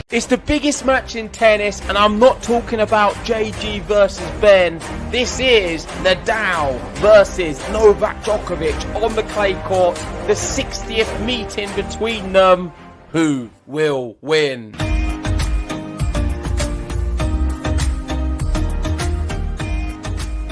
It's the biggest match in tennis, and I'm not talking about JG versus Ben. This is Nadal versus Novak Djokovic on the clay court. The 60th meeting between them. Who will win?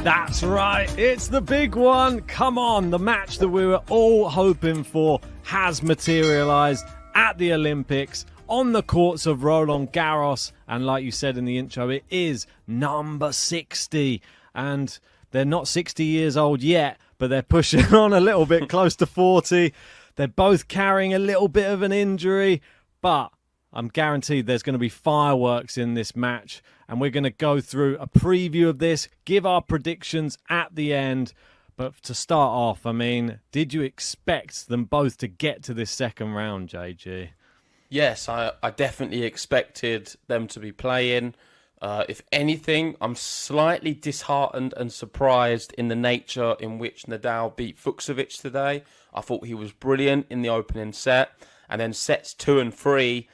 That's right, it's the big one. Come on, the match that we were all hoping for has materialised at the Olympics on the courts of Roland Garros. And like you said in the intro, it is number 60. And they're not 60 years old yet, but they're pushing on a little bit close to 40. They're both carrying a little bit of an injury, but I'm guaranteed there's going to be fireworks in this match. And we're going to go through a preview of this, give our predictions at the end. But to start off, I mean, did you expect them both to get to this second round, JG? Yes, I definitely expected them to be playing. If anything, I'm slightly disheartened and surprised in the nature in which Nadal beat Fucsovics today. I thought he was brilliant in the opening set. And then sets 2 and 3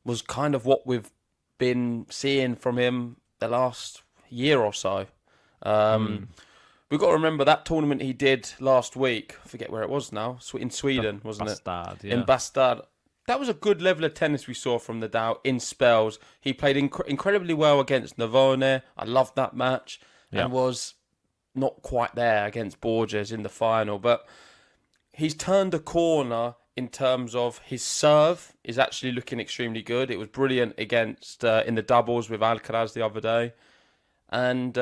was kind of what we've been seeing from him the last year or so. We've got to remember that tournament he did last week. I forget where it was now. In Sweden, wasn't it? Bastard, yeah. In Bastard. That was a good level of tennis we saw from Nadal in spells. He played incredibly well against Navone. I loved that match. Yeah. And was not quite there against Borges in the final. But he's turned a corner in terms of his serve is actually looking extremely good. It was brilliant against in the doubles with Alcaraz the other day. And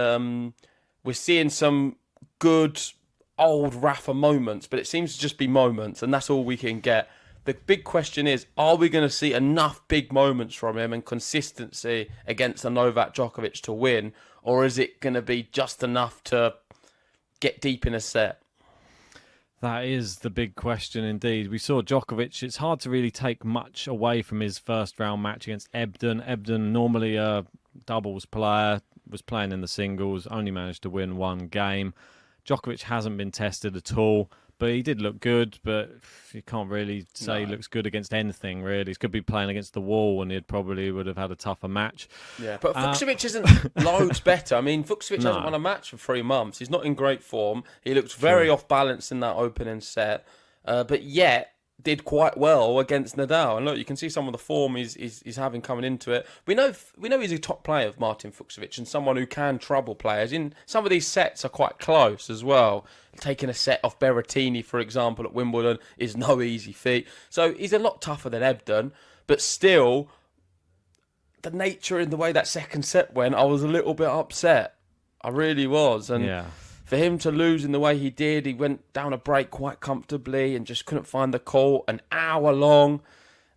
we're seeing some good old Rafa moments, but it seems to just be moments, and that's all we can get. The big question is, are we going to see enough big moments from him and consistency against a Novak Djokovic to win, or is it going to be just enough to get deep in a set? That is the big question indeed. We saw Djokovic. It's hard to really take much away from his first round match against Ebden. Ebden, normally a doubles player, was playing in the singles, only managed to win one game. Djokovic hasn't been tested at all, but he did look good, but you can't really say he looks good against anything, really. He could be playing against the wall and he probably would have had a tougher match. Yeah, but Fucsovic isn't loads better. I mean, Fucsovic hasn't won a match for 3 months. He's not in great form. He looks very off balance in that opening set, but yet did quite well against Nadal. And look, you can see some of the form he's having coming into it. We know he's a top player, Martin Fucsovic, and someone who can trouble players. In some of these sets are quite close as well. Taking a set off Berrettini, for example, at Wimbledon is no easy feat. So he's a lot tougher than Ebden, but still, the nature in the way that second set went, I was a little bit upset. I really was. And for him to lose in the way he did, he went down a break quite comfortably and just couldn't find the court an hour long.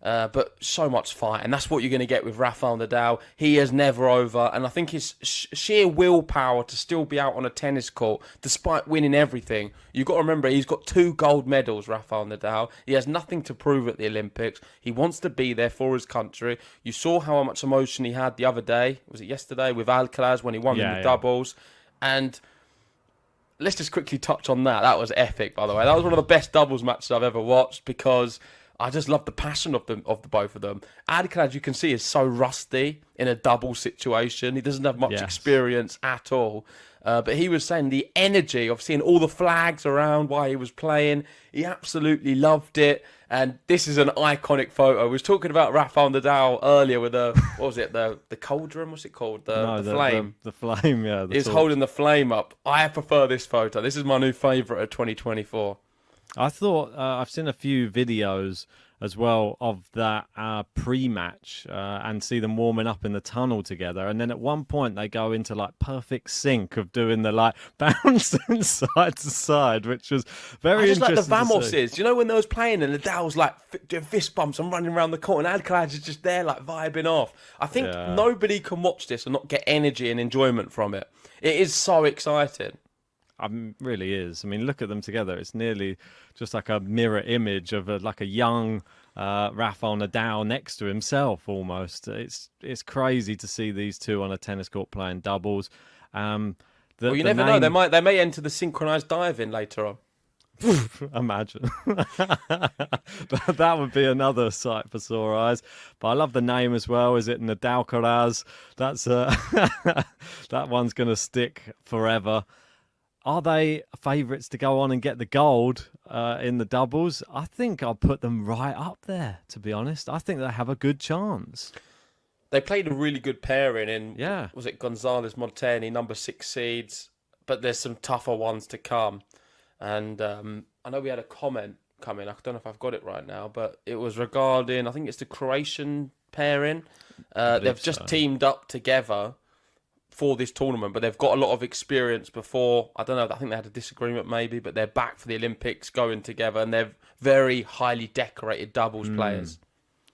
But so much fight, and that's what you're going to get with Rafael Nadal. He is never over, and I think his sheer willpower to still be out on a tennis court, despite winning everything. You've got to remember, he's got 2 gold medals, Rafael Nadal. He has nothing to prove at the Olympics. He wants to be there for his country. You saw how much emotion he had the other day. Was it yesterday with Alcaraz when he won in the doubles? And let's just quickly touch on that. That was epic, by the way. That was one of the best doubles matches I've ever watched because I just love the passion of the both of them. Alcaraz, you can see, is so rusty in a double situation. He doesn't have much experience at all. But he was saying the energy of seeing all the flags around while he was playing, he absolutely loved it. And this is an iconic photo. We was talking about Rafael Nadal earlier with the cauldron? What's it called? The flame. The flame, yeah. He's holding the flame up. I prefer this photo. This is my new favourite of 2024. I thought I've seen a few videos as well of that pre-match and see them warming up in the tunnel together, and then at one point they go into like perfect sync of doing the like bouncing side to side, which was very interesting. Like the Vamoses, do you know when they was playing and Nadal's like doing fist bumps and running around the court, and Alcaraz is just there like vibing off. I think nobody can watch this and not get energy and enjoyment from it. It is so exciting. Really is. I mean, look at them together. It's nearly just like a mirror image of like a young Rafael Nadal next to himself almost. It's crazy to see these two on a tennis court playing doubles. Well, you never know. They may enter the synchronized diving later on. Imagine. That would be another sight for sore eyes. But I love the name as well. Is it Nadalcaraz? That's that one's going to stick forever. Are they favourites to go on and get the gold in the doubles? I think I'll put them right up there, to be honest. I think they have a good chance. They played a really good pairing in, was it Gonzalez Montaigne, number 6 seeds, but there's some tougher ones to come. And I know we had a comment coming, I don't know if I've got it right now, but it was regarding, I think it's the Croatian pairing. They've just teamed up together for this tournament, but they've got a lot of experience before. I don't know, I think they had a disagreement maybe, but they're back for the Olympics going together, and they're very highly decorated doubles players.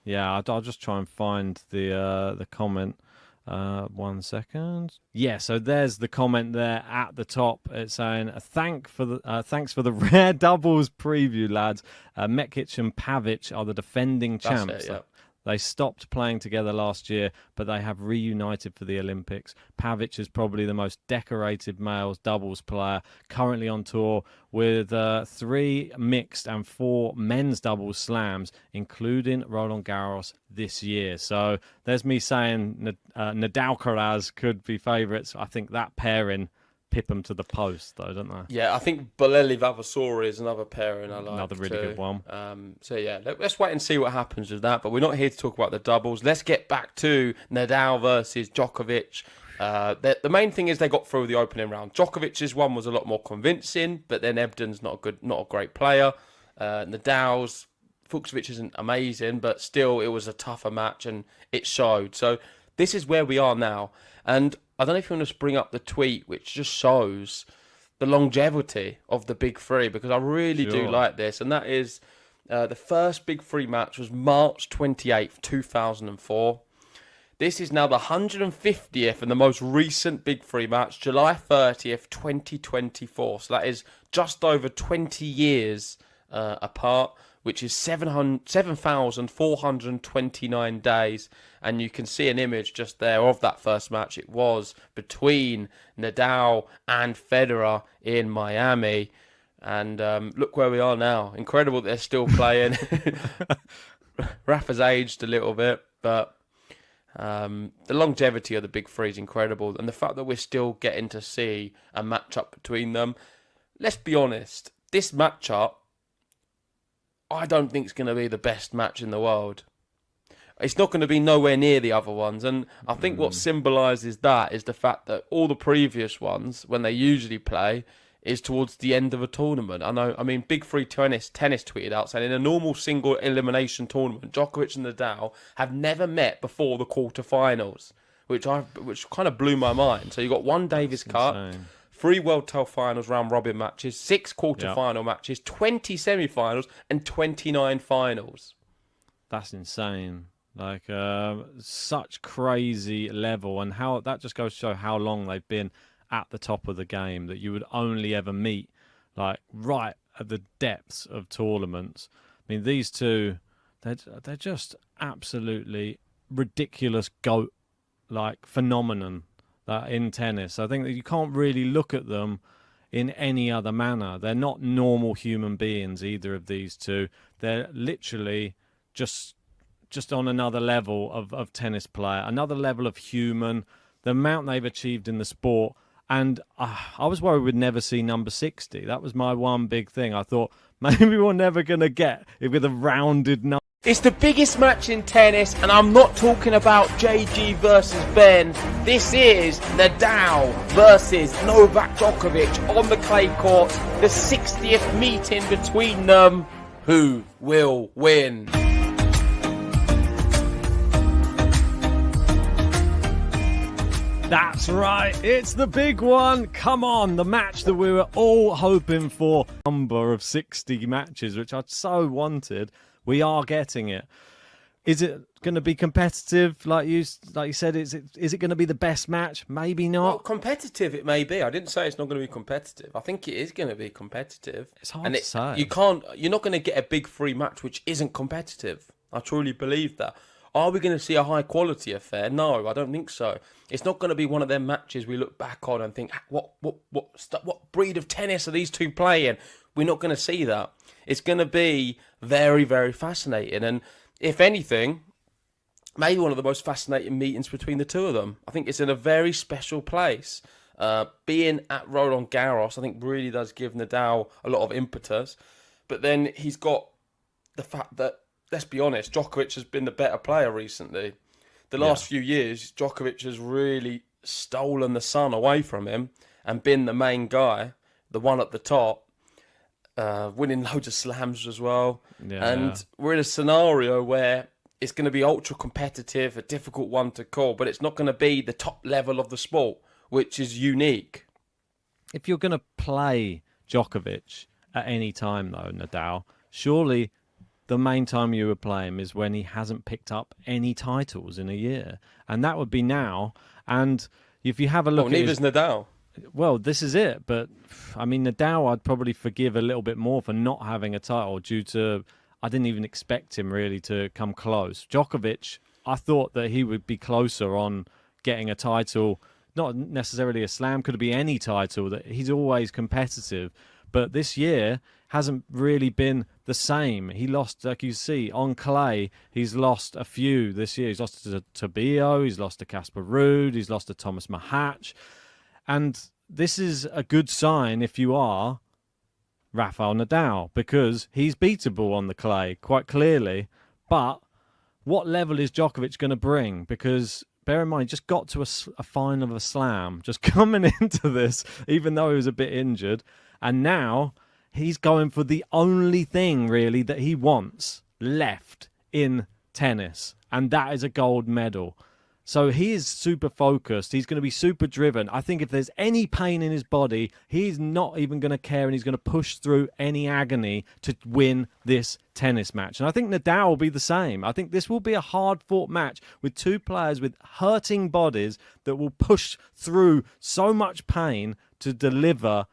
Yeah, I'll just try and find the comment. 1 second. Yeah, so there's the comment there at the top. It's saying thanks for the rare doubles preview, lads. Mekic and Pavic are the defending champs. That's it, yeah. They stopped playing together last year, but they have reunited for the Olympics. Pavic is probably the most decorated males doubles player currently on tour, with 3 mixed and 4 men's doubles slams, including Roland Garros this year. So there's me saying Nadalcaraz could be favourites. I think that pairing pip them to the post, though, don't they? Yeah, I think Bolelli Vavasori is another pairing I like. Another really good one. So yeah, let's wait and see what happens with that. But we're not here to talk about the doubles. Let's get back to Nadal versus Djokovic. The main thing is they got through the opening round. Djokovic's one was a lot more convincing, but then Ebden's not a great player. Nadal's, Fucsovic isn't amazing, but still it was a tougher match and it showed. So this is where we are now. And I don't know if you want to bring up the tweet, which just shows the longevity of the Big Three, because I really do like this. And that is the first Big Three match was March 28th, 2004. This is now the 150th and the most recent Big Three match, July 30th, 2024. So that is just over 20 years apart, which is 7,429 days. And you can see an image just there of that first match. It was between Nadal and Federer in Miami. And look where we are now. Incredible that they're still playing. Rafa's aged a little bit, but the longevity of the Big Three is incredible. And the fact that we're still getting to see a matchup between them. Let's be honest, this matchup, I don't think it's going to be the best match in the world. It's not going to be nowhere near the other ones. And I think what symbolises that is the fact that all the previous ones, when they usually play, is towards the end of a tournament. I mean, Big Three tennis tweeted out saying in a normal single elimination tournament, Djokovic and Nadal have never met before the quarterfinals, which kind of blew my mind. So you got 1 Davis Cup, 3 World Tour Finals round robin matches, 6 quarterfinal matches, 20 semi-finals, and 29 finals. That's insane. Like, such crazy level, and how that just goes to show how long they've been at the top of the game, that you would only ever meet like right at the depths of tournaments. I mean, these two, they're just absolutely ridiculous GOAT like phenomenon in tennis. I think that you can't really look at them in any other manner. They're not normal human beings, either of these two. They're literally just on another level of tennis player, another level of human, the amount they've achieved in the sport. And I was worried we'd never see number 60. That was my one big thing. I thought maybe we're never going to get it with a rounded number. It's the biggest match in tennis, and I'm not talking about JG versus Ben. This is Nadal versus Novak Djokovic on the clay court. The 60th meeting between them. Who will win? That's right, it's the big one. Come on, the match that we were all hoping for. Number of 60 matches, which I so wanted. We are getting it. Is it going to be competitive, like you said? Is it going to be the best match? Maybe not. Well, competitive it may be. I didn't say it's not going to be competitive. I think it is going to be competitive. It's hard to say. You're not going to get a big free match which isn't competitive. I truly believe that. Are we going to see a high quality affair? No, I don't think so. It's not going to be one of them matches we look back on and think, what breed of tennis are these two playing? We're not going to see that. It's going to be very, very fascinating. And if anything, maybe one of the most fascinating meetings between the two of them. I think it's in a very special place. Being at Roland Garros, I think really does give Nadal a lot of impetus. But then he's got the fact that, let's be honest, Djokovic has been the better player recently. The last few years, Djokovic has really stolen the sun away from him and been the main guy, the one at the top, winning loads of slams as well. Yeah. And we're in a scenario where it's going to be ultra competitive, a difficult one to call, but it's not going to be the top level of the sport, which is unique. If you're going to play Djokovic at any time, though, Nadal, surely the main time you would play him is when he hasn't picked up any titles in a year. And that would be now. And if you have a look at neither's Nadal. Well, this is it. But, I mean, Nadal I'd probably forgive a little bit more for not having a title due to, I didn't even expect him really to come close. Djokovic, I thought that he would be closer on getting a title, not necessarily a slam, could be any title, that he's always competitive. But this year hasn't really been the same. He lost, like you see, on clay. He's lost a few this year. He's lost to Tabio. He's lost to Casper Ruud. He's lost to Thomas Mahatch. And this is a good sign if you are Rafael Nadal, because he's beatable on the clay, quite clearly. But what level is Djokovic going to bring? Because bear in mind, he just got to a final of a slam, just coming into this, even though he was a bit injured. And now he's going for the only thing, really, that he wants left in tennis. And that is a gold medal. So he is super focused. He's going to be super driven. I think if there's any pain in his body, he's not even going to care, and he's going to push through any agony to win this tennis match. And I think Nadal will be the same. I think this will be a hard-fought match with two players with hurting bodies that will push through so much pain to deliver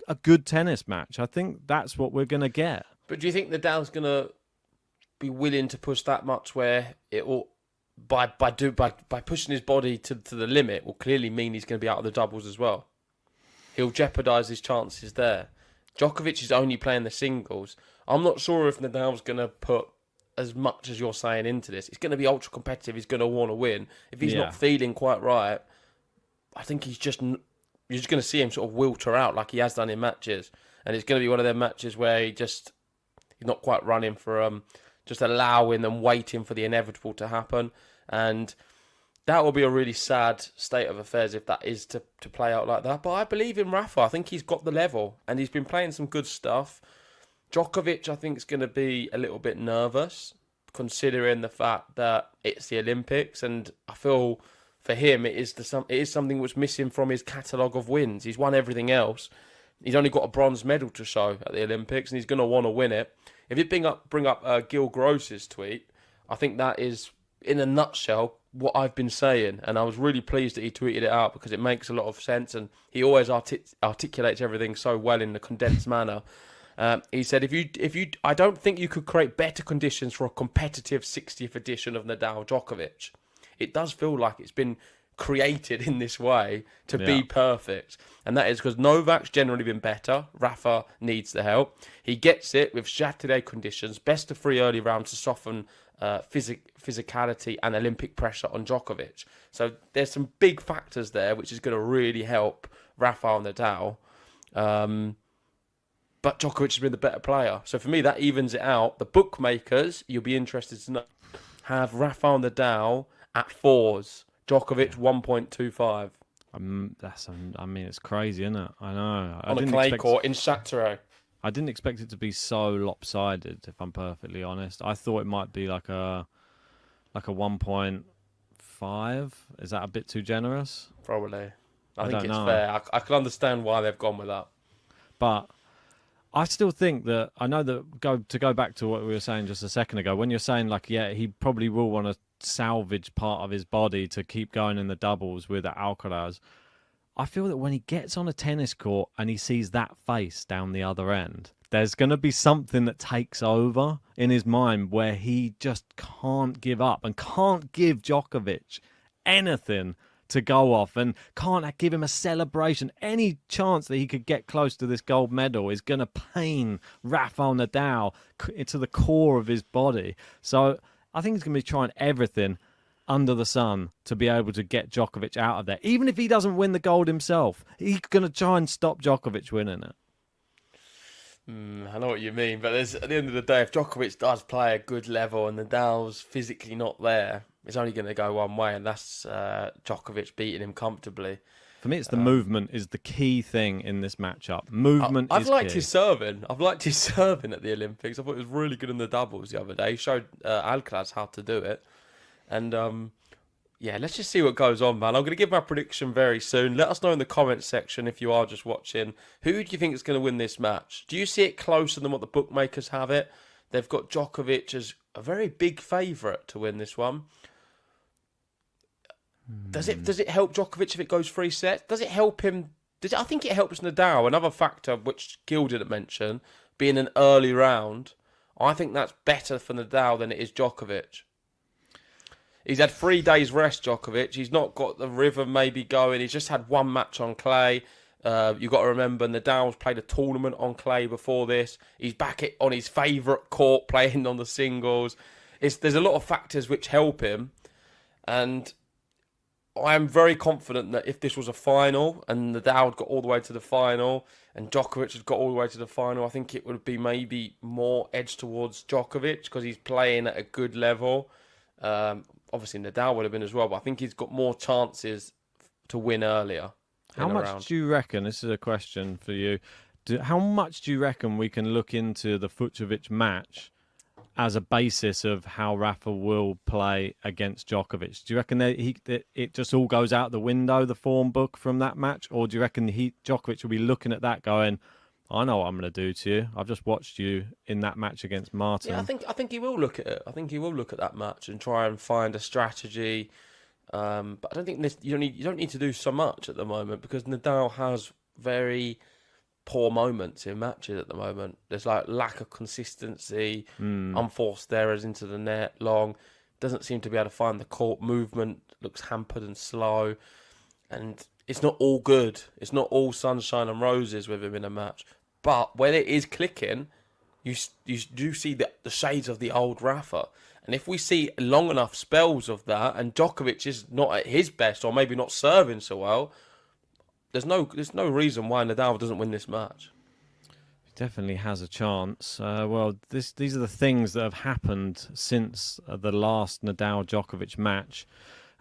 a good tennis match. I think that's what we're going to get. But do you think Nadal's going to be willing to push that much, where it will, by pushing his body to the limit, will clearly mean he's going to be out of the doubles as well? He'll jeopardise his chances there. Djokovic is only playing the singles. I'm not sure if Nadal's going to put as much as you're saying into this. It's going to be ultra competitive. He's going to want to win. If he's not feeling quite right, I think you're just going to see him sort of wilter out like he has done in matches. And it's going to be one of them matches where he's not quite running for just allowing and waiting for the inevitable to happen. And that will be a really sad state of affairs if that is to play out like that. But I believe in Rafa. I think he's got the level and he's been playing some good stuff. Djokovic, I think, is going to be a little bit nervous considering the fact that it's the Olympics, and I feel for him it is something which was missing from his catalogue of wins. He's won everything else. He's only got a bronze medal to show at the Olympics, and he's going to want to win it. If you bring up Gil Gross's tweet, I think that is, in a nutshell, what I've been saying. And I was really pleased that he tweeted it out because it makes a lot of sense. And he always articulates everything so well in a condensed manner. He said, I don't think you could create better conditions for a competitive 60th edition of Nadal Djokovic. It does feel like it's been created in this way to be perfect. And that is because Novak's generally been better. Rafa needs the help. He gets it with Saturday conditions, best of 3 early rounds to soften physicality and Olympic pressure on Djokovic. So there's some big factors there, which is going to really help Rafael Nadal. But Djokovic has been the better player. So for me, that evens it out. The bookmakers, you'll be interested to know, have Rafael Nadal at 4s. Djokovic 1.25. It's crazy, isn't it? I know. On a clay court in Saturday. I didn't expect it to be so lopsided, if I'm perfectly honest. I thought it might be like a 1.5. Is that a bit too generous? Probably. I think it's fair. I can understand why they've gone with that. But I still think that, I know that, to go back to what we were saying just a second ago, when you're saying, like, yeah, he probably will want to salvage part of his body to keep going in the doubles with Alcaraz, I feel that when he gets on a tennis court and he sees that face down the other end, there's going to be something that takes over in his mind where he just can't give up and can't give Djokovic anything to go off and can't give him a celebration. Any chance that he could get close to this gold medal is going to pain Rafael Nadal to the core of his body. So I think he's going to be trying everything under the sun to be able to get Djokovic out of there. Even if he doesn't win the gold himself, he's going to try and stop Djokovic winning it. I know what you mean, but at the end of the day, if Djokovic does play a good level and Nadal's physically not there, it's only going to go one way, and that's Djokovic beating him comfortably. For me, it's the movement is the key thing in this matchup. Movement I've is liked key. his serving. I've liked his serving at the Olympics. I thought it was really good in the doubles the other day. He showed Alcaraz how to do it. And, let's just see what goes on, man. I'm going to give my prediction very soon. Let us know in the comments section if you are just watching. Who do you think is going to win this match? Do you see it closer than what the bookmakers have it? They've got Djokovic as a very big favourite to win this one. Does it help Djokovic if it goes 3 sets? Does it help him? I think it helps Nadal. Another factor which Gil didn't mention, being an early round. I think that's better for Nadal than it is Djokovic. He's had 3 days rest, Djokovic. He's not got the rhythm maybe going. He's just had 1 match on clay. You've got to remember, Nadal's played a tournament on clay before this. He's back on his favourite court, playing on the singles. There's a lot of factors which help him. And I am very confident that if this was a final and Nadal had got all the way to the final and Djokovic had got all the way to the final, I think it would be maybe more edged towards Djokovic because he's playing at a good level. Obviously, Nadal would have been as well, but I think he's got more chances to win earlier. How much do you reckon, this is a question for you, how much do you reckon we can look into the Fucsovics match as a basis of how Rafa will play against Djokovic? Do you reckon that it just all goes out the window, the form book from that match? Or do you reckon Djokovic will be looking at that going, I know what I'm going to do to you. I've just watched you in that match against Martin. Yeah, I think he will look at it. I think he will look at that match and try and find a strategy. But I don't think you don't need to do so much at the moment because Nadal has very poor moments in matches at the moment. There's like lack of consistency, unforced errors into the net, long. Doesn't seem to be able to find the court movement. Looks hampered and slow, and it's not all good. It's not all sunshine and roses with him in a match. But when it is clicking, you do see the shades of the old Rafa. And if we see long enough spells of that, and Djokovic is not at his best, or maybe not serving so well, there's no reason why Nadal doesn't win this match. He definitely has a chance. These are the things that have happened since the last Nadal-Djokovic match.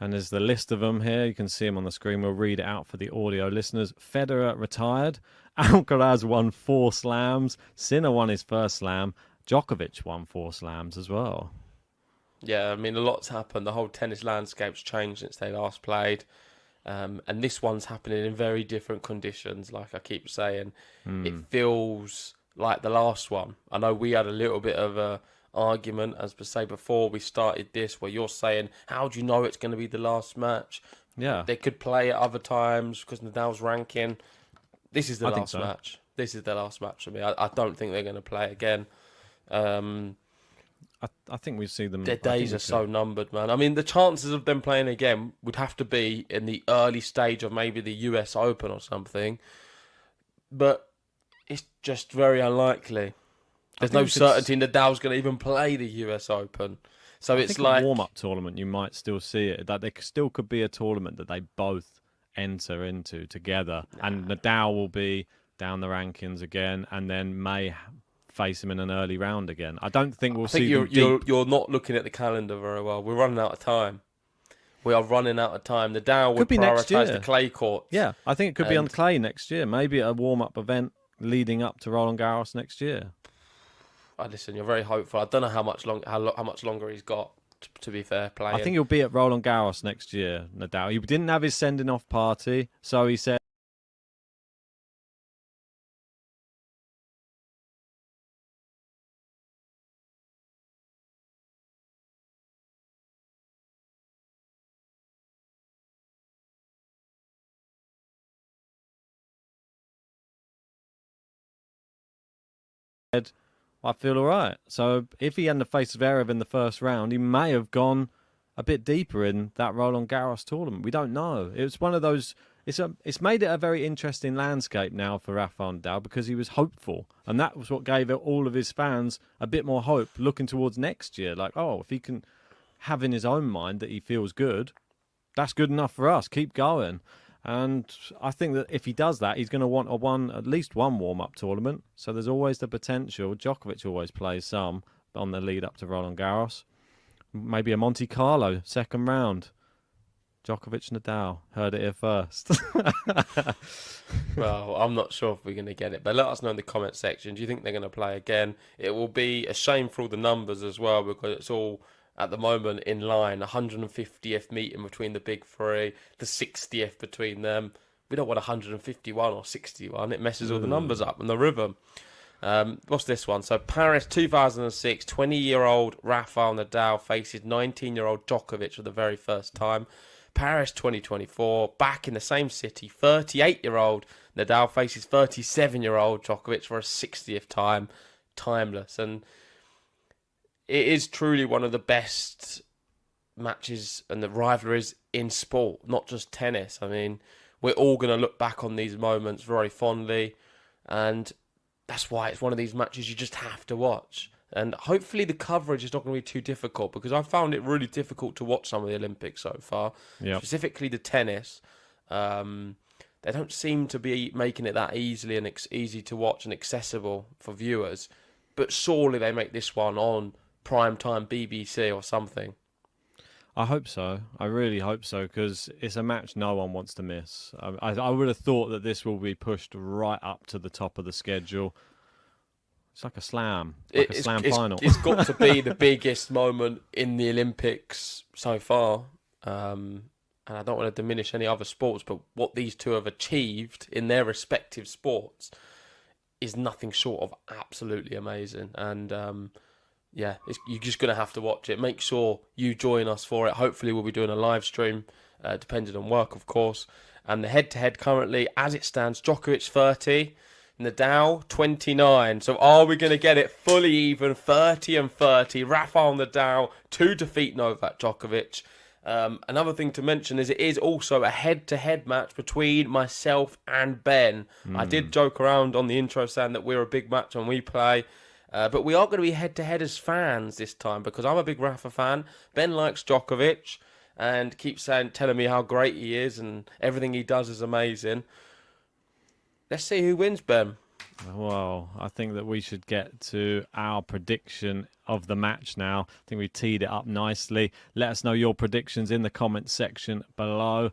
And there's the list of them here. You can see them on the screen. We'll read it out for the audio listeners. Federer retired. Alcaraz won 4 slams. Sinner won his first slam. Djokovic won 4 slams as well. Yeah, I mean, a lot's happened. The whole tennis landscape's changed since they last played. And this one's happening in very different conditions, like I keep saying. It feels like the last one. I know we had a little bit of a argument, as per se before we started this, where you're saying, how do you know it's going to be the last match? Yeah. They could play at other times because Nadal's ranking. This is the last match. This is the last match for me. I don't think they're going to play again. I think we see them. Their days are so numbered, man. I mean, the chances of them playing again would have to be in the early stage of maybe the US Open or something. But it's just very unlikely. There's no certainty Nadal's going to even play the US Open. So it's like a warm-up tournament. You might still see it. That there still could be a tournament that they both enter into together, and Nadal will be down the rankings again, and then may face him in an early round again. I don't think we'll see. You're not looking at the calendar very well. We're running out of time. We are running out of time. Nadal would prioritise the clay courts. Yeah, I think it could be on clay next year. Maybe a warm-up event leading up to Roland Garros next year. Listen, you're very hopeful. I don't know how much longer he's got. To be fair, playing. I think he'll be at Roland Garros next year. Nadal. He didn't have his sending-off party, so he said. I feel all right. So if he hadn't faced Zverev in the first round, he may have gone a bit deeper in that Roland Garros tournament. We don't know. It's one of those. It's made it a very interesting landscape now for Rafael Nadal because he was hopeful, and that was what gave all of his fans a bit more hope looking towards next year. Like, oh, if he can have in his own mind that he feels good, that's good enough for us. Keep going. And I think that if he does that, he's going to want at least one warm-up tournament. So there's always the potential. Djokovic always plays some on the lead up to Roland Garros. Maybe a Monte Carlo second round. Djokovic Nadal. Heard it here first. Well, I'm not sure if we're going to get it, but let us know in the comment section. Do you think they're going to play again? It will be a shame for all the numbers as well because it's all at the moment in line. 150th meeting between the big three, the 60th between them. We don't want 151 or 61. It messes all the numbers up and the rhythm. What's this one? So Paris 2006, 20-year-old Rafael Nadal faces 19-year-old Djokovic for the very first time. Paris 2024, back in the same city, 38-year-old Nadal faces 37-year-old Djokovic for a 60th time. Timeless. And it is truly one of the best matches and the rivalries in sport, not just tennis. I mean, we're all going to look back on these moments very fondly, and that's why it's one of these matches you just have to watch. And hopefully the coverage is not going to be too difficult because I found it really difficult to watch some of the Olympics so far, specifically the tennis. They don't seem to be making it that easy to watch and accessible for viewers, but surely they make this one on primetime BBC or something. I hope so. I really hope so because it's a match no one wants to miss. I would have thought that this will be pushed right up to the top of the schedule. It's like a slam, final. It's got to be the biggest moment in the Olympics so far. And I don't want to diminish any other sports, but what these two have achieved in their respective sports is nothing short of absolutely amazing. And you're just going to have to watch it. Make sure you join us for it. Hopefully we'll be doing a live stream, depending on work, of course. And the head-to-head currently, as it stands, Djokovic 30, Nadal 29. So are we going to get it fully even, 30 and 30? Rafael Nadal to defeat Novak Djokovic. Another thing to mention is it is also a head-to-head match between myself and Ben. I did joke around on the intro saying that we're a big match when we play. But we are going to be head-to-head as fans this time because I'm a big Rafa fan. Ben likes Djokovic and keeps telling me how great he is and everything he does is amazing. Let's see who wins, Ben. Well, I think that we should get to our prediction of the match now. I think we teed it up nicely. Let us know your predictions in the comments section below.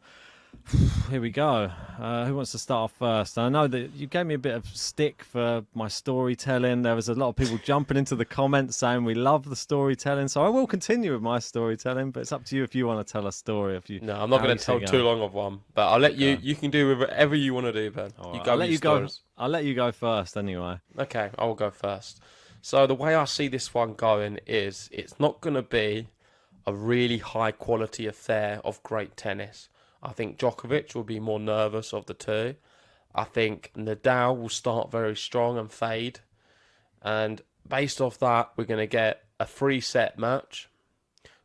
Here we go. Who wants to start off first? I know that you gave me a bit of stick for my storytelling. There was a lot of people jumping into the comments saying we love the storytelling. So I will continue with my storytelling, but it's up to you if you want to tell a story. No, I'm not going to tell too long of one, but I'll let you. You can do whatever you want to do, Ben. Right. I'll let you go first anyway. Okay, I will go first. So the way I see this one going is it's not going to be a really high quality affair of great tennis. I think Djokovic will be more nervous of the two. I think Nadal will start very strong and fade. And based off that, we're going to get a 3-set match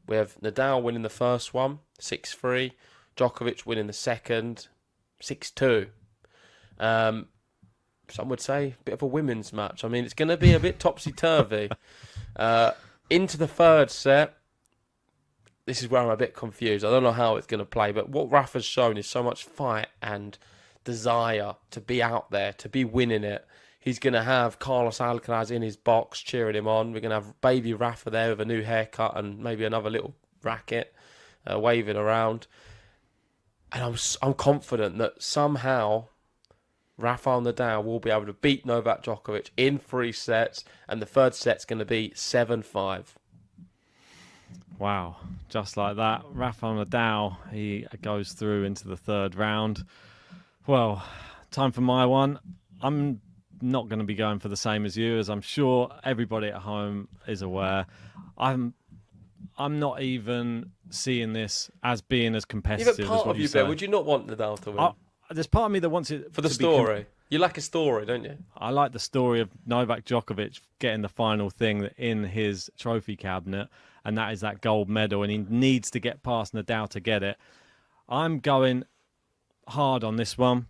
with Nadal winning the first one, 6-3. Djokovic winning the second, 6-2. Some would say a bit of a women's match. I mean, it's going to be a bit topsy-turvy. Into the third set, this is where I'm a bit confused. I don't know how it's going to play, but what Rafa's shown is so much fight and desire to be out there, to be winning it. He's going to have Carlos Alcaraz in his box cheering him on. We're going to have baby Rafa there with a new haircut and maybe another little racket waving around. And I'm confident that somehow Rafael Nadal will be able to beat Novak Djokovic in 3 sets, and the third set's going to be 7-5. Wow, just like that. Rafael Nadal, he goes through into the third round. Well, time for my one. I'm not going to be going for the same as you, as I'm sure everybody at home is aware. I'm not even seeing this as being as competitive as what you say. Would you not want Nadal to win? There's part of me that wants it for the story. You like a story, don't you? I like the story of Novak Djokovic getting the final thing in his trophy cabinet, and that is that gold medal, and he needs to get past Nadal to get it. I'm going hard on this one.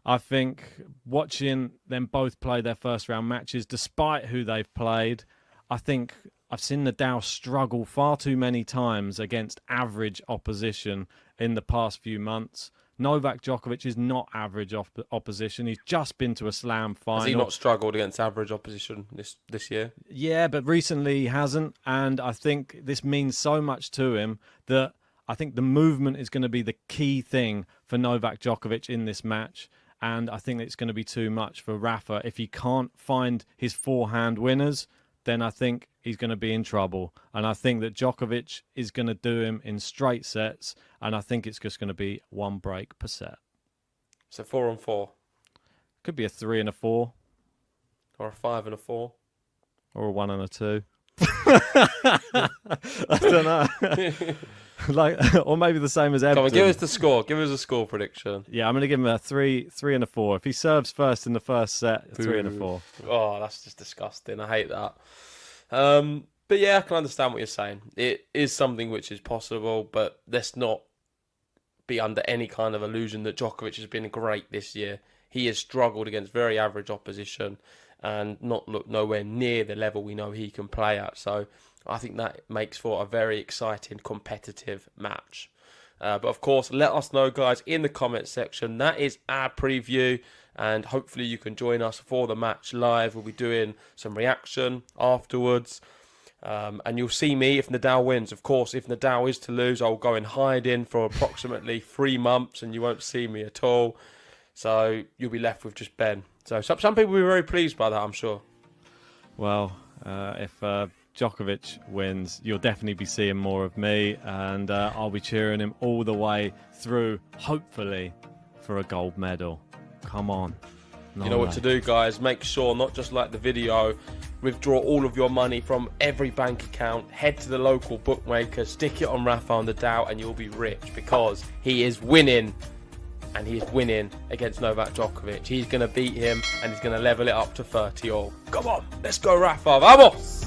I think watching them both play their first round matches, despite who they've played, I think I've seen Nadal struggle far too many times against average opposition in the past few months. Novak Djokovic is not average opposition. He's just been to a slam final. Has he not struggled against average opposition this year? Yeah, but recently he hasn't. And I think this means so much to him that I think the movement is going to be the key thing for Novak Djokovic in this match. And I think it's going to be too much for Rafa. If he can't find his forehand winners, then I think he's going to be in trouble. And I think that Djokovic is going to do him in straight sets. And I think it's just going to be 1 break per set. So 4-4. Could be a 3 and a 4. Or a 5 and a 4. Or a 1 and a 2. I don't know. Or maybe the same as Everton. Come on, give us the score. Give us a score prediction. Yeah, I'm going to give him a 3 and a 4. If he serves first in the first set, 3 and a 4. Oh, that's just disgusting. I hate that. But yeah, I can understand what you're saying. It is something which is possible, but let's not be under any kind of illusion that Djokovic has been great this year. He has struggled against very average opposition and not looked nowhere near the level we know he can play at. So I think that makes for a very exciting, competitive match. But of course, let us know, guys, in the comments section. That is our preview, and hopefully you can join us for the match live. We'll be doing some reaction afterwards. And you'll see me if Nadal wins. Of course, if Nadal is to lose, I'll go and hide in for approximately 3 months, and you won't see me at all. So you'll be left with just Ben. So some people will be very pleased by that, I'm sure. Well, if Djokovic wins, you'll definitely be seeing more of me, and I'll be cheering him all the way through, hopefully, for a gold medal. Come on. You know what to do, guys. Make sure, not just like the video, withdraw all of your money from every bank account, head to the local bookmaker, stick it on Rafael Nadal, and you'll be rich, because he is winning. And he is winning against Novak Djokovic. He's going to beat him, and he's going to level it up to 30-all. Come on, let's go, Rafa. Vamos!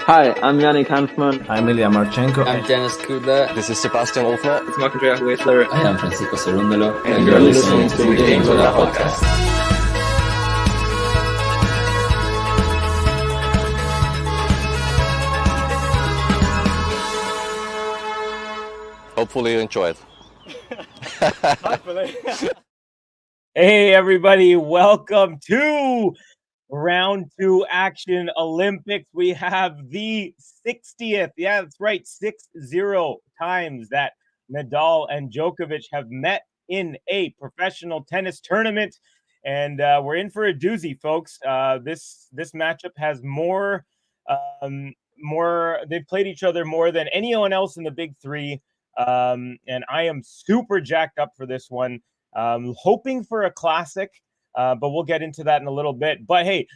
Hi, I'm Jannik Sinner. I'm Ilya Marchenko. I'm Janis Kudla. This is Sebastian Wolfner. It's Marc-Andrea Whistler. I am Francisco Cerundolo. And you're listening to the Game to That podcast. Hopefully you enjoy it. Hey, everybody. Welcome to round 2 action Olympics. We have the 60th. Yeah, that's right. 6-0 times that Nadal and Djokovic have met in a professional tennis tournament. And we're in for a doozy, folks. This matchup has more. They've played each other more than anyone else in the big three. And I am super jacked up for this one. Hoping for a classic. But we'll get into that in a little bit. But hey,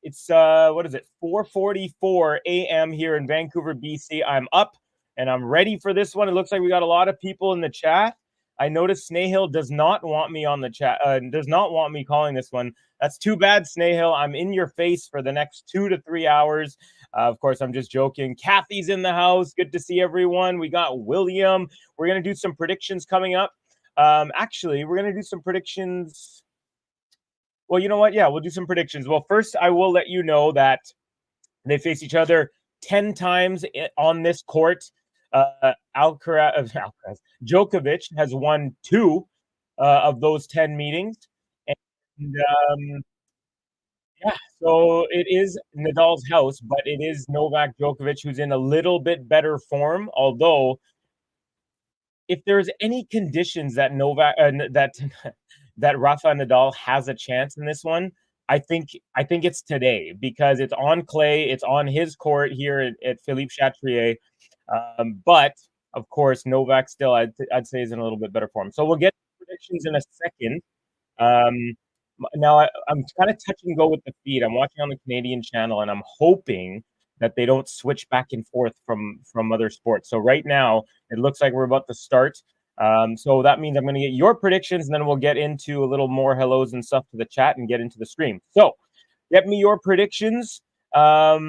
it's 4:44 a.m. here in Vancouver, BC. I'm up and I'm ready for this one. It looks like we got a lot of people in the chat. I noticed Snahill does not want me on the chat, does not want me calling this one. That's too bad, Snahill. I'm in your face for the next 2 to 3 hours. Of course, I'm just joking. Kathy's in the house. Good to see everyone. We got William. We're going to do some predictions coming up. Actually, we're going to do some predictions. Well, you know what? Yeah, we'll do some predictions. Well, first, I will let you know that they face each other 10 times on this court. Alcaraz, Djokovic has won 2 of those 10 meetings. And yeah, so it is Nadal's house, but it is Novak Djokovic who's in a little bit better form. Although, if there's any conditions that that Rafael Nadal has a chance in this one, I think it's today, because it's on clay, it's on his court here at Philippe Chatrier. But of course, Novak still, I'd say, is in a little bit better form. So we'll get predictions in a second. Now I'm kind of touch and go with the feed. I'm watching on the Canadian channel, and I'm hoping that they don't switch back and forth from other sports. So right now, it looks like we're about to start. So that means I'm going to get your predictions, and then we'll get into a little more hellos and stuff to the chat and get into the stream. So get me your predictions. Let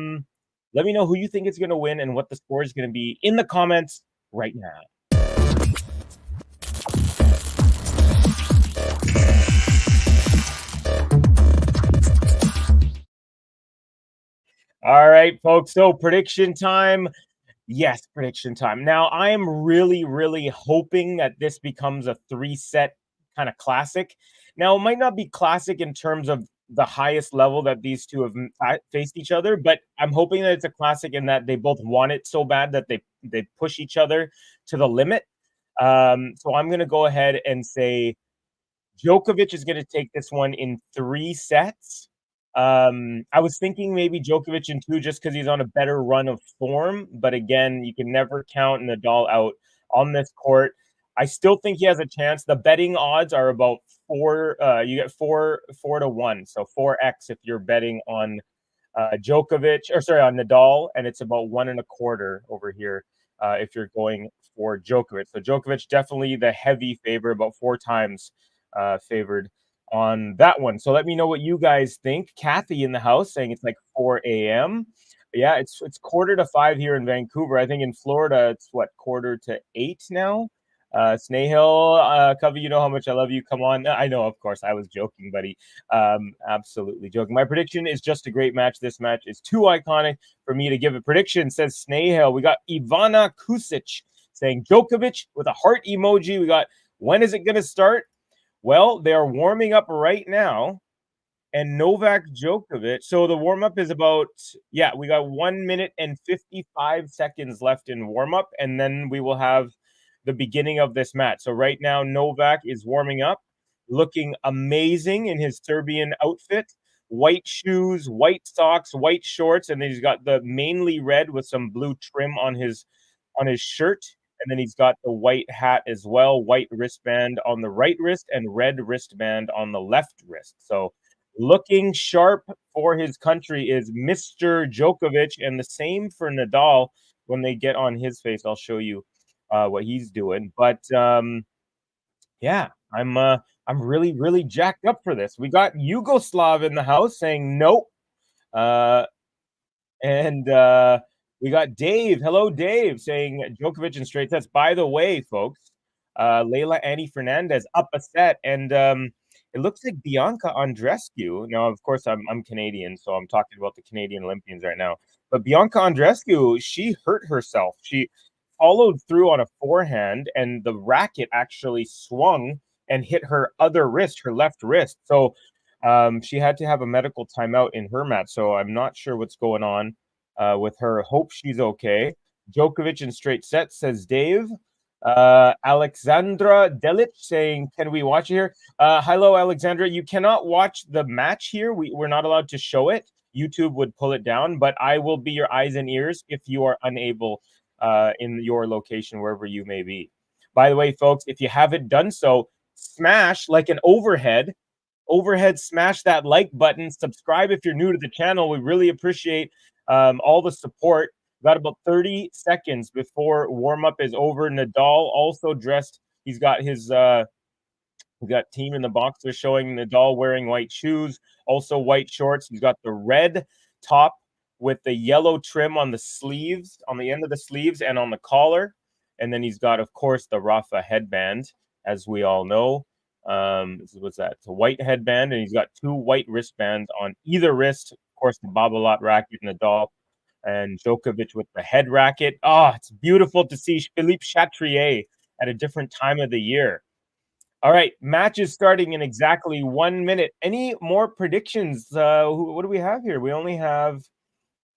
me know who you think is going to win and what the score is going to be in the comments right now. All right, folks. So prediction time. Yes, prediction time. Now, I am really, really hoping that this becomes a 3-set kind of classic. Now, it might not be classic in terms of the highest level that these two have faced each other, but I'm hoping that it's a classic in that they both want it so bad that they push each other to the limit. So I'm going to go ahead and say Djokovic is going to take this one in 3 sets. I was thinking maybe Djokovic in 2 just because he's on a better run of form. But again, you can never count Nadal out on this court. I still think he has a chance. The betting odds are about 4. You get 4 to 1. So 4x if you're betting on on Nadal, and it's about 1.25 over here if you're going for Djokovic. So Djokovic definitely the heavy favorite, about 4 times favored on that one. So let me know what you guys think. Kathy in the house saying it's like 4 a.m. Yeah, it's 4:45 here in Vancouver. I think in Florida it's 7:45 now. Snahill, Covey, you know how much I love you. Come on. I know, of course, I was joking, buddy. Absolutely joking. My prediction is just a great match. This match is too iconic for me to give a prediction, says Snahill. We got Ivana Kusic saying Djokovic with a heart emoji. We got, when is it going to start? Well, they are warming up right now. And Novak Djokovic. So the warm-up is about, we got 1 minute and 55 seconds left in warm-up. And then we will have the beginning of this match. So right now, Novak is warming up, looking amazing in his Serbian outfit. White shoes, white socks, white shorts. And then he's got the mainly red with some blue trim on his shirt. And then he's got the white hat as well, white wristband on the right wrist and red wristband on the left wrist. So looking sharp for his country is Mr. Djokovic, and the same for Nadal. When they get on his face, I'll show you what he's doing. But I'm really, really jacked up for this. We got Yugoslav in the house saying nope. We got Dave. Hello, Dave, saying Djokovic in straight sets. By the way, folks, Leila Annie Fernandez up a set, and it looks like Bianca Andreescu. Now, of course, I'm Canadian, so I'm talking about the Canadian Olympians right now. But Bianca Andreescu, she hurt herself. She followed through on a forehand, and the racket actually swung and hit her other wrist, her left wrist. So She had to have a medical timeout in her match, so I'm not sure what's going on with her. Hope she's okay. Djokovic in straight sets, says Dave. Alexandra Delic saying, can we watch it here? Hello, Alexandra. You cannot watch the match here. We're not allowed to show it. YouTube would pull it down, but I will be your eyes and ears if you are unable in your location, wherever you may be. By the way, folks, if you haven't done so, smash like an overhead smash that like button, subscribe if you're new to the channel. We really appreciate all the support. Got about 30 seconds before warm-up is over. Nadal also dressed. He's got his we got team in the box. They're showing Nadal wearing white shoes, also white shorts. He's got the red top with the yellow trim on the sleeves, on the end of the sleeves and on the collar. And then he's got, of course, the Rafa headband, as we all know. What's that? It's a white headband, and he's got 2 white wristbands on either wrist. Of course, the Babolat racket, Nadal, and Djokovic with the head racket. Oh, it's beautiful to see Philippe Chatrier at a different time of the year. All right, match is starting in exactly 1 minute. Any more predictions? What do we have here? We only have...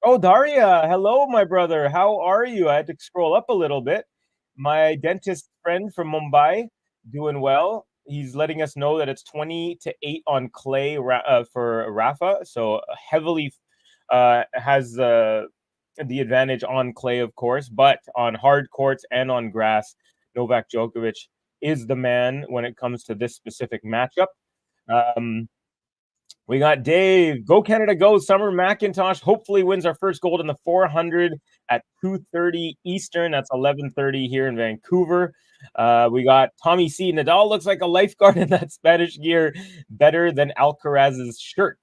Oh, Daria. Hello, my brother. How are you? I had to scroll up a little bit. My dentist friend from Mumbai, doing well. He's letting us know that it's 20-8 on clay for Rafa. So heavily has the advantage on clay, of course. But on hard courts and on grass, Novak Djokovic is the man when it comes to this specific matchup. We got Dave. Go Canada, go. Summer McIntosh hopefully wins our first gold in the 400 at 2:30 Eastern. That's 11:30 here in Vancouver. We got Tommy C. Nadal looks like a lifeguard in that Spanish gear. Better than Alcaraz's shirt,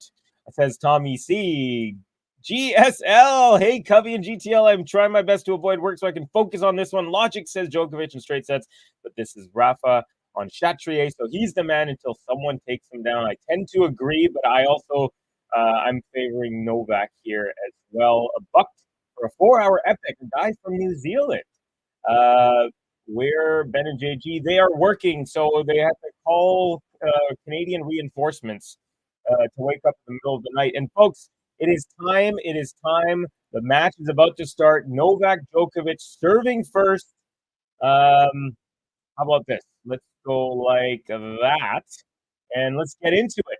says Tommy C. GSL. Hey, Covey and GTL. I'm trying my best to avoid work so I can focus on this one. Logic says Djokovic in straight sets, but this is Rafa on Chatrier, so he's the man until someone takes him down. I tend to agree, but I also I'm favoring Novak here as well. A buck for a 4-hour epic. A guy from New Zealand. Where Ben and JG, they are working, so they have to call Canadian reinforcements to wake up in the middle of the night. And folks, it is time. It is time. The match is about to start. Novak Djokovic serving first. How about this? Let's go like that, and let's get into it.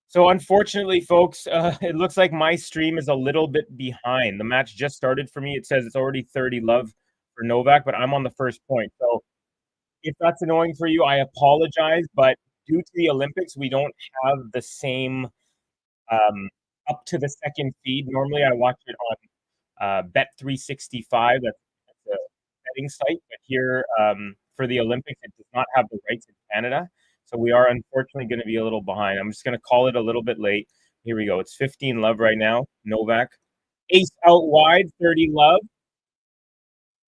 So unfortunately, folks, it looks like my stream is a little bit behind. The match just started for me. It says it's already 30 love for Novak, but I'm on the first point. So if that's annoying for you, I apologize. But due to the Olympics, we don't have the same up to the second feed. Normally, I watch it on Bet365. That's a betting site, but here for the Olympics, it does not have the rights in Canada. So we are unfortunately going to be a little behind. I'm just going to call it a little bit late. Here we go. It's 15 love right now. Novak. Ace out wide, 30 love.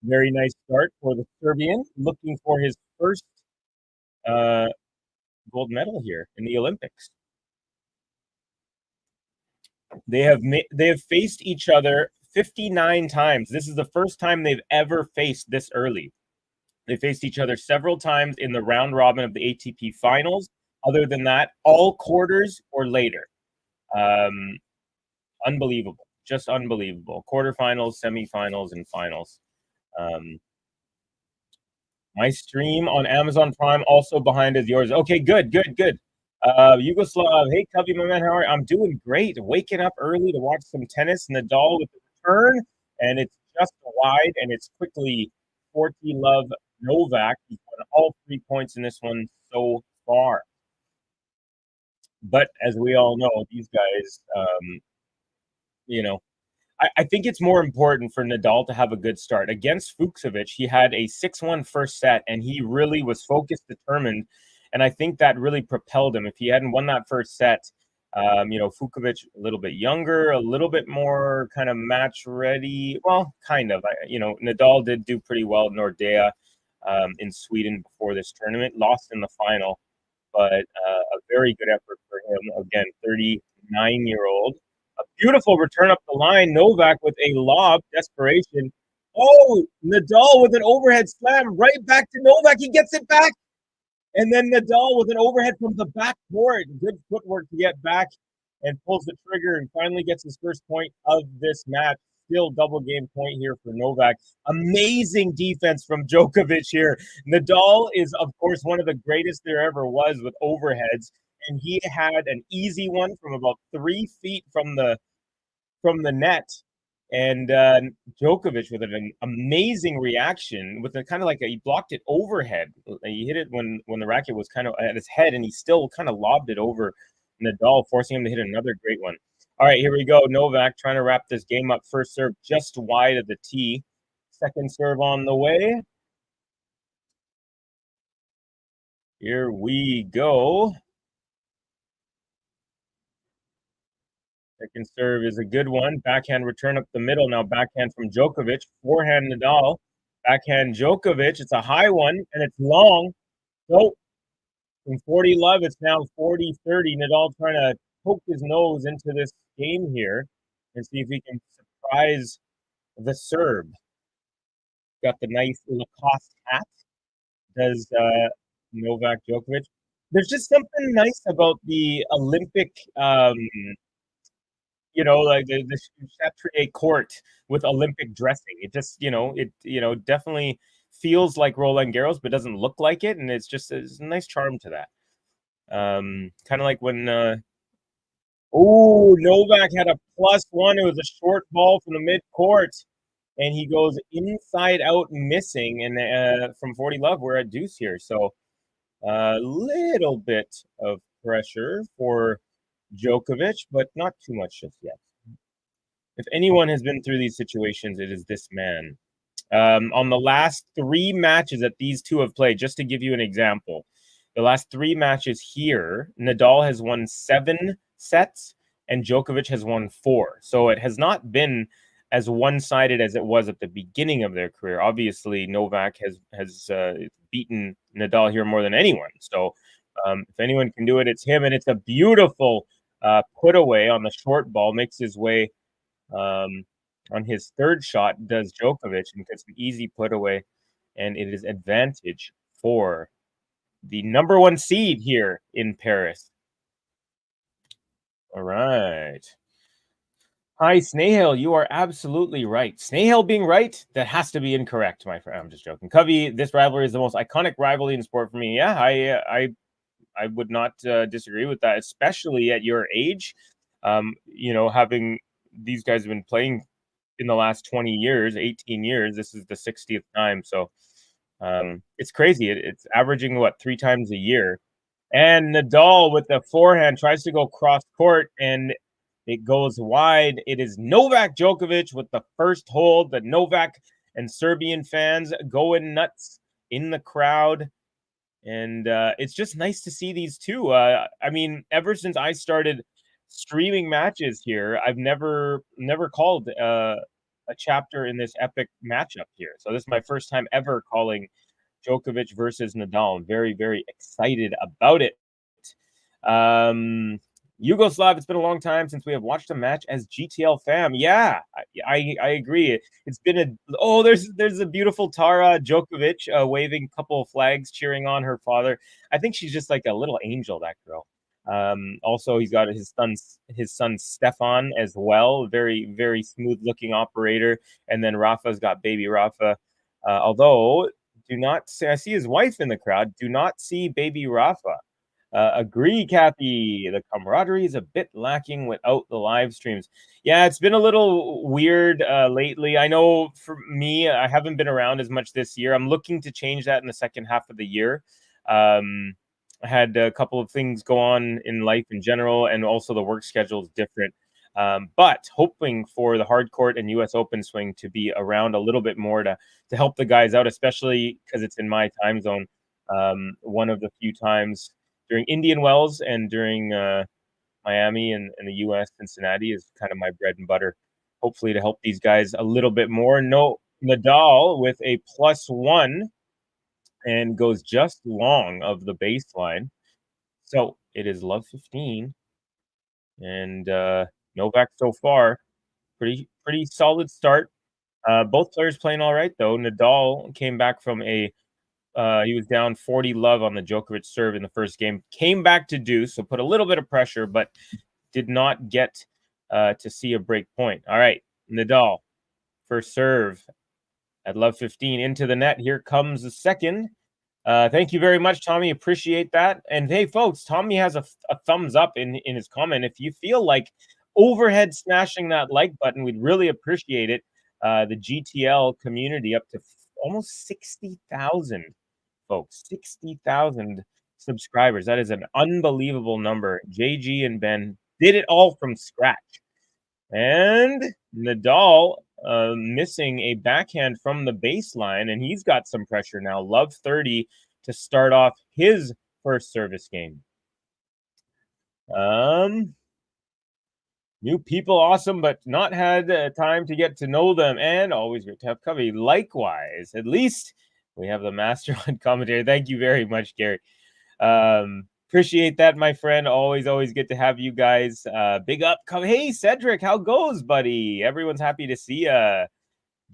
Very nice start for the Serbian. Looking for his first gold medal here in the Olympics. They have faced each other 59 times. This is the first time they've ever faced this early. They faced each other several times in the round robin of the ATP finals. Other than that, all quarters or later. Unbelievable. Just unbelievable. Quarterfinals, semifinals, and finals. My stream on Amazon Prime also behind is yours. Okay, good. Yugoslav, hey Cubby, my man, how are you? I'm doing great. Waking up early to watch some tennis. Nadal with the return, and it's just wide, and it's quickly 40 love Novak. He's won all 3 points in this one so far. But as we all know, these guys, I think it's more important for Nadal to have a good start. Against Fucsovic, he had a 6-1 first set, and he really was focused, determined, and I think that really propelled him. If he hadn't won that first set, Fucsovic a little bit younger, a little bit more kind of match ready. Well, kind of. Nadal did do pretty well at Nordea in Sweden before this tournament, lost in the final, but a very good effort for him. Again, 39-year-old. A beautiful return up the line. Novak with a lob, desperation. Oh, Nadal with an overhead slam right back to Novak. He gets it back. And then Nadal with an overhead from the backboard. Good footwork to get back and pulls the trigger and finally gets his first point of this match. Still double game point here for Novak. Amazing defense from Djokovic here. Nadal is, of course, one of the greatest there ever was with overheads. And he had an easy one from about 3 feet from the net. And Djokovic with an amazing reaction with a kind of like he blocked it overhead. He hit it when the racket was kind of at his head, and he still kind of lobbed it over Nadal, forcing him to hit another great one. All right, here we go. Novak trying to wrap this game up. First serve just wide of the tee. Second serve on the way. Here we go. Second serve is a good one. Backhand return up the middle. Now backhand from Djokovic. Forehand Nadal. Backhand Djokovic. It's a high one, and it's long. So from 40 love, it's now 40-30. Nadal trying to poke his nose into this game here and see if he can surprise the Serb. Got the nice Lacoste hat. Does Novak Djokovic. There's just something nice about the Olympic like the Chatrier court with Olympic dressing. It just, it definitely feels like Roland Garros, but doesn't look like it. And it's a nice charm to that. Kind of like when, Novak had a +1. It was a short ball from the mid-court. And he goes inside out missing. And from 40 love, we're at deuce here. So a little bit of pressure for Djokovic, but not too much just yet. If anyone has been through these situations, it is this man. On the last 3 matches that these two have played, just to give you an example, the last 3 matches here, Nadal has won 7 sets and Djokovic has won 4. So it has not been as one-sided as it was at the beginning of their career. Obviously, Novak has beaten Nadal here more than anyone. So if anyone can do it, it's him. And it's a beautiful put away on the short ball, makes his way on his third shot, does Djokovic, and gets an easy put away. And it is advantage for the number 1 seed here in Paris. All right. Hi, Snehal. You are absolutely right. Snehal being right, that has to be incorrect, my friend. I'm just joking. Covey, this rivalry is the most iconic rivalry in sport for me. Yeah, I would not disagree with that, especially at your age. Having these guys have been playing in the last 20 years, 18 years. This is the 60th time. So it's crazy. It's averaging, 3 times a year. And Nadal with the forehand tries to go cross court, and it goes wide. It is Novak Djokovic with the first hold. The Novak and Serbian fans going nuts in the crowd. And it's just nice to see these two. Ever since I started streaming matches here, I've never called a chapter in this epic matchup here. So this is my first time ever calling Djokovic versus Nadal. I'm very, very excited about it. Yugoslav, it's been a long time since we have watched a match as GTL fam. Yeah, I agree. It's been there's a beautiful Tara Djokovic waving a couple of flags, cheering on her father. I think she's just like a little angel, that girl. Also, he's got his son Stefan as well. Very, very smooth looking operator. And then Rafa's got baby Rafa. Although, I see his wife in the crowd. Do not see baby Rafa. Agree, Kathy. The camaraderie is a bit lacking without the live streams. Yeah, it's been a little weird lately. I know for me, I haven't been around as much this year. I'm looking to change that in the second half of the year. I had a couple of things go on in life in general, and also the work schedule is different. But hoping for the hard court and US Open swing to be around a little bit more to help the guys out, especially because it's in my time zone. One of the few times during Indian Wells and during Miami and the U.S. Cincinnati is kind of my bread and butter. Hopefully to help these guys a little bit more. No, Nadal with a +1 and goes just long of the baseline. So it is love 15. And Novak so far, pretty solid start. Both players playing all right, though. Nadal came back from a He was down 40 love on the Djokovic serve in the first game. Came back to deuce, so put a little bit of pressure, but did not get to see a break point. All right, Nadal, first serve at love 15 into the net. Here comes the second. Thank you very much, Tommy. Appreciate that. And hey, folks, Tommy has a thumbs up in his comment. If you feel like overhead smashing that like button, we'd really appreciate it. The GTL community up to almost 60,000, folks. 60,000 subscribers. That is an unbelievable number. JG and Ben did it all from scratch. And Nadal missing a backhand from the baseline, and he's got some pressure now. Love 30 to start off his first service game. New people, awesome, but not had time to get to know them, and always great to have Covey. Likewise, at least we have the master on commentary. Thank you very much, Gary. Appreciate that, my friend. Always good to have you guys. Big up. Hey, Cedric, how goes, buddy? Everyone's happy to see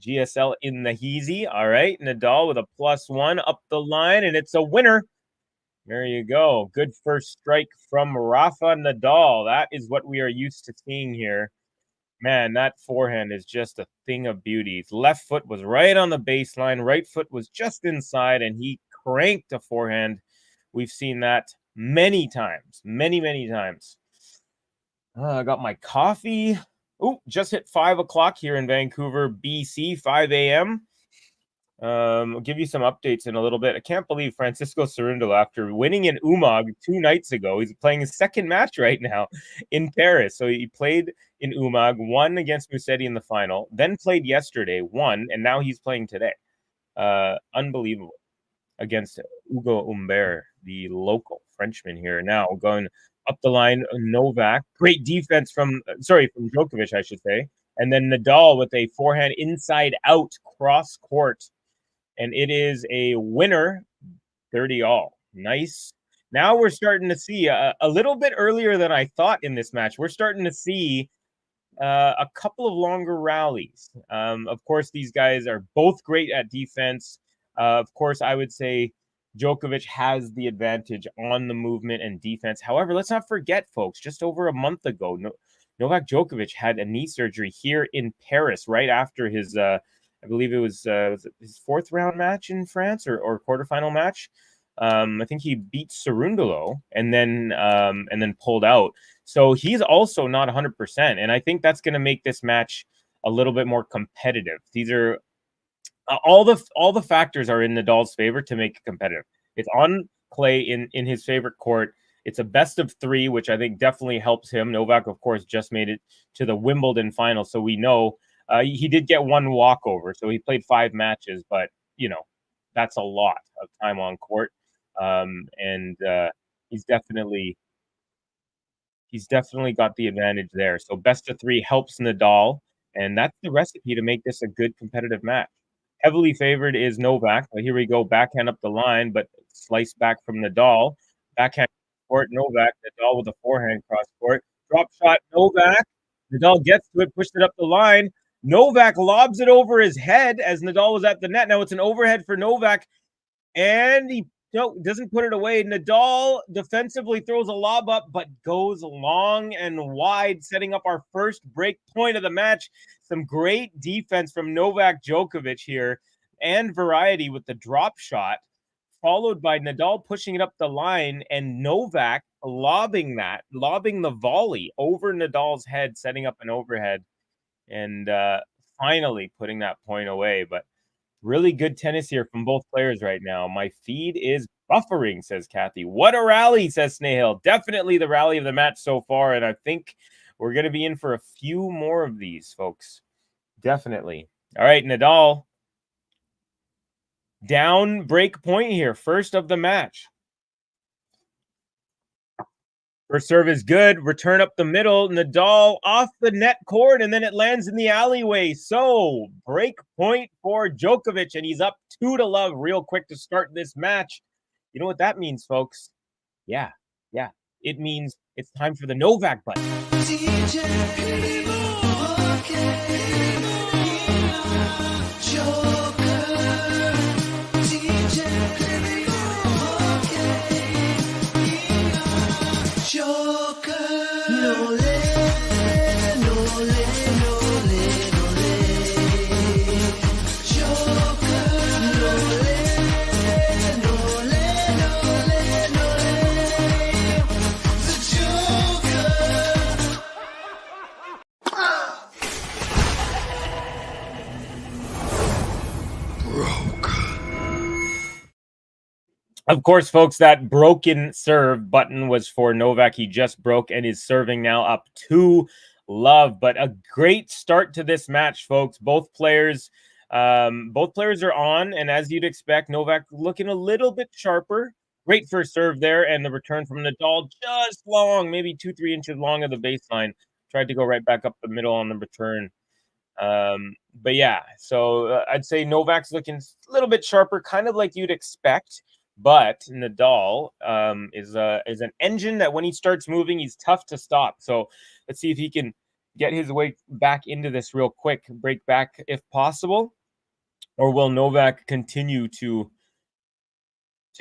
GSL in the heezy. All right, Nadal with a +1 up the line, and it's a winner. There you go. Good first strike from Rafa Nadal. That is what we are used to seeing here. Man, that forehand is just a thing of beauty. His left foot was right on the baseline. Right foot was just inside, and he cranked a forehand. We've seen that many times. Many times. I got my coffee. Oh, just hit 5 o'clock here in Vancouver, BC, 5 a.m. I'll give you some updates in a little bit. I can't believe Francisco Cerundolo, after winning in Umag 2 nights ago, he's playing his second match right now in Paris. So he played in Umag, won against Musetti in the final, then played yesterday, won, and now he's playing today. Unbelievable. Against Hugo Humbert, the local Frenchman here. Now going up the line, Novak. Great defense from Djokovic, I should say. And then Nadal with a forehand inside out cross court. And it is a winner, 30-all. Nice. Now we're starting to see a little bit earlier than I thought in this match. We're starting to see a couple of longer rallies. Of course, these guys are both great at defense. Of course, I would say Djokovic has the advantage on the movement and defense. However, let's not forget, folks, just over a month ago, Novak Djokovic had a knee surgery here in Paris right after his, I believe it was his 4th round match in France or quarterfinal match. I think he beat Cerundolo and then pulled out. So he's also not 100%. And I think that's going to make this match a little bit more competitive. These are all the factors are in Nadal's favor to make it competitive. It's on clay in his favorite court. It's a best of 3, which I think definitely helps him. Novak, of course, just made it to the Wimbledon final, so we know he did get 1 walkover. So he played 5 matches, but that's a lot of time on court, and he's definitely got the advantage there. So best of 3 helps Nadal, and that's the recipe to make this a good competitive match. Heavily favored is Novak. But here we go, backhand up the line, but slice back from Nadal. Backhand court, Novak. Nadal with a forehand cross court. Drop shot, Novak. Nadal gets to it, pushed it up the line. Novak lobs it over his head as Nadal was at the net. Now it's an overhead for Novak, and he doesn't put it away. Nadal defensively throws a lob up, but goes long and wide, setting up our first break point of the match. Some great defense from Novak Djokovic here, and variety with the drop shot, followed by Nadal pushing it up the line, and Novak lobbing the volley over Nadal's head, setting up an overhead, and finally putting that point away. But really good tennis here from both players right now. My feed is buffering, says Kathy. What a rally, says Snehal. Definitely the rally of the match so far, and I think we're going to be in for a few more of these, folks. Definitely. All right, Nadal. Down break point here. First of the match. First serve is good. Return up the middle. Nadal off the net court, and then it lands in the alleyway. So, break point for Djokovic, and he's up 2-love real quick to start this match. You know what that means, folks? Yeah. It means it's time for the Novak button. Of course, folks, that broken serve button was for Novak. He just broke and is serving now up 2-love. But a great start to this match, folks. Both players are on, and as you'd expect, Novak looking a little bit sharper. Great first serve there, and the return from Nadal just long, maybe 2-3 inches long of the baseline. Tried to go right back up the middle on the return. But yeah, so I'd say Novak's looking a little bit sharper, kind of like you'd expect. But Nadal is an engine that when he starts moving, he's tough to stop. So let's see if he can get his way back into this real quick, break back if possible, or will Novak continue to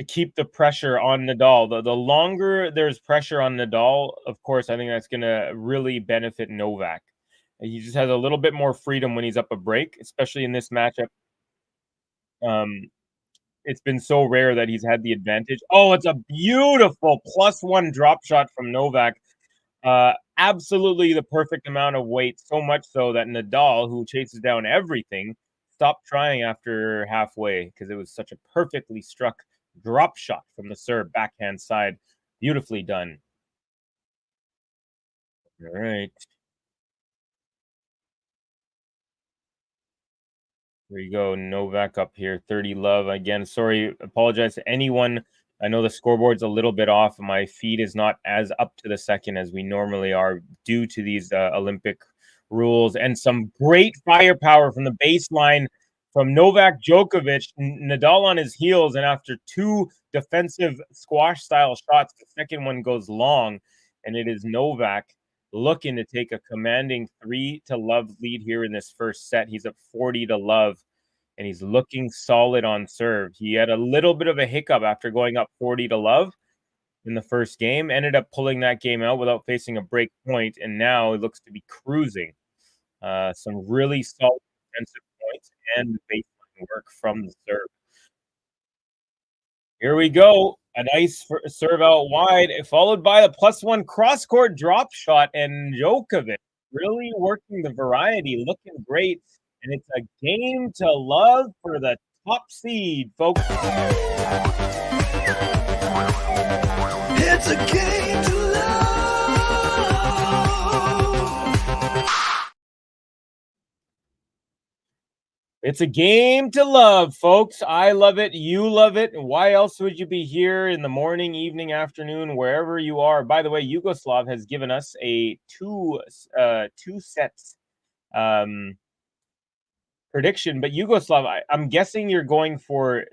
keep the pressure on Nadal? The longer there's pressure on Nadal, of course, I think that's going to really benefit Novak. He just has a little bit more freedom when he's up a break, especially in this matchup. It's been so rare that he's had the advantage. Oh, it's a beautiful +1 drop shot from Novak. Absolutely the perfect amount of weight, so much so that Nadal, who chases down everything, stopped trying after halfway because it was such a perfectly struck drop shot from the serve backhand side. Beautifully done. All right. There you go, Novak up here, 30-love. Again, sorry, apologize to anyone. I know the scoreboard's a little bit off. My feed is not as up to the second as we normally are due to these Olympic rules. And some great firepower from the baseline from Novak Djokovic. Nadal on his heels, and after 2 defensive squash-style shots, the second one goes long, and it is Novak looking to take a commanding 3-love lead here in this first set. He's up 40-love, and he's looking solid on serve. He had a little bit of a hiccup after going up 40-love in the first game, ended up pulling that game out without facing a break point, and now it looks to be cruising. Some really solid defensive points and baseline work from the serve. Here we go. A nice serve out wide, followed by a +1 cross-court drop shot, and Djokovic really working the variety, looking great. And it's a game to love for the top seed, folks. It's a game to love. It's a game to love, folks. I love it. You love it. Why else would you be here in the morning, evening, afternoon, wherever you are? By the way, Yugoslav has given us a two sets prediction, but Yugoslav, I'm guessing you're going for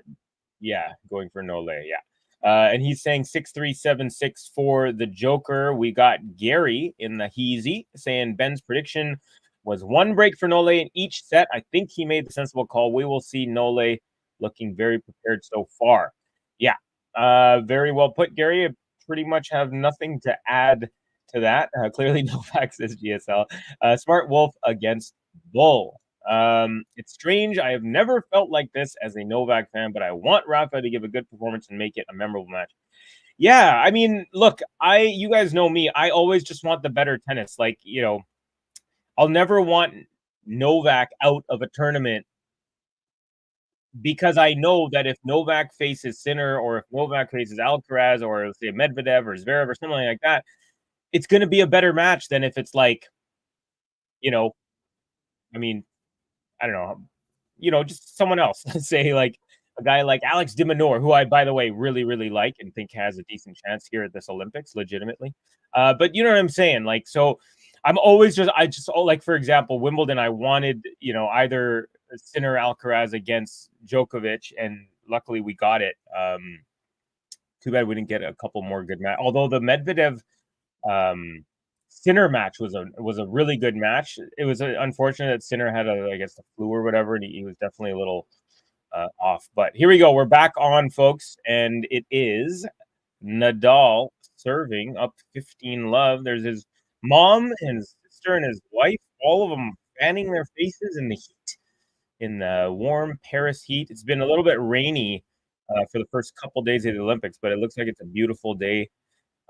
Nole, yeah. And he's saying 6-3, 7-6 for the Joker. We got Gary in the Heezy saying Ben's prediction was 1 break for Nole in each set. I think he made the sensible call. We will see Nole looking very prepared so far. Yeah, very well put, Gary. I pretty much have nothing to add to that. Clearly, Novak says GSL. Smart Wolf against Bull. It's strange. I have never felt like this as a Novak fan, but I want Rafa to give a good performance and make it a memorable match. Yeah, I mean, look, you guys know me. I always just want the better tennis. Like, you know, I'll never want Novak out of a tournament because I know that if Novak faces Sinner or if Novak faces Alcaraz or say Medvedev or Zverev or something like that, it's going to be a better match than if it's like, you know, I mean, I don't know, you know, just someone else. Say like a guy like Alex de Minaur, who I, by the way, really, really like and think has a decent chance here at this Olympics, legitimately. But you know what I'm saying? Like, so I'm always like, for example, Wimbledon, I wanted, you know, either Sinner Alcaraz against Djokovic, and luckily we got it. Too bad we didn't get a couple more good matches. Although the Medvedev Sinner match was a really good match. It was unfortunate that Sinner had I guess the flu or whatever, and he was definitely a little off. But here we go. We're back on, folks, and it is Nadal serving up 15-love. There's his mom and his sister and his wife, all of them fanning their faces in the heat, in the warm Paris heat. It's been a little bit rainy for the first couple days of the Olympics, but it looks like it's a beautiful day.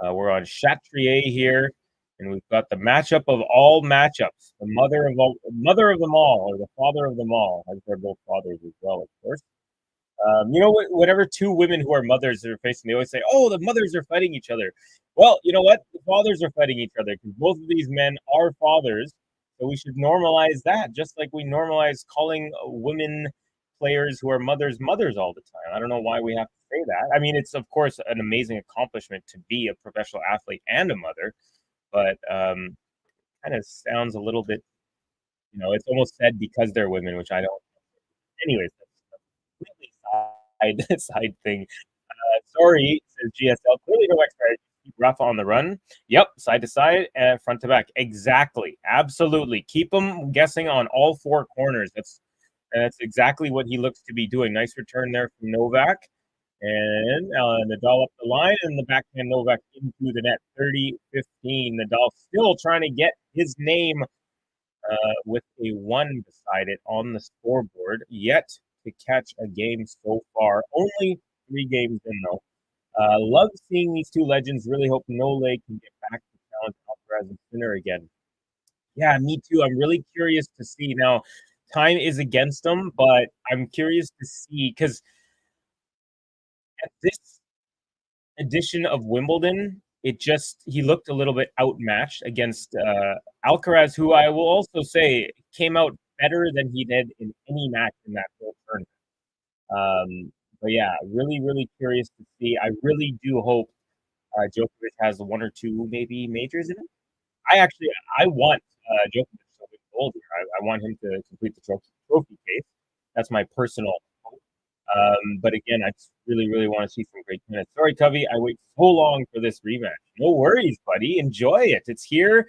We're on Chatrier here, and we've got the matchup of all matchups, the mother of them all, or the father of them all, as they're both fathers as well, of course. Whenever two women who are mothers are facing, they always say, "Oh, the mothers are fighting each other." Well, you know what? The fathers are fighting each other because both of these men are fathers. So we should normalize that, just like we normalize calling women players who are mothers all the time. I don't know why we have to say that. I mean, it's of course an amazing accomplishment to be a professional athlete and a mother, but kind of sounds a little bit, it's almost said because they're women, which I don't. Anyways, that's completely side thing. Sorry, says GSL. Clearly, no extra. Keep Rafa on the run. Yep, side to side and front to back. Exactly, absolutely. Keep him guessing on all four corners. That's exactly what he looks to be doing. Nice return there from Novak. And Nadal up the line, and the backhand Novak into the net. 30-15. Nadal still trying to get his name with a 1 beside it on the scoreboard. Yet to catch a game so far. Only 3 games in, though. Love seeing these two legends. Really hope Nole can get back to challenge Alcaraz and Sinner again. Yeah, me too. I'm really curious to see. Now, time is against them, but I'm curious to see because at this edition of Wimbledon, he looked a little bit outmatched against Alcaraz, who I will also say came out better than he did in any match in that whole tournament. But yeah, really, really curious to see. I really do hope Djokovic has 1 or 2 maybe majors in it. I want Djokovic to win gold here. I want him to complete the trophy case. That's my personal hope. But again, I just really, really want to see some great tennis. Sorry, Covey, I wait so long for this rematch. No worries, buddy. Enjoy it. It's here.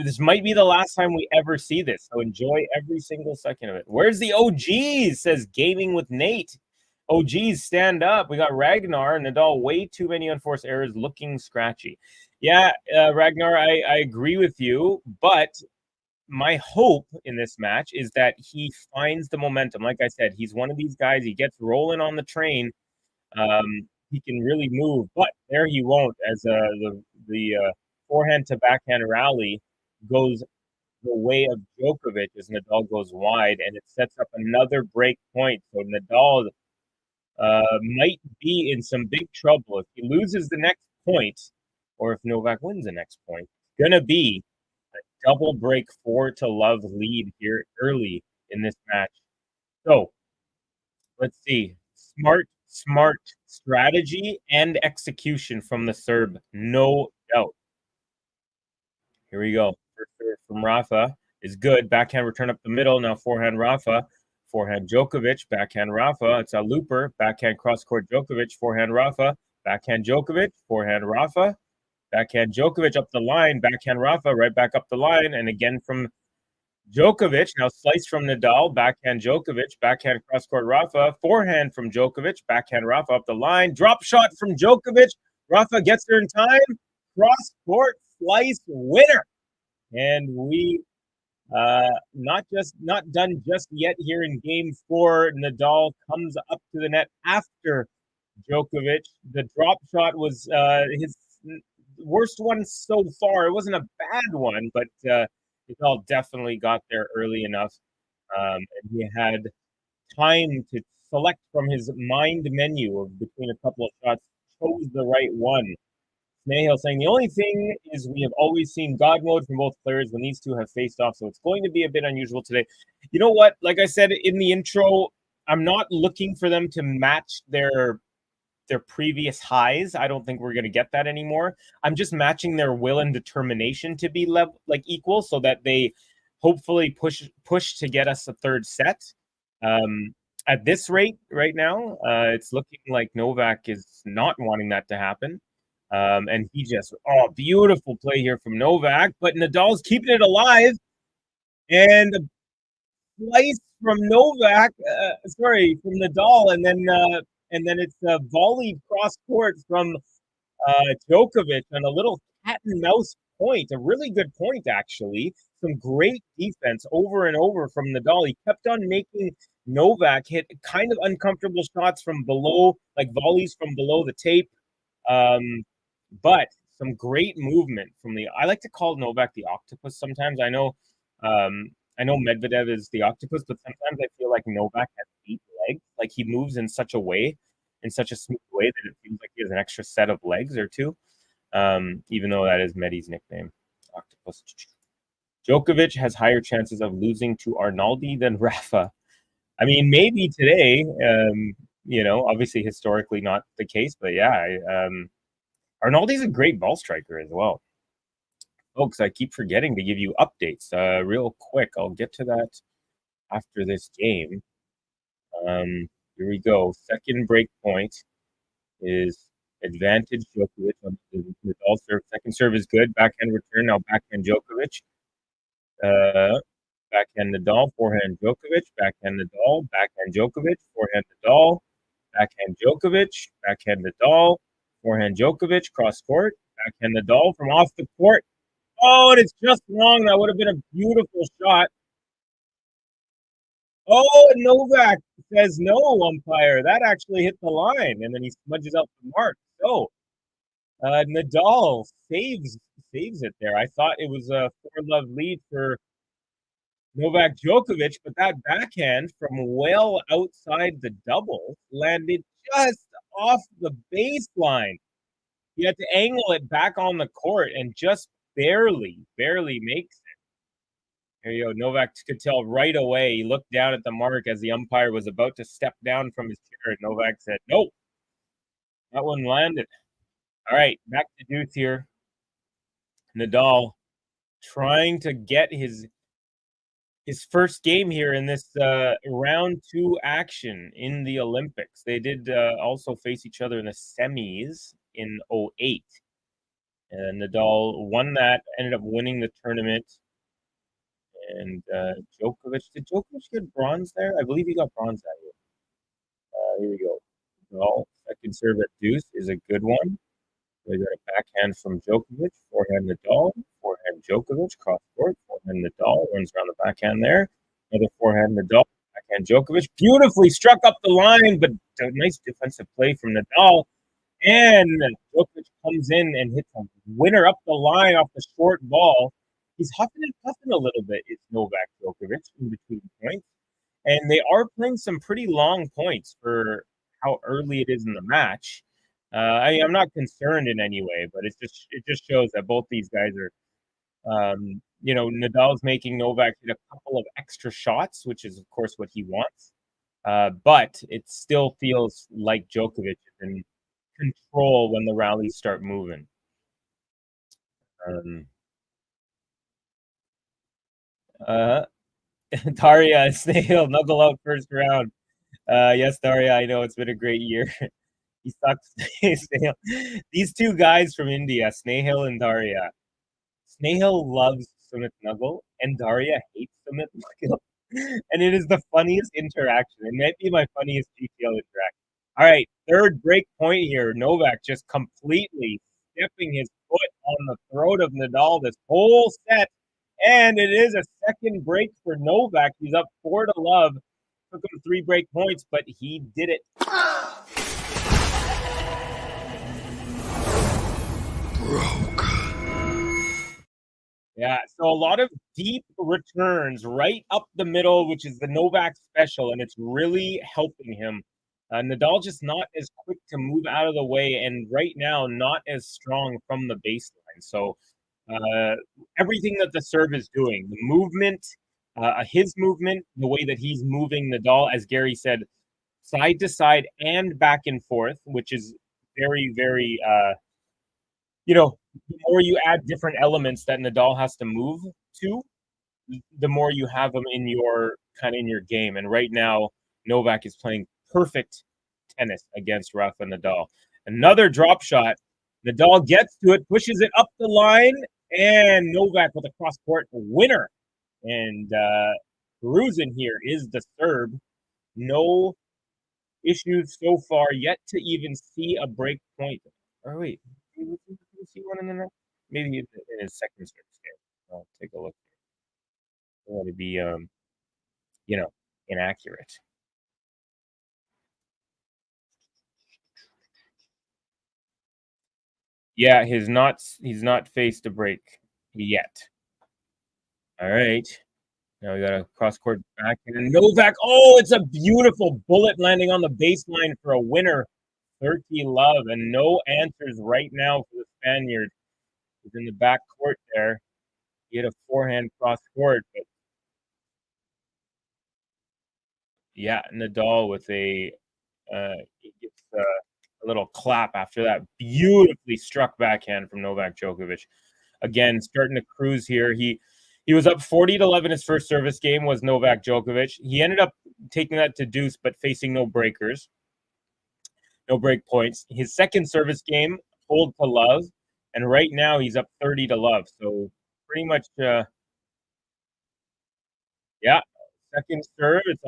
This might be the last time we ever see this, so enjoy every single second of it. Where's the OGs? Says Gaming with Nate. OGs, stand up. We got Ragnar and Nadal. Way too many unforced errors, looking scratchy. Yeah, Ragnar, I agree with you, but my hope in this match is that he finds the momentum. Like I said, he's one of these guys. He gets rolling on the train. He can really move, but there he won't. As the forehand to backhand rally goes the way of Djokovic as Nadal goes wide, and it sets up another break point. So Nadal might be in some big trouble if he loses the next point, or if Novak wins the next point. It's gonna be a double break 4-love lead here early in this match. So let's see. Smart strategy and execution from the Serb, no doubt. Here we go. First serve from Rafa is good. Backhand return up the middle. Now forehand Rafa. Forehand Djokovic. Backhand Rafa. It's a looper. Backhand cross-court Djokovic. Forehand Rafa. Backhand Djokovic. Forehand Rafa. Backhand Djokovic up the line. Backhand Rafa. Right back up the line. And again from Djokovic. Now slice from Nadal. Backhand Djokovic. Backhand cross-court Rafa. Forehand from Djokovic. Backhand Rafa up the line. Drop shot from Djokovic. Rafa gets there in time. Cross-court slice winner. And we not done just yet here in game 4. Nadal comes up to the net after Djokovic. The drop shot was his worst one so far. It wasn't a bad one, but Nadal definitely got there early enough. And he had time to select from his mind menu of between a couple of shots, chose the right one. Snail saying the only thing is we have always seen God mode from both players when these two have faced off, so it's going to be a bit unusual today. You know what? Like I said in the intro, I'm not looking for them to match their previous highs. I don't think we're going to get that anymore. I'm just matching their will and determination to be equal, so that they hopefully push to get us a third set. At this rate right now, it's looking like Novak is not wanting that to happen. And he beautiful play here from Novak, but Nadal's keeping it alive. And a slice from Novak, from Nadal, and then it's a volleyed cross court from Djokovic on a little cat and mouse point, a really good point actually. Some great defense over and over from Nadal. He kept on making Novak hit kind of uncomfortable shots from below, like volleys from below the tape. But some great movement from I like to call Novak the octopus sometimes. I know Medvedev is the octopus, but sometimes I feel like Novak has 8 legs. Like he moves in such a smooth way that it seems like he has an extra set of legs or two. Even though that is Medi's nickname, Octopus. Djokovic has higher chances of losing to Arnaldi than Rafa. I mean, maybe today. Obviously historically not the case, but yeah, Arnaldi's a great ball striker as well. Folks, I keep forgetting to give you updates real quick. I'll get to that after this game. Here we go. Second break point is advantage Djokovic on the Nadal serve. Second serve is good. Backhand return. Now backhand Djokovic. Backhand Nadal. Forehand Djokovic. Backhand Nadal. Backhand Djokovic. Forehand Nadal. Backhand Djokovic. Backhand Nadal. Forehand Djokovic. Cross court. Backhand Nadal from off the court. Oh, and it's just wrong. That would have been a beautiful shot. Oh, and Novak says no, umpire. That actually hit the line, and then he smudges out the mark. So Nadal saves it there. I thought it was a 4-love lead for Novak Djokovic, but that backhand from well outside the double landed just off the baseline. He had to angle it back on the court and just barely makes it. There you go. Novak could tell right away. He looked down at the mark as the umpire was about to step down from his chair, and Novak said, nope, that one landed. All right, back to deuce here. Nadal trying to get his first game here in this round 2 action in the Olympics. They did also face each other in the semis in 2008. And Nadal won that, ended up winning the tournament. And Djokovic, did Djokovic get bronze there? I believe he got bronze that year. Here we go. Nadal, second serve at deuce is a good one. We got a backhand from Djokovic, forehand Nadal, forehand Djokovic, cross court, forehand Nadal, runs around the backhand there. Another forehand Nadal, backhand Djokovic, beautifully struck up the line, but a nice defensive play from Nadal. And Djokovic comes in and hits a winner up the line off the short ball. He's huffing and puffing a little bit. It's Novak Djokovic in between points. And they are playing some pretty long points for how early it is in the match. I'm not concerned in any way, but it just shows that both these guys are, Nadal's making Novak hit a couple of extra shots, which is, of course, what he wants. But it still feels like Djokovic is in control when the rallies start moving. Daria, Snail, knuckle out first round. Yes, Daria, I know it's been a great year. He sucks. These two guys from India, Snehal and Daria. Snehal loves Sumit Nagal, and Daria hates Sumit Nagal. And it is the funniest interaction. It might be my funniest GTL interaction. All right, third break point here. Novak just completely stepping his foot on the throat of Nadal this whole set. And it is a second break for Novak. He's up 4-love. Took him 3 break points, but he did it. Yeah, so a lot of deep returns right up the middle, which is the Novak special, and it's really helping him. Nadal just not as quick to move out of the way, and right now not as strong from the baseline. So everything that the serve is doing, the movement, his movement, the way that he's moving Nadal, as Gary said, side to side and back and forth, which is very, very, the more you add different elements that Nadal has to move to, the more you have them in your game. And right now, Novak is playing perfect tennis against Rafa Nadal. Another drop shot. Nadal gets to it, pushes it up the line, and Novak with a cross-court winner. And Gruzin here is the Serb. No issues so far yet to even see a break point. Oh, wait. Did we see one in the net? Maybe in his second serve game. I'll take a look. I want to be, inaccurate. Yeah, he's not faced a break yet. All right. Now we got a cross-court back. And Novak, oh, it's a beautiful bullet landing on the baseline for a winner. 30 love, and no answers right now for the Spaniard. He's in the back court there. He had a forehand cross-court, but yeah, Nadal with he gets a little clap after that beautifully struck backhand from Novak Djokovic. Again, starting to cruise here. He was up 40-11 his first service game, was Novak Djokovic. He ended up taking that to deuce, but facing no breakers, no break points. His second service game, hold to love, and right now he's up 30-love. So pretty much, yeah. Second serve, it's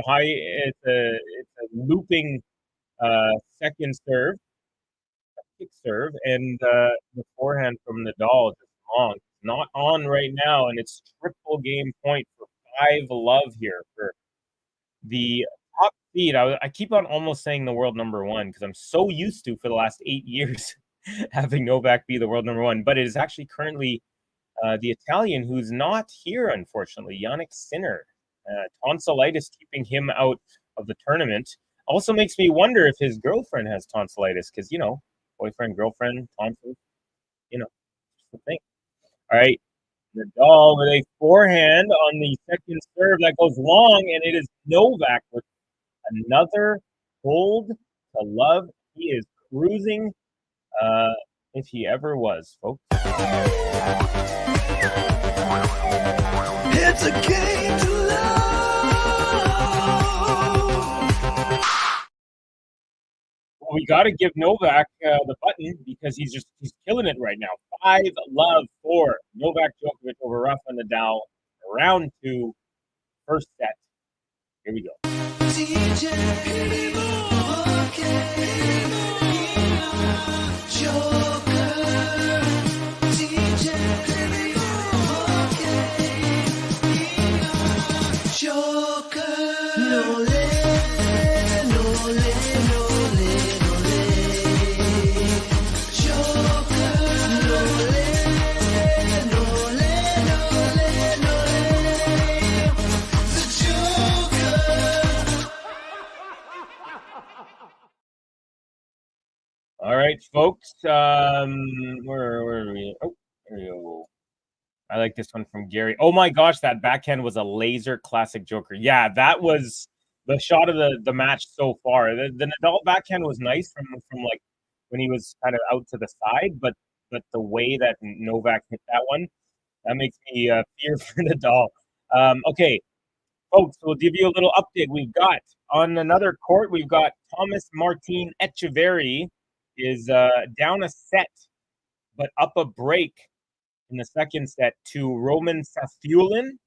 a looping second serve, a kick serve, and the forehand from Nadal is long. It's not on right now, and it's triple game point for 5-love here for the top seed. I keep on almost saying the world number one because I'm so used to for the last 8 years having Novak be the world number one, but it is actually currently the Italian who's not here, unfortunately, Jannik Sinner. Tonsillitis keeping him out of the tournament. Also makes me wonder if his girlfriend has tonsillitis because, boyfriend, girlfriend, tonsils, it's the thing. All right, Nadal with a forehand on the second serve that goes long, and it is Novak with another hold to love. He is cruising, if he ever was, folks. It's a game to love. Well, we got to give Novak the button because he's killing it right now. 5-love for Novak Djokovic over Rafael Nadal. Round 2, first set. Here we go. DJ, Joker, DJ, Joker, no le, no le, no le, no le, Joker, no le, no le, no le, no le, the Joker. All right, folks. Where are we? Oh, there we go. I like this one from Gary. Oh my gosh, that backhand was a laser classic Joker. Yeah, that was the shot of the match so far. The Nadal backhand was nice from like when he was kind of out to the side, but the way that Novak hit that one, that makes me fear for Nadal. Okay, folks, we'll give you a little update. We've got on another court, we've got Thomas Martin Etcheverry is down a set, but up a break in the second set to Roman Safulin.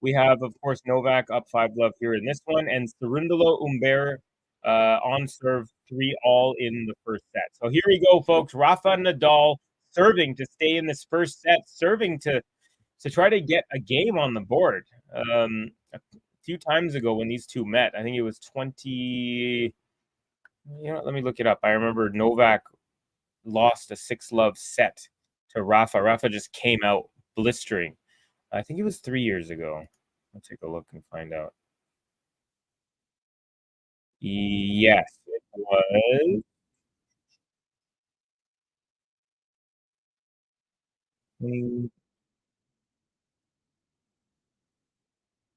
We have, of course, Novak up 5-love here in this one, and Cerundolo Umber on serve 3-all in the first set. So here we go, folks. Rafa Nadal serving to stay in this first set, serving to try to get a game on the board. A few times ago when these two met, I think it was 20. Let me look it up. I remember Novak lost a 6-love set to Rafa. Rafa just came out blistering. I think it was 3 years ago. Let's take a look and find out. Yes, it was.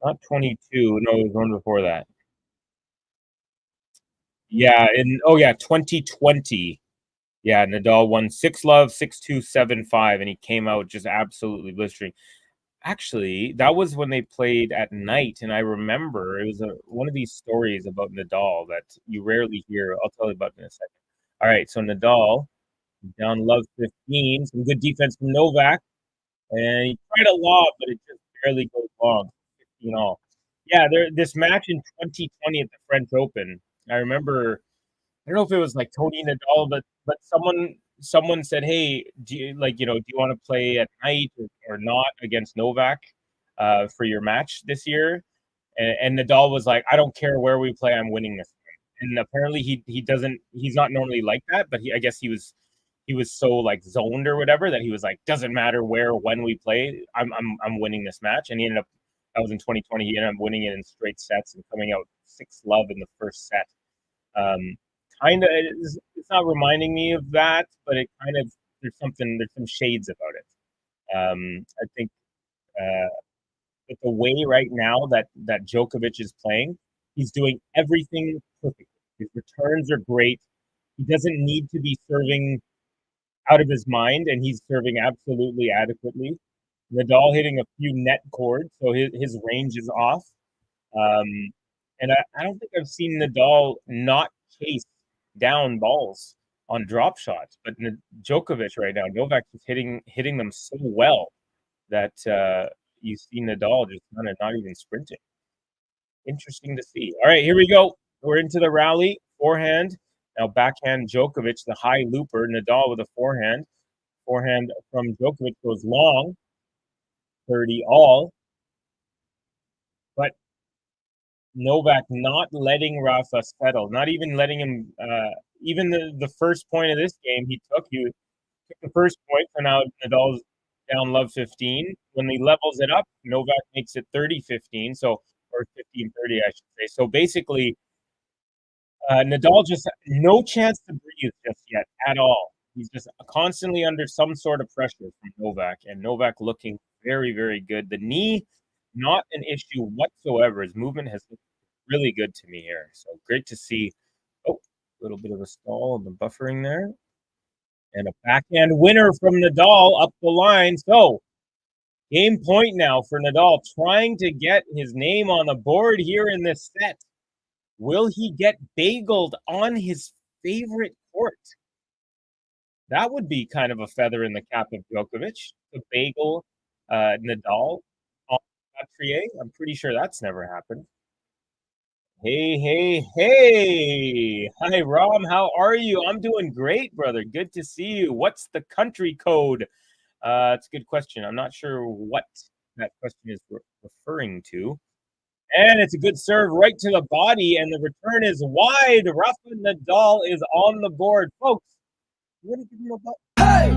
Not 22. No, it was one before that. Yeah, 2020. Yeah, Nadal won 6-love, 6-2, 7-5, and he came out just absolutely blistering. Actually, that was when they played at night, and I remember it was one of these stories about Nadal that you rarely hear. I'll tell you about it in a second. All right, so Nadal down love 15, some good defense from Novak, and he tried a lob, but it just barely goes long. 15-all. Yeah, this match in 2020 at the French Open, I remember. I don't know if it was like Tony Nadal, but someone said, "Hey, do you want to play at night or not against Novak for your match this year?" And Nadal was like, "I don't care where we play, I'm winning this game." And apparently he's not normally like that, but I guess he was so like zoned or whatever that he was like, "Doesn't matter where or when we play, I'm winning this match." And he ended up That was in 2020. He ended up winning it in straight sets and coming out 6-love in the first set. Kind of, it's not reminding me of that, but it kind of, there's some shades about it. I think with the way right now that Djokovic is playing, he's doing everything perfectly. His returns are great. He doesn't need to be serving out of his mind, and he's serving absolutely adequately. Nadal hitting a few net chords, so his range is off. And I don't think I've seen Nadal not chase down balls on drop shots, but Djokovic right now, Novak is hitting them so well that you see Nadal just kind of not even sprinting. Interesting to see. All right, here we go. We're into the rally. Forehand. Now backhand Djokovic, the high looper. Nadal with a forehand. Forehand from Djokovic goes long. 30 all. But Novak not letting Rafa settle. Not even letting him, even the first point of this game he took the first point, so now Nadal's down love 15. When he levels it up, Novak makes it 30-15, so, or 15-30, I should say. So basically, Nadal just no chance to breathe just yet at all. He's just constantly under some sort of pressure from Novak, and Novak looking very, very good. The knee, not an issue whatsoever. His movement has looked really good to me here. So great to see. Oh, a little bit of a stall on the buffering there. And a backhand winner from Nadal up the line. So game point now for Nadal, trying to get his name on the board here in this set. Will he get bageled on his favorite court? That would be kind of a feather in the cap of Djokovic, to bagel Nadal on Trier. I'm pretty sure that's never happened. Hey. Hi, Rom. How are you? I'm doing great, brother. Good to see you. What's the country code? It's a good question. I'm not sure what that question is referring to. And it's a good serve right to the body, and the return is wide. Rafa Nadal is on the board. Folks, you want to give him a button? Hey!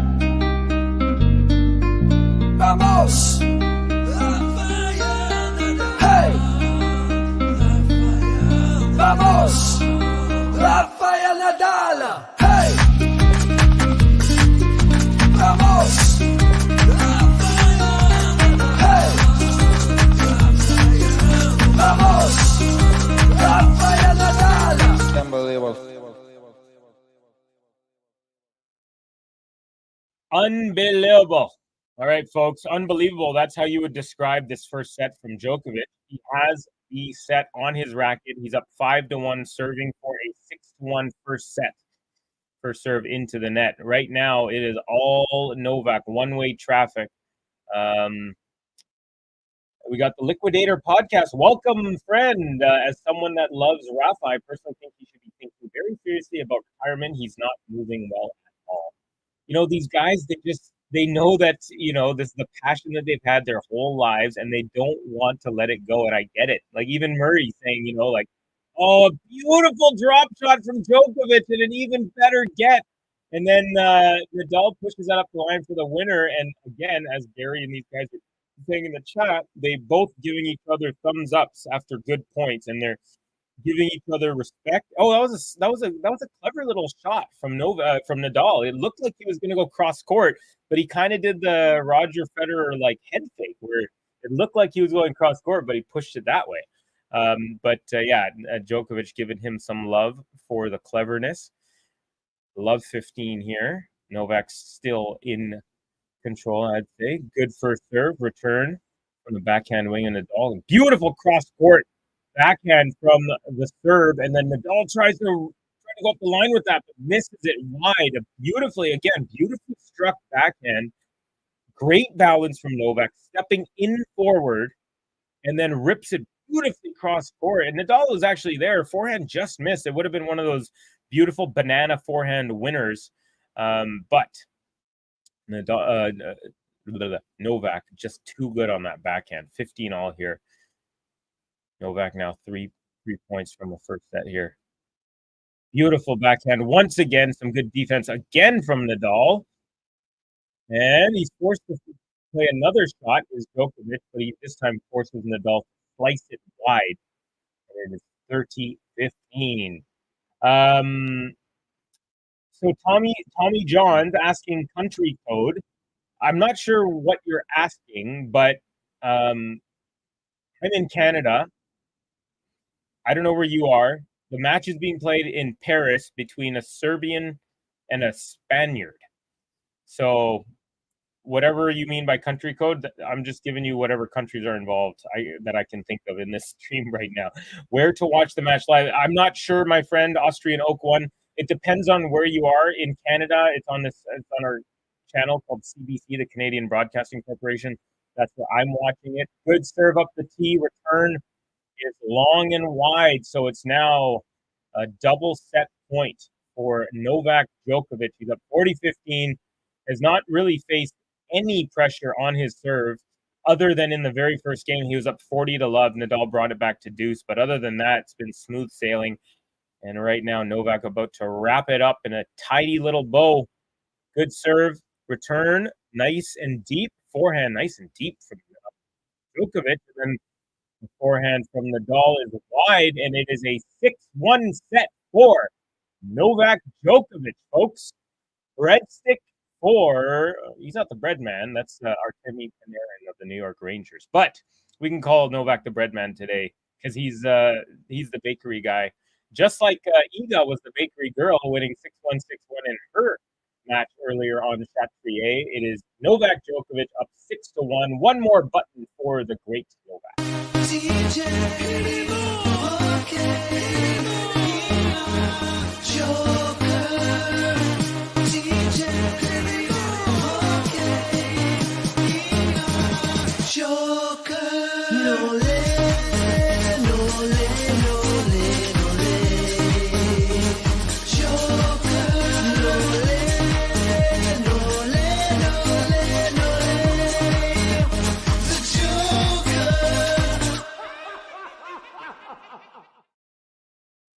Vamos! Hey! Vamos! Rafael Nadal! Hey! Vamos! Hey! Vamos! Rafael Nadal! Unbelievable. All right, folks, unbelievable. That's how you would describe this first set from Djokovic. He has the set on his racket. He's up 5-1, serving for a 6-1 first set. First serve into the net. Right now, it is all Novak, one-way traffic. We got the Liquidator podcast. Welcome, friend. As someone that loves Rafa, I personally think he should be thinking very seriously about retirement. He's not moving well at all. You know, these guys, they know that, you know, this is the passion that they've had their whole lives, and they don't want to let it go, and I get it. Like, even Murray saying, you know, like, oh, a beautiful drop shot from Djokovic and an even better get. And then Nadal pushes that up the line for the winner, and again, as Gary and these guys are saying in the chat, they both giving each other thumbs ups after good points, and they're giving each other respect. Oh, that was a clever little shot from Nadal. It looked like he was going to go cross court, but he kind of did the Roger Federer like head fake, where it looked like he was going cross court, but he pushed it that way. Djokovic giving him some love for the cleverness. Love 15 here. Novak's still in control, I'd say. Good first serve, return from the backhand wing, and Nadal. Beautiful cross court backhand from the serve, and then Nadal tries to go up the line with that, but misses it wide. Beautifully struck backhand. Great balance from Novak, stepping in forward, and then rips it beautifully cross court. And Nadal was actually there. Forehand just missed. It would have been one of those beautiful banana forehand winners, but Novak just too good on that backhand. 15 all here. Novak now three points from the first set here. Beautiful backhand. Once again, some good defense again from Nadal. And he's forced to play another shot is Djokovic, but he this time forces Nadal to slice it wide, and it is 30-15. So Tommy John's asking country code. I'm not sure what you're asking, but I'm in Canada. I don't know where you are. The match is being played in Paris between a Serbian and a Spaniard. So whatever you mean by country code, I'm just giving you whatever countries are involved that I can think of in this stream right now. Where to watch the match live? I'm not sure, my friend. Austrian Oak One. It depends on where you are in Canada. It's on our channel called CBC, the Canadian Broadcasting Corporation. That's where I'm watching it. Good serve up the tee. Return is long and wide, so it's now a double set point for Novak Djokovic. He's up 40-15. Has not really faced any pressure on his serve, other than in the very first game he was up 40-love. Nadal brought it back to deuce, but other than that, it's been smooth sailing. And right now, Novak about to wrap it up in a tidy little bow. Good serve, return, nice and deep. Forehand, nice and deep from Djokovic. And then the forehand from Nadal is wide, and it is a 6-1 set for Novak Djokovic, folks. Breadstick for, he's not the bread man. That's Artemi Panarin of the New York Rangers. But we can call Novak the bread man today because he's the bakery guy. Just like Iga was the bakery girl, winning 6-1, 6-1 in her match earlier on Chatrier. It is Novak Djokovic up 6-1. One more button for the great Novak.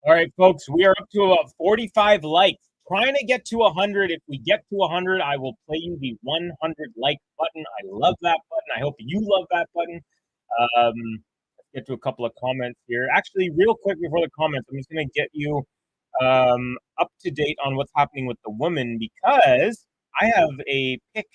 All right, folks, we are up to about 45 likes. Trying to get to 100. If we get to 100, I will play you the 100 like button. I love that button. I hope you love that button. Let's get to a couple of comments here. Actually, real quick before the comments, I'm just going to get you up to date on what's happening with the women, because I have a pick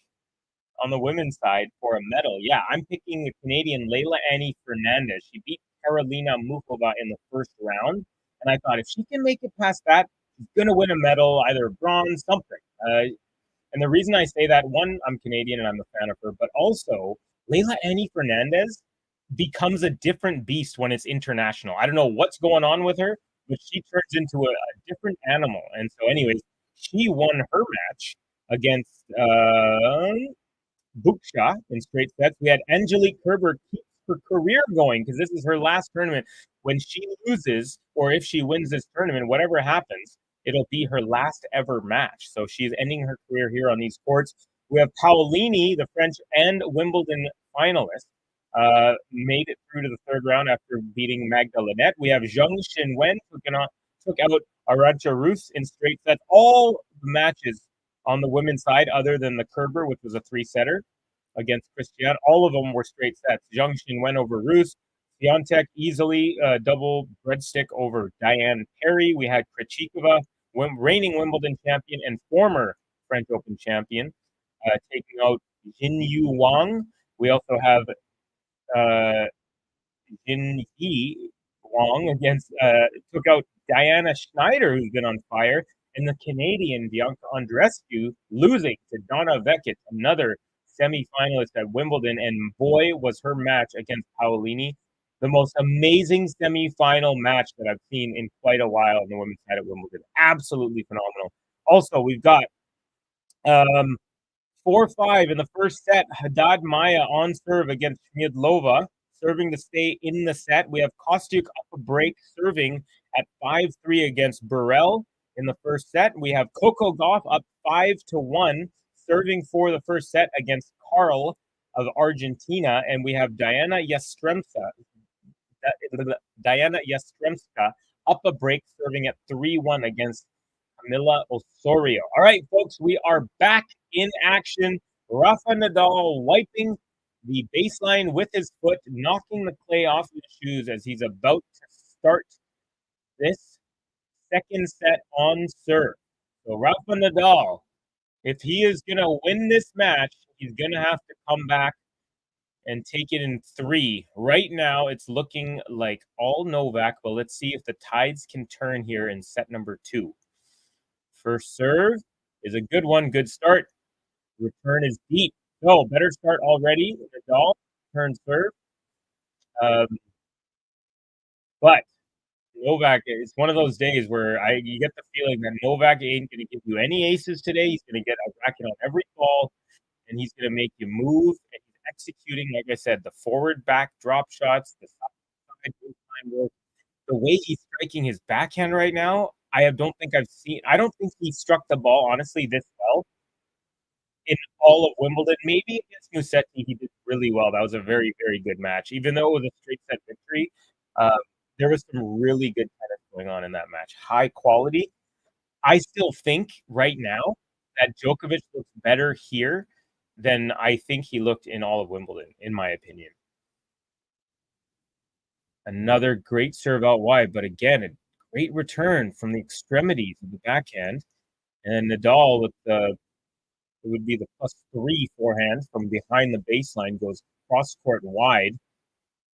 on the women's side for a medal. Yeah, I'm picking the Canadian Leila Annie Fernandez. She beat Karolina Muchova in the first round. And I thought, if she can make it past that, she's going to win a medal, either bronze, something. And the reason I say that, one, I'm Canadian and I'm a fan of her, but also Leila Annie Fernandez becomes a different beast when it's international. I don't know what's going on with her, but she turns into a different animal. And so anyways, she won her match against Buksha in straight sets. We had Angelique Kerber keep her career going because this is her last tournament. When she loses, or if she wins this tournament, whatever happens, it'll be her last ever match. So she's ending her career here on these courts. We have Paolini, the French and Wimbledon finalist, made it through to the third round after beating Magda Linette. We have Zheng Xinwen took out Arantxa Rus in straight sets. All the matches on the women's side, other than the Kerber, which was a three-setter against Christian, all of them were straight sets. Zheng Xinwen over Rus. Swiatek easily double breadstick over Diane Perry. We had Krejcikova, reigning Wimbledon champion and former French Open champion, taking out Jinyu Wang. We also have Jinyi Wang took out Diana Schneider, who's been on fire, and the Canadian Bianca Andreescu losing to Donna Vekic, another semi-finalist at Wimbledon, and boy, was her match against Paolini the most amazing semi-final match that I've seen in quite a while on the women's side at Wimbledon. Absolutely phenomenal. Also, we've got 4-5 in the first set. Haddad Maia on serve against Schmiedlova, serving to stay in the set. We have Kostyuk up a break, serving at 5-3 against Burrell in the first set. We have Coco Gauff up 5-1, serving for the first set against Karl of Argentina. And we have Diana Yastremska up a break, serving at 3-1 against Camila Osorio. All right, folks, we are back in action. Rafa Nadal wiping the baseline with his foot, knocking the clay off his shoes as he's about to start this second set on serve. So Rafa Nadal, if he is going to win this match, he's going to have to come back and take it in 3. Right now, it's looking like all Novak, but let's see if the tides can turn here in set number 2. First serve is a good one. Good start. Return is deep. So, better start already. Nadal, turn serve. But Novak, it's one of those days where you get the feeling that Novak ain't going to give you any aces today. He's going to get a racket on every ball, and he's going to make you move. And he's executing, like I said, the forward back drop shots, the side baseline work. The way he's striking his backhand right now, I don't think he struck the ball, honestly, this well in all of Wimbledon. Maybe against Musetti, he did really well. That was a very, very good match. Even though it was a straight set victory, there was some really good tennis going on in that match. High quality. I still think right now that Djokovic looks better here than I think he looked in all of Wimbledon, in my opinion. Another great serve out wide, but again, a great return from the extremities of the backhand. And Nadal with it would be the +3 forehand from behind the baseline, goes cross court wide.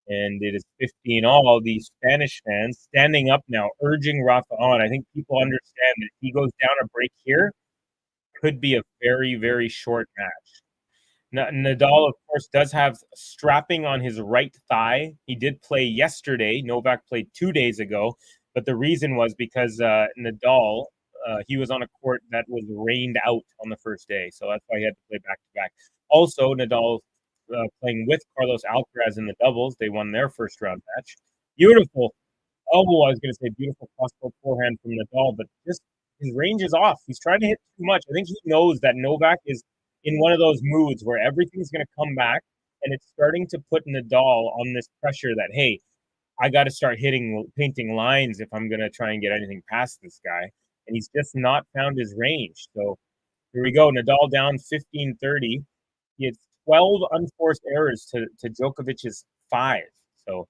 And it is 15 all. The Spanish fans standing up now, urging Rafa on. I think people understand that if he goes down a break here, could be a very, very short match. Nadal, of course, does have strapping on his right thigh. He did play yesterday. Novak played 2 days ago. But the reason was because Nadal, he was on a court that was rained out on the first day. So that's why he had to play back-to-back. Also, Nadal playing with Carlos Alcaraz in the doubles. They won their first round match. Beautiful. I was going to say beautiful cross-court forehand from Nadal, but just his range is off. He's trying to hit too much. I think he knows that Novak is in one of those moods where everything's going to come back, and it's starting to put Nadal on this pressure that, hey, I got to start painting lines if I'm going to try and get anything past this guy. And he's just not found his range. So here we go. Nadal down 15-30. He had 12 unforced errors to Djokovic's 5. So,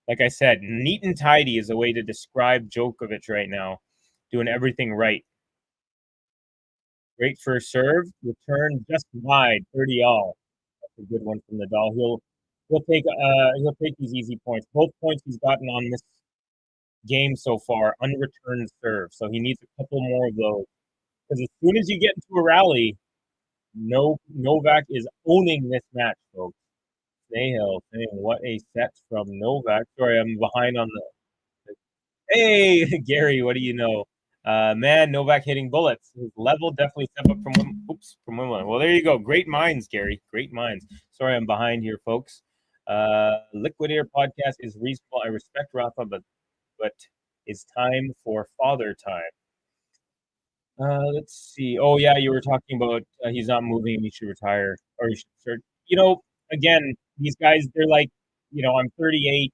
like I said, neat and tidy is a way to describe Djokovic right now, doing everything right. Great first serve, return just wide, 30 all. That's a good one from Nadal. He'll take these easy points. Both points he's gotten on this game so far, unreturned serve. So he needs a couple more of those. Because as soon as you get into a rally, Novak is owning this match, folks. Snail saying, what a set from Novak. Sorry, I'm behind on the hey, Gary, what do you know? Man, Novak hitting bullets. His level definitely step up from Wimbledon. Well, there you go. Great minds, Gary. Great minds. Sorry, I'm behind here, folks. Liquidator podcast is reasonable. I respect Rafa, but it's time for father time. Let's see. Oh, yeah, you were talking about he's not moving and he should retire or he should start. Again, these guys, they're like, I'm 38.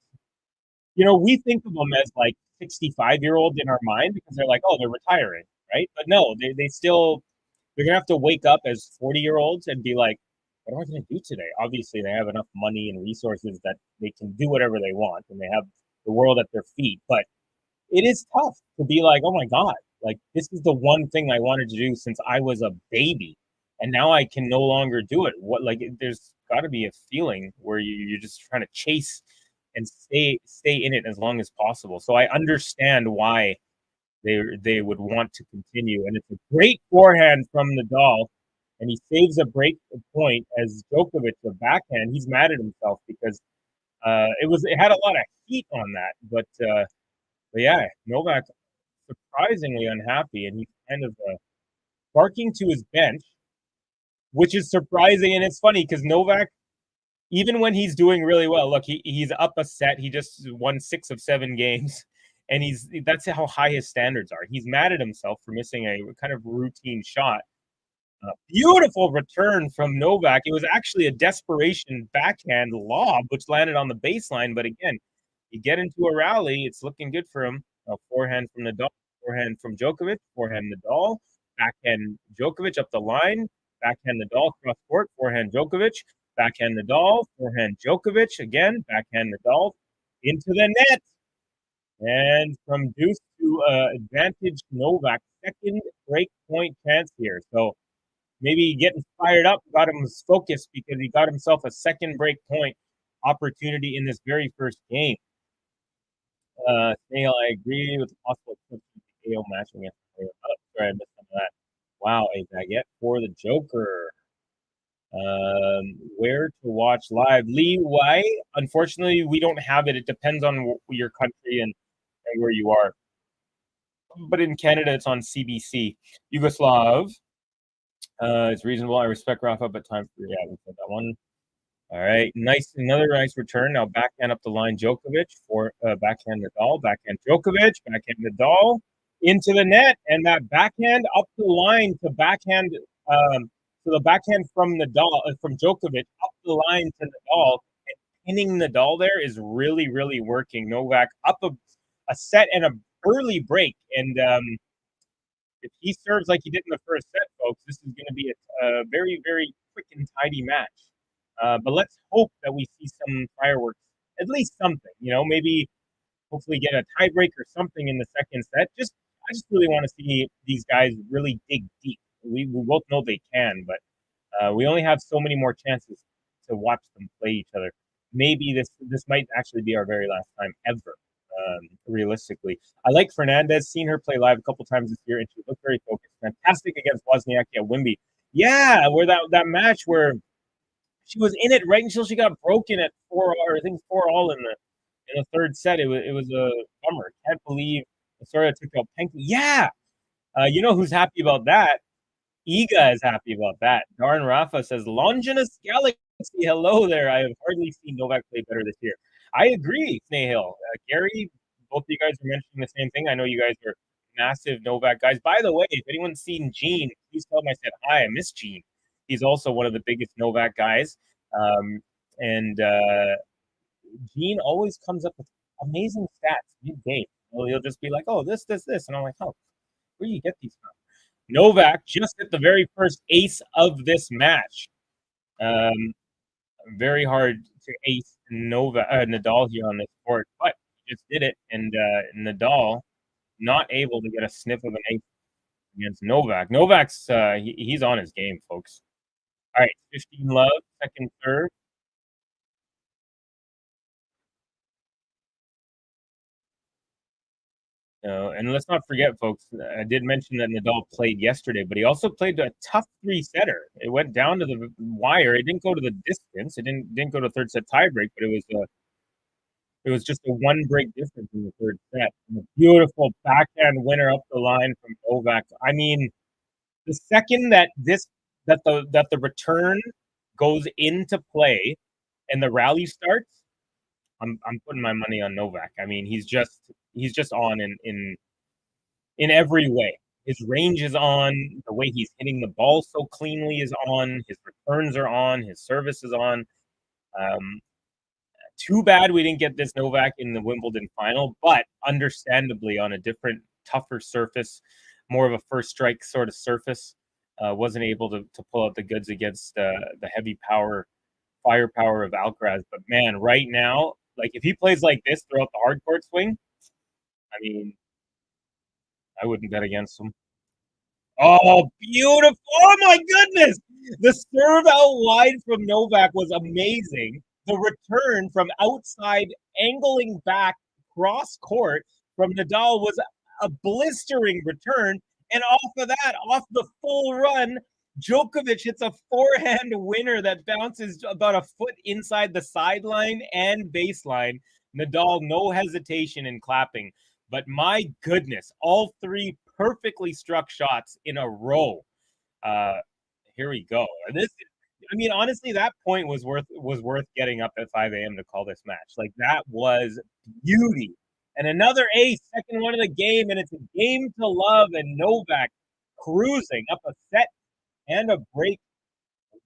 We think of them as like 65-year-olds in our mind because they're like, oh, they're retiring, right? But no, they're going to have to wake up as 40-year-olds and be like, what am I going to do today? Obviously, they have enough money and resources that they can do whatever they want and they have the world at their feet. But it is tough to be like, oh my God, like this is the one thing I wanted to do since I was a baby. And now I can no longer do it. There's got to be a feeling where you're just trying to chase and stay in it as long as possible. So I understand why they would want to continue. And it's a great forehand from Nadal, and he saves a break point as Djokovic, the backhand. He's mad at himself because it had a lot of heat on that. But yeah, Novak surprisingly unhappy, and he's kind of barking to his bench, which is surprising. And it's funny because Novak, even when he's doing really well, look, he's up a set. He just won 6 of 7 games, and that's how high his standards are. He's mad at himself for missing a kind of routine shot. Beautiful return from Novak. It was actually a desperation backhand lob, which landed on the baseline. But again, you get into a rally, it's looking good for him. Forehand from Nadal, forehand from Djokovic, forehand Nadal, backhand Djokovic up the line. backhand Nadal, cross court, forehand Djokovic, backhand Nadal, forehand Djokovic, again, backhand Nadal, into the net. And from deuce to advantage Novak, second break point chance here. So maybe getting fired up got him focused because he got himself a second break point opportunity in this very first game. Snail, I agree with the possible AO matching it. Oh, sorry, I missed some of that. Wow, a baguette for the Joker. Where to watch live? Lee, why? Unfortunately, we don't have it. It depends on your country and where you are. But in Canada, it's on CBC. Yugoslav. It's reasonable. I respect Rafa, but time for we said that one. All right, nice, another nice return. Now backhand up the line, Djokovic for backhand Nadal, backhand Djokovic, backhand Nadal into the net, and that backhand up the line to backhand. So the backhand from Nadal, from Djokovic up the line to Nadal, and pinning Nadal there is really, really working. Novak up a set and a early break, and if he serves like he did in the first set, folks, this is going to be a very, very quick and tidy match. But let's hope that we see some fireworks, at least something, maybe hopefully get a tiebreak or something in the second set. I just really want to see these guys really dig deep. We both know they can, but we only have so many more chances to watch them play each other. Maybe this might actually be our very last time ever, realistically. I like Fernandez, seen her play live a couple times this year, and she looked very focused. Fantastic against Wozniacki at Wimby. Yeah, where that match where she was in it right until she got broken at 4-all in the third set. It was a bummer. Can't believe Osorio took out Penke. Yeah, you know who's happy about that? Iga is happy about that. Darn Rafa says, Longinus Galaxy, hello there. I have hardly seen Novak play better this year. I agree, Snail. Gary, both of you guys are mentioning the same thing. I know you guys are massive Novak guys. By the way, if anyone's seen Gene, please tell him I said hi. I miss Gene. He's also one of the biggest Novak guys. And Gene always comes up with amazing stats mid-game. He'll just be like, oh, this. And I'm like, oh, where do you get these from? Novak just hit the very first ace of this match. Very hard to ace Nadal here on this court, but he just did it. And Nadal not able to get a sniff of an ace against Novak. Novak's he's on his game, folks. All right, 15 love, second serve. And let's not forget, folks, I did mention that Nadal played yesterday, but he also played a tough three-setter. It went down to the wire. It didn't go to the distance. It didn't go to third set tiebreak, but it was just a one-break difference in the third set. And a beautiful backhand winner up the line from Novak. I mean, the second that the return goes into play and the rally starts, I'm putting my money on Novak. I mean, he's just on in every way. His range is on. The way he's hitting the ball so cleanly is on. His returns are on. His service is on. Too bad we didn't get this Novak in the Wimbledon final, but understandably on a different, tougher surface, more of a first strike sort of surface. Wasn't able to pull out the goods against the heavy firepower of Alcaraz. But man, right now, like if he plays like this throughout the hard court swing, I mean, I wouldn't bet against him. Oh, beautiful. Oh my goodness. The serve out wide from Novak was amazing. The return from outside, angling back cross court from Nadal was a blistering return. And off of that, off the full run, Djokovic hits a forehand winner that bounces about a foot inside the sideline and baseline. Nadal, no hesitation in clapping. But my goodness, all three perfectly struck shots in a row. Here we go. Honestly, that point was worth getting up at 5 a.m. to call this match. Like, that was beauty. And another ace, second one of the game, and it's a game to love, and Novak cruising up a set and a break.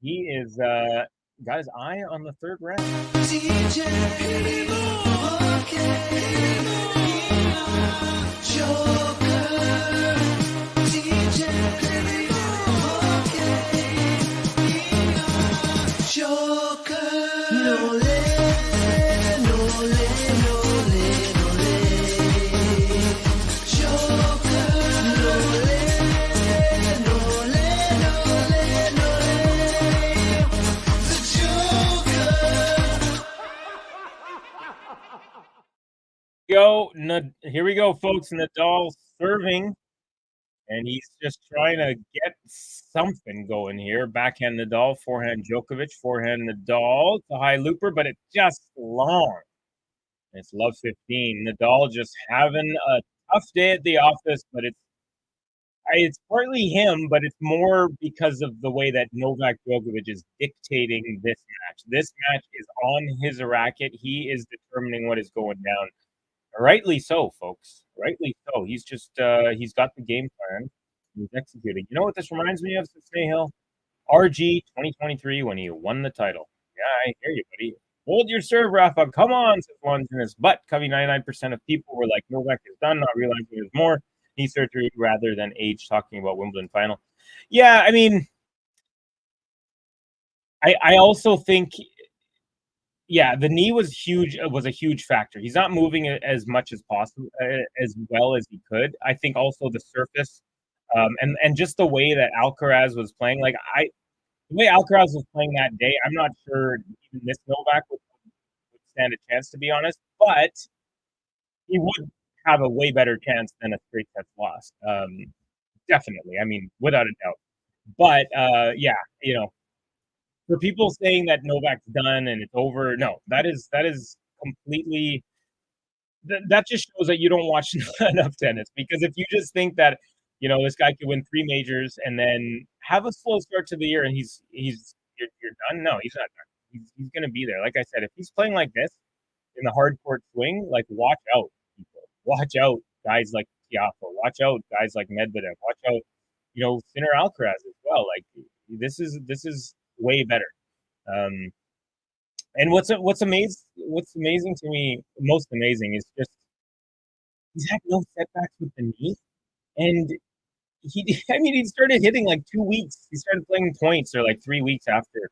He is got his eye on the third round. go. Here we go, folks. Nadal serving, and he's just trying to get something going here. Backhand Nadal, forehand Djokovic, forehand Nadal. It's a high looper, but it's just long. It's love 15. Nadal just having a tough day at the office, but it's partly him, but it's more because of the way that Novak Djokovic is dictating this match. This match is on his racket. He is determining what is going down. Rightly so, folks. Rightly so. He's just he's got the game plan. He's executing. You know what this reminds me of, Hill? RG 2023 when he won the title. Yeah, I hear you, buddy. Hold your serve, Rafa. Come on, says one's in his butt. Covey 99% of people were like, Novak is done, not realizing there's more. Knee surgery rather than age, talking about Wimbledon final. Yeah, I mean, I also think, yeah, the knee was a huge factor. He's not moving as much as possible, as well as he could. I think also the surface, and just the way that Alcaraz was playing. Like the way Alcaraz was playing that day, I'm not sure even this Novak would stand a chance, to be honest. But he would have a way better chance than a straight sets loss. Definitely. I mean, without a doubt. But yeah, you know, for people saying that Novak's done and it's over, no, that is completely. That just shows that you don't watch enough tennis. Because if you just think that, you know, this guy could win 3 majors and then have a slow start to the year and you're done. No, he's not done. He's going to be there. Like I said, if he's playing like this in the hard court swing, like watch out, people. Watch out, guys like Tiafoe. Watch out, guys like Medvedev. Watch out, you know, Sinner, Alcaraz as well. Like this is way better. And what's amazing to me, most amazing, is just he's had no setbacks with the knee, and he started hitting like 2 weeks. He started playing points or like 3 weeks after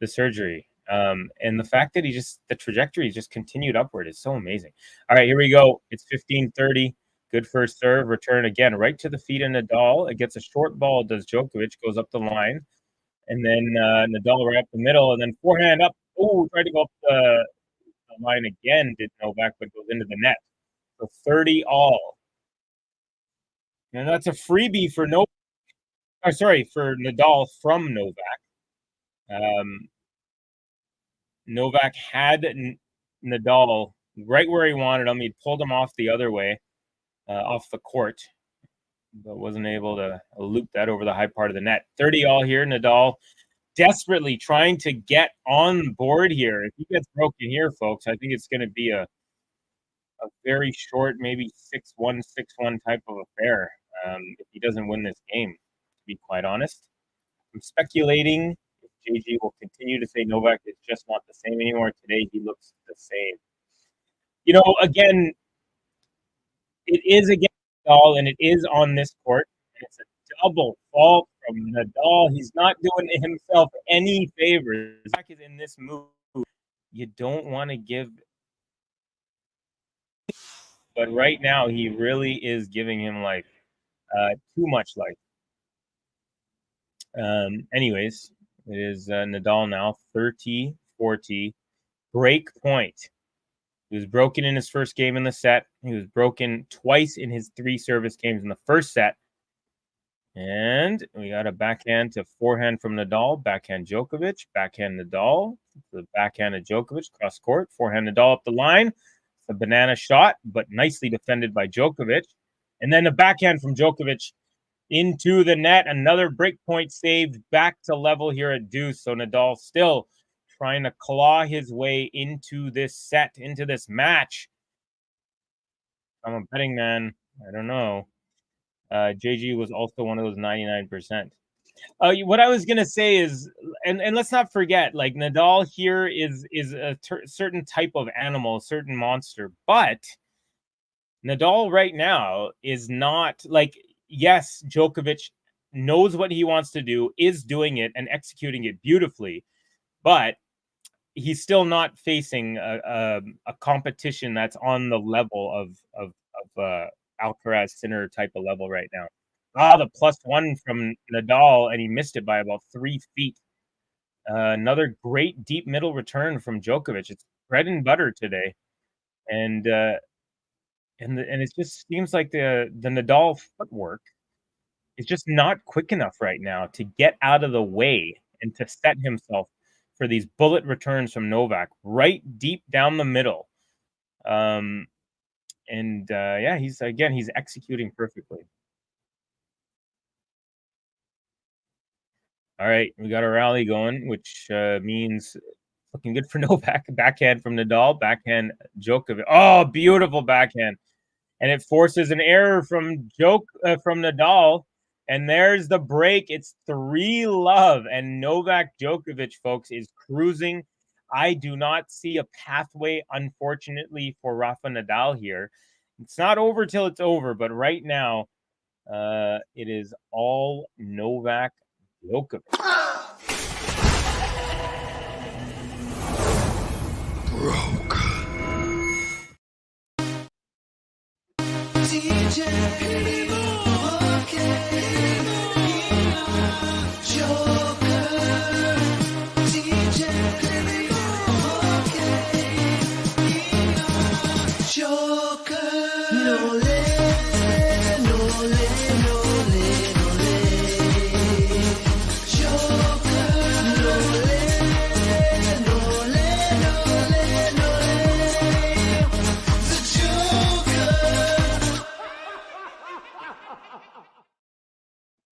the surgery. And the fact that the trajectory just continued upward is so amazing. All right, here we go. It's 15-30. Good first serve. Return again, right to the feet of Nadal. It gets a short ball, does Djokovic, goes up the line. And then Nadal right up the middle, and then forehand up. Oh, tried to go up the line again, did Novak, but goes into the net. So 30 all. And that's a freebie for for Nadal from Novak. Novak had Nadal right where he wanted him. He pulled him off the other way, off the court, but wasn't able to loop that over the high part of the net. 30 all here. Nadal desperately trying to get on board here. If he gets broken here, folks, I think it's going to be a very short, maybe 6-1, 6-1 type of affair if he doesn't win this game, to be quite honest. I'm speculating if JG will continue to say Novak is just not the same anymore. Today, he looks the same. You know, again, it is against Nadal, and it is on this court. It's a double fault from Nadal. He's not doing himself any favors. Novak is in this move. You don't want to give, but right now he really is giving him life, too much life. Anyways, it is Nadal now 30-40, break point. He was broken in his first game in the set. He was broken twice in his 3 service games in the first set. And we got a backhand to forehand from Nadal, backhand Djokovic, backhand Nadal, the backhand of Djokovic, cross court, forehand Nadal up the line. It's a banana shot, but nicely defended by Djokovic. And then a backhand from Djokovic into the net. Another break point saved, back to level here at deuce. So Nadal still trying to claw his way into this set, into this match. I'm a betting man. I don't know. JG was also one of those 99%. What I was gonna say is, and let's not forget, like Nadal here is a certain type of animal, certain monster, but Nadal right now is not like, yes, Djokovic knows what he wants to do, is doing it and executing it beautifully, but he's still not facing a competition that's on the level of Alcaraz Sinner type of level right now. The +1 from Nadal, and he missed it by about 3 feet. Another great deep middle return from Djokovic. It's bread and butter today. And and it just seems like the Nadal footwork is just not quick enough right now to get out of the way and to set himself for these bullet returns from Novak right deep down the middle. Yeah, he's executing perfectly. All right, we got a rally going, which means looking good for Novak. Backhand from Nadal, backhand Djokovic. Oh, beautiful backhand. And it forces an error from Nadal. And there's the break. It's 3-love. And Novak Djokovic, folks, is cruising. I do not see a pathway, unfortunately, for Rafa Nadal here. It's not over till it's over, but right now, it is all Novak Djokovic.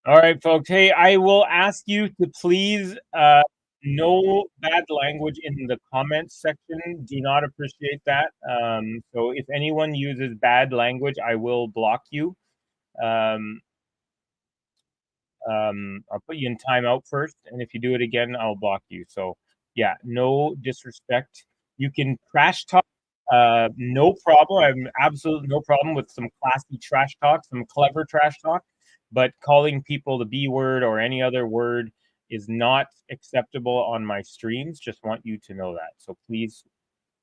All right, folks. Hey, I will ask you to please no bad language in the comments section. Do not appreciate that. So if anyone uses bad language, I will block you. I'll put you in timeout first, and if you do it again, I'll block you. So yeah, no disrespect. You can trash talk. No problem. I have absolutely no problem with some classy trash talk, some clever trash talk. But calling people the B word or any other word is not acceptable on my streams. Just want you to know that. So please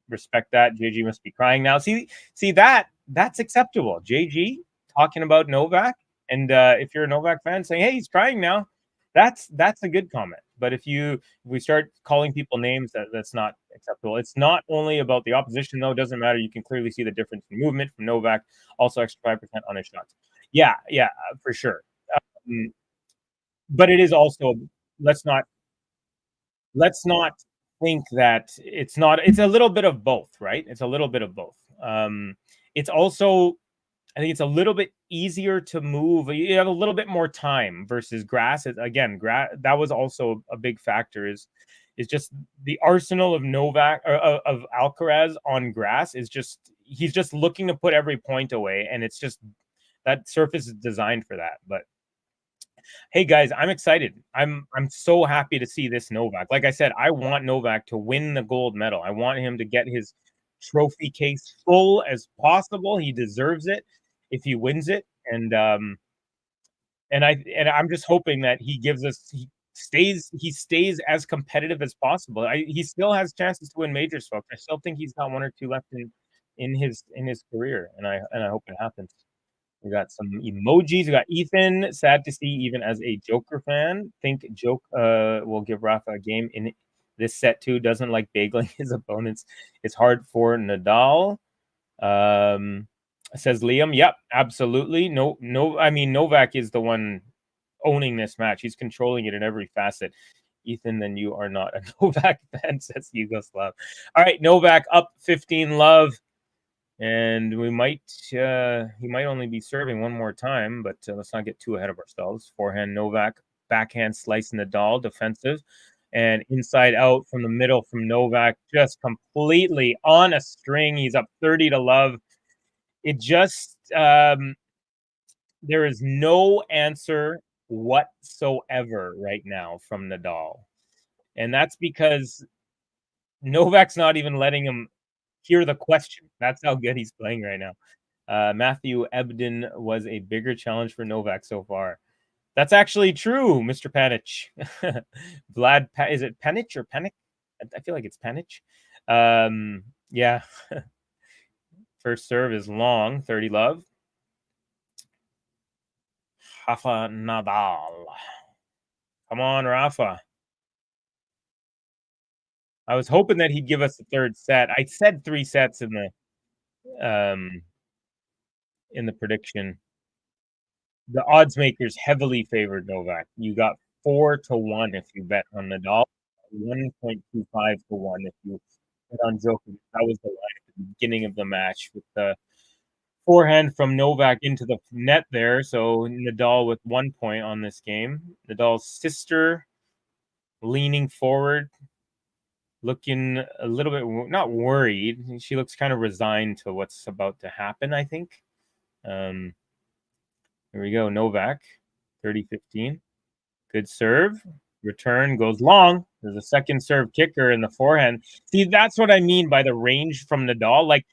respect that. JG must be crying now. See that's acceptable. JG talking about Novak, and if you're a Novak fan saying, "Hey, he's crying now," that's a good comment. But if we start calling people names, that's not acceptable. It's not only about the opposition, though. It doesn't matter. You can clearly see the difference in movement from Novak. Also, extra 5% on his shots. Yeah, for sure. But it is also let's not think that it's not. It's a little bit of both, right? It's a little bit of both. It's also, I think it's a little bit easier to move. You have a little bit more time versus grass. That was also a big factor. Is just the arsenal of Novak or of Alcaraz on grass is just he's just looking to put every point away, and it's just that surface is designed for that. But hey, guys, I'm excited. I'm so happy to see this Novak. Like I said, I want Novak to win the gold medal. I want him to get his trophy case full as possible. He deserves it if he wins it. And I'm just hoping that he stays as competitive as possible. He still has chances to win majors, folks. I still think he's got one or two left in his career, and I hope it happens. We got some emojis. We got Ethan. Sad to see, even as a Joker fan. Think Joke will give Rafa a game in this set too. Doesn't like bagling his opponents. It's hard for Nadal. Says Liam. Yep, absolutely. No. I mean, Novak is the one owning this match. He's controlling it in every facet. Ethan, then you are not a Novak fan, says Yugoslav. All right, Novak up 15-love. And he might only be serving one more time, but let's not get too ahead of ourselves. Forehand Novak, backhand slice Nadal, defensive, and inside out from the middle from Novak, just completely on a string. He's up 30-love. It just there is no answer whatsoever right now from Nadal, and that's because Novak's not even letting him hear the question. That's how good he's playing right now. Matthew Ebden was a bigger challenge for Novak so far. That's actually true, Mr. Panic. Vlad, is it Panic or Panic? I feel like it's Panic. Yeah. First serve is long, 30-love. Rafa Nadal. Come on, Rafa. I was hoping that he'd give us the third set. I said 3 sets in the in the prediction. The odds makers heavily favored Novak. You got 4-1 if you bet on Nadal, 1.25-1 if you bet on Djokovic. That was the line at the beginning of the match with the forehand from Novak into the net there. So Nadal with 1 point on this game. Nadal's sister leaning forward, looking a little bit not worried. She looks kind of resigned to what's about to happen, I think. Here we go. Novak, 30-15. Good serve. Return goes long. There's a second serve kicker in the forehand. See, that's what I mean by the range from Nadal. Like,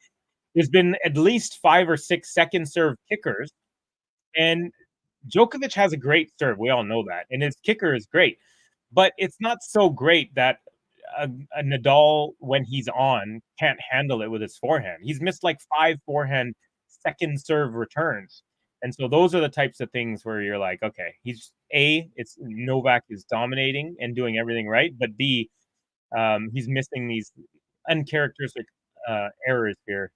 there's been at least 5 or 6 second serve kickers, and Djokovic has a great serve. We all know that, and his kicker is great, but it's not so great that a Nadal, when he's on, can't handle it with his forehand. He's missed like 5 forehand second serve returns, and so those are the types of things where you're like, okay, it's Novak is dominating and doing everything right, but B, he's missing these uncharacteristic errors here.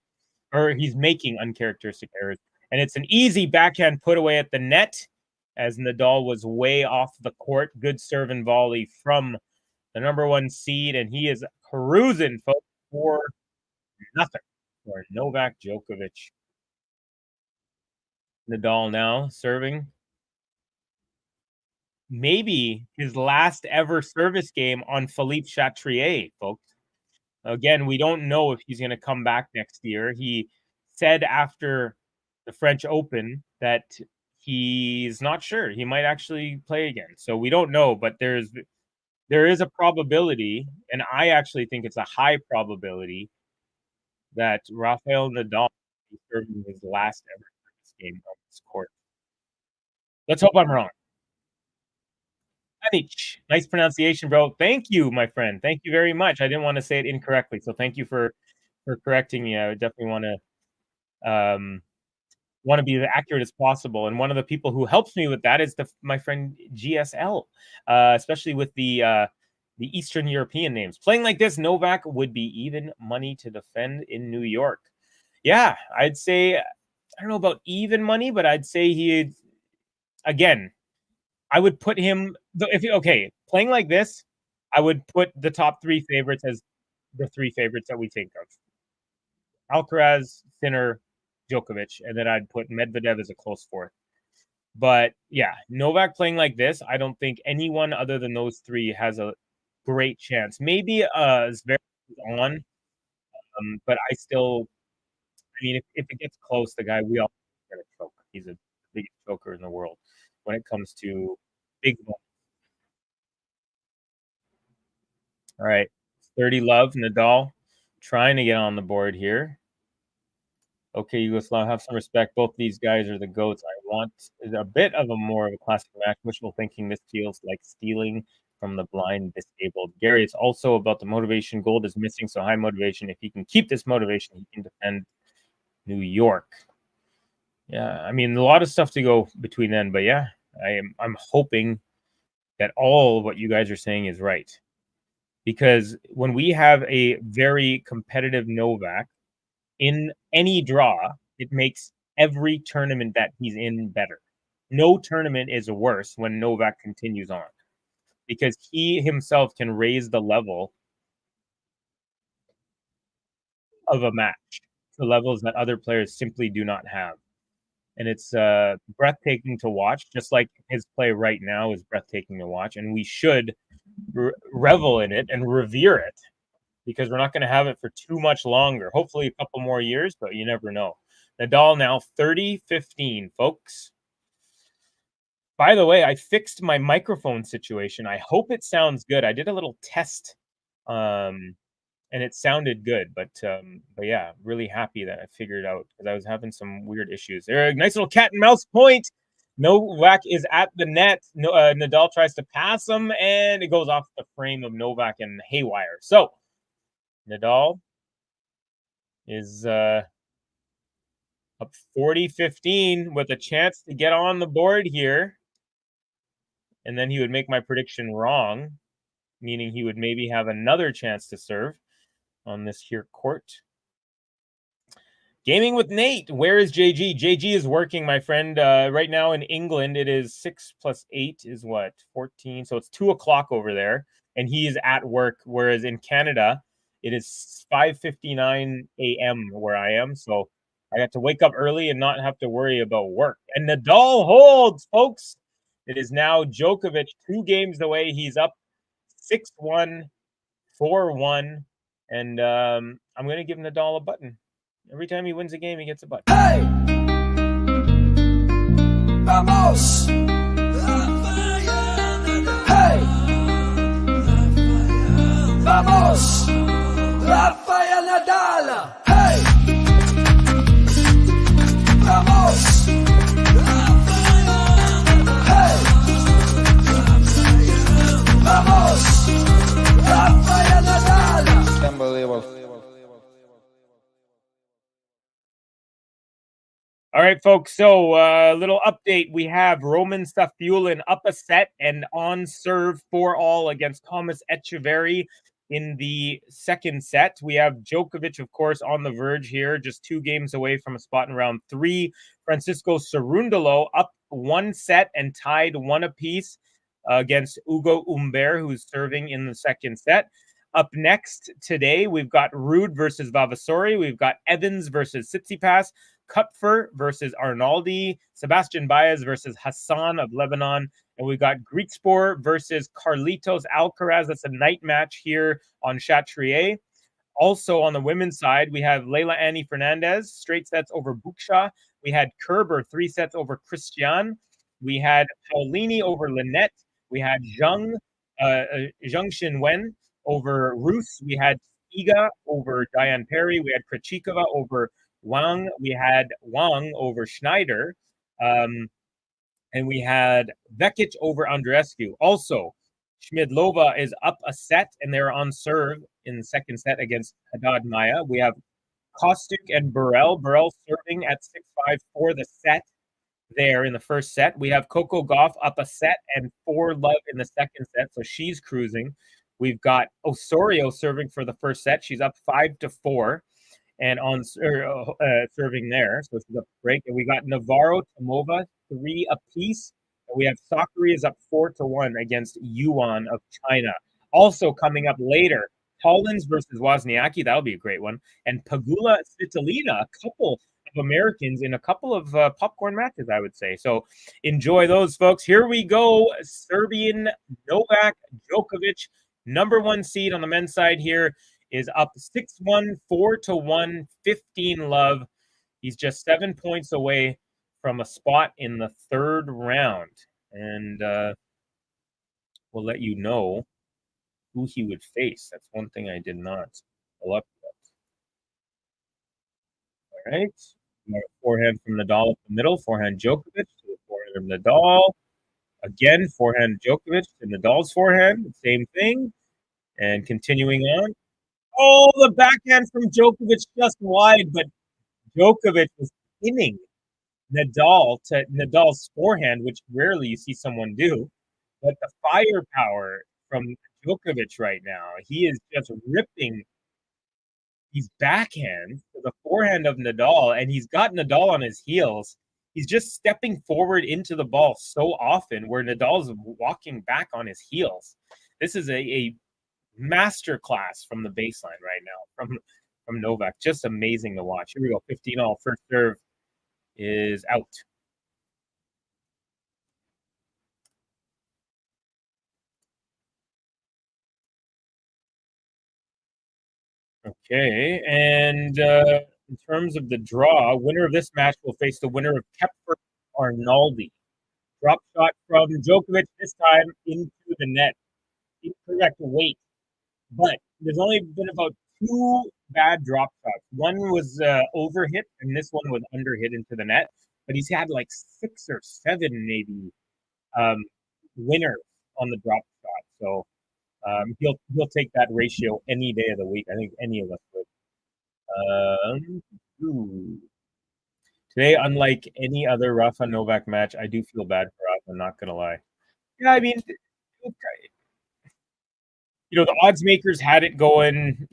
Or he's making uncharacteristic errors. And it's an easy backhand put away at the net as Nadal was way off the court. Good serve and volley from the number 1 seed, and he is cruising for nothing for Novak Djokovic. Nadal now serving. Maybe his last ever service game on Philippe Chatrier, folks. Again, we don't know if he's going to come back next year. He said after the French Open that he's not sure. He might actually play again. So we don't know, but there is a probability, and I actually think it's a high probability that Rafael Nadal is serving his last ever service game on this court. Let's hope I'm wrong. Nice pronunciation, bro. Thank you, my friend. Thank you very much. I didn't want to say it incorrectly, so thank you for correcting me. I would definitely want to be as accurate as possible. And one of the people who helps me with that is my friend GSL, especially with the Eastern European names. Playing like this, Novak would be even money to defend in New York. Yeah, I'd say, I don't know about even money, but I'd say again, I would put him, playing like this, I would put the top 3 favorites as the 3 favorites that we think of. Alcaraz, Sinner, Djokovic, and then I'd put Medvedev as a close 4th. But yeah, Novak playing like this, I don't think anyone other than those 3 has a great chance. Maybe Zverev is on, but if it gets close, the guy we all going to choke. He's the biggest choker in the world when it comes to big moments. All right, 30 love, Nadal trying to get on the board here. Okay, Yugoslav, have some respect. Both these guys are the GOATs. I want a bit of a more of a classic match. Wishful thinking, this feels like stealing from the blind disabled. Gary, it's also about the motivation. Gold is missing, so high motivation. If he can keep this motivation, he can defend New York. Yeah, I mean, a lot of stuff to go between then, but yeah, I'm hoping that all of what you guys are saying is right. Because when we have a very competitive Novak in any draw, it makes every tournament that he's in better. No tournament is worse when Novak continues on, because he himself can raise the level of a match to levels that other players simply do not have. And it's breathtaking to watch, just like his play right now is breathtaking to watch. And we should revel in it and revere it, because we're not going to have it for too much longer. Hopefully a couple more years, but you never know. Nadal now 30-15, folks. By the way, I fixed my microphone situation. I hope it sounds good. I did a little test, and it sounded good. But yeah, really happy that I figured it out, because I was having some weird issues. There, a nice little cat and mouse point. Novak is at the net. Nadal tries to pass him, and it goes off the frame of Novak and haywire. So Nadal is up 40-15 with a chance to get on the board here. And then he would make my prediction wrong, meaning he would maybe have another chance to serve on this here court. Gaming with Nate. Where is JG? JG is working, my friend. Right now in England, it is 6 plus 8 is what? 14. So it's 2 o'clock over there, and he is at work. Whereas in Canada, it is 5:59 a.m. where I am. So I got to wake up early and not have to worry about work. And Nadal holds, folks. It is now Djokovic 2 games away. He's up 6-1, 4-1, and I'm going to give Nadal a button. Every time he wins a game, he gets a button. Hey! Vamos! Hey! Vamos! Rafael Nadal! Hey! Vamos! Hey! Vamos! Rafael Nadal! Unbelievable. All right, folks. So a little update. We have Roman Safiullin up a set and on serve 4-all against Thomas Etcheverry in the second set. We have Djokovic, of course, on the verge here, just 2 games away from a spot in round 3. Francisco Cerundolo up 1 set and tied 1 apiece against Ugo Humbert, who's serving in the second set. Up next today, we've got Ruud versus Vavasori. We've got Evans versus Tsitsipas. Kupfer versus Arnaldi, Sebastian Baez versus Hassan of Lebanon, and we've got Griekspoor versus Carlitos Alcaraz. That's a night match here on Chatrier. Also on the women's side, we have Leila Annie Fernandez, straight sets over Buksha. We had Kerber, 3 sets over Christian. We had Paulini over Lynette. We had Zhang Xinwen over Rus. We had Iga over Diane Perry. We had Krejcikova over Wang. We had Wang over Schneider. And we had Vekic over Andreescu. Also, Schmidlova is up a set, and they're on serve in the second set against Haddad Maya. We have Kostic and Burrell. Burrell serving at 6-5 for the set there in the first set. We have Coco Gauff up a set and 4-love in the second set, so she's cruising. We've got Osorio serving for the first set. She's up 5-4. And on serving there, so she's up break. And we got Navarro, Tomova, 3 apiece. And we have Sakari is up 4-1 against Yuan of China. Also coming up later, Collins versus Wozniacki. That'll be a great one. And Pagula Svitolina, a couple of Americans in a couple of popcorn matches, I would say. So enjoy those, folks. Here we go. Serbian Novak Djokovic, number 1 seed on the men's side here, is up 6-1, 4-1, 15-love. He's just 7 points away from a spot in the 3rd round. And we'll let you know who he would face. That's one thing I did not pull up yet. All right. We got a forehand from Nadal up the middle. Forehand Djokovic to the forehand of Nadal. Again, forehand Djokovic to Nadal's forehand. Same thing. And continuing on. Oh, the backhand from Djokovic just wide, but Djokovic was pinning Nadal to Nadal's forehand, which rarely you see someone do. But the firepower from Djokovic right now, he is just ripping these backhands to the forehand of Nadal, and he's got Nadal on his heels. He's just stepping forward into the ball so often where Nadal's walking back on his heels. This is a masterclass from the baseline right now from Novak. Just amazing to watch. Here we go. 15-all. First serve is out. Okay, and in terms of the draw, winner of this match will face the winner of Kepler Arnaldi. Drop shot from Djokovic, this time into the net. Incorrect weight. But there's only been about 2 bad drop shots. One was overhit, and this one was underhit into the net. But he's had like 6 or 7 maybe winners on the drop shot. So he'll take that ratio any day of the week. I think any of us would. Today, unlike any other Rafa Novak match, I do feel bad for Rafa. I'm not gonna lie. Yeah, I mean, the odds makers had it going.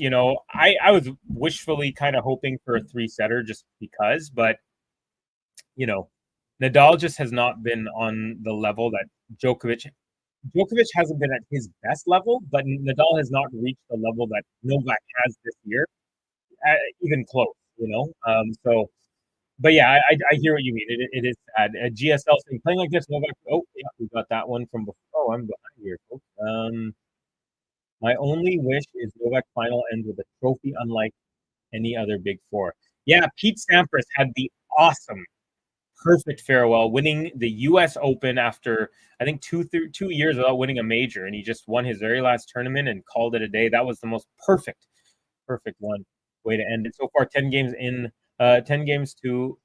I was wishfully kind of hoping for a 3-setter just because, but Nadal just has not been on the level that Djokovic hasn't been at his best level, but Nadal has not reached the level that Novak has this year, even close. So, but yeah, I hear what you mean. It is sad. GSL saying playing like this, Novak. Oh, yeah, we got that one from before. Oh, I'm behind here, folks. My only wish is Novak final ends with a trophy unlike any other Big Four. Yeah, Pete Sampras had the awesome, perfect farewell, winning the US Open after, I think, 2 years without winning a major, and he just won his very last tournament and called it a day. That was the most perfect one way to end it. So far, 10 games in, 10 games to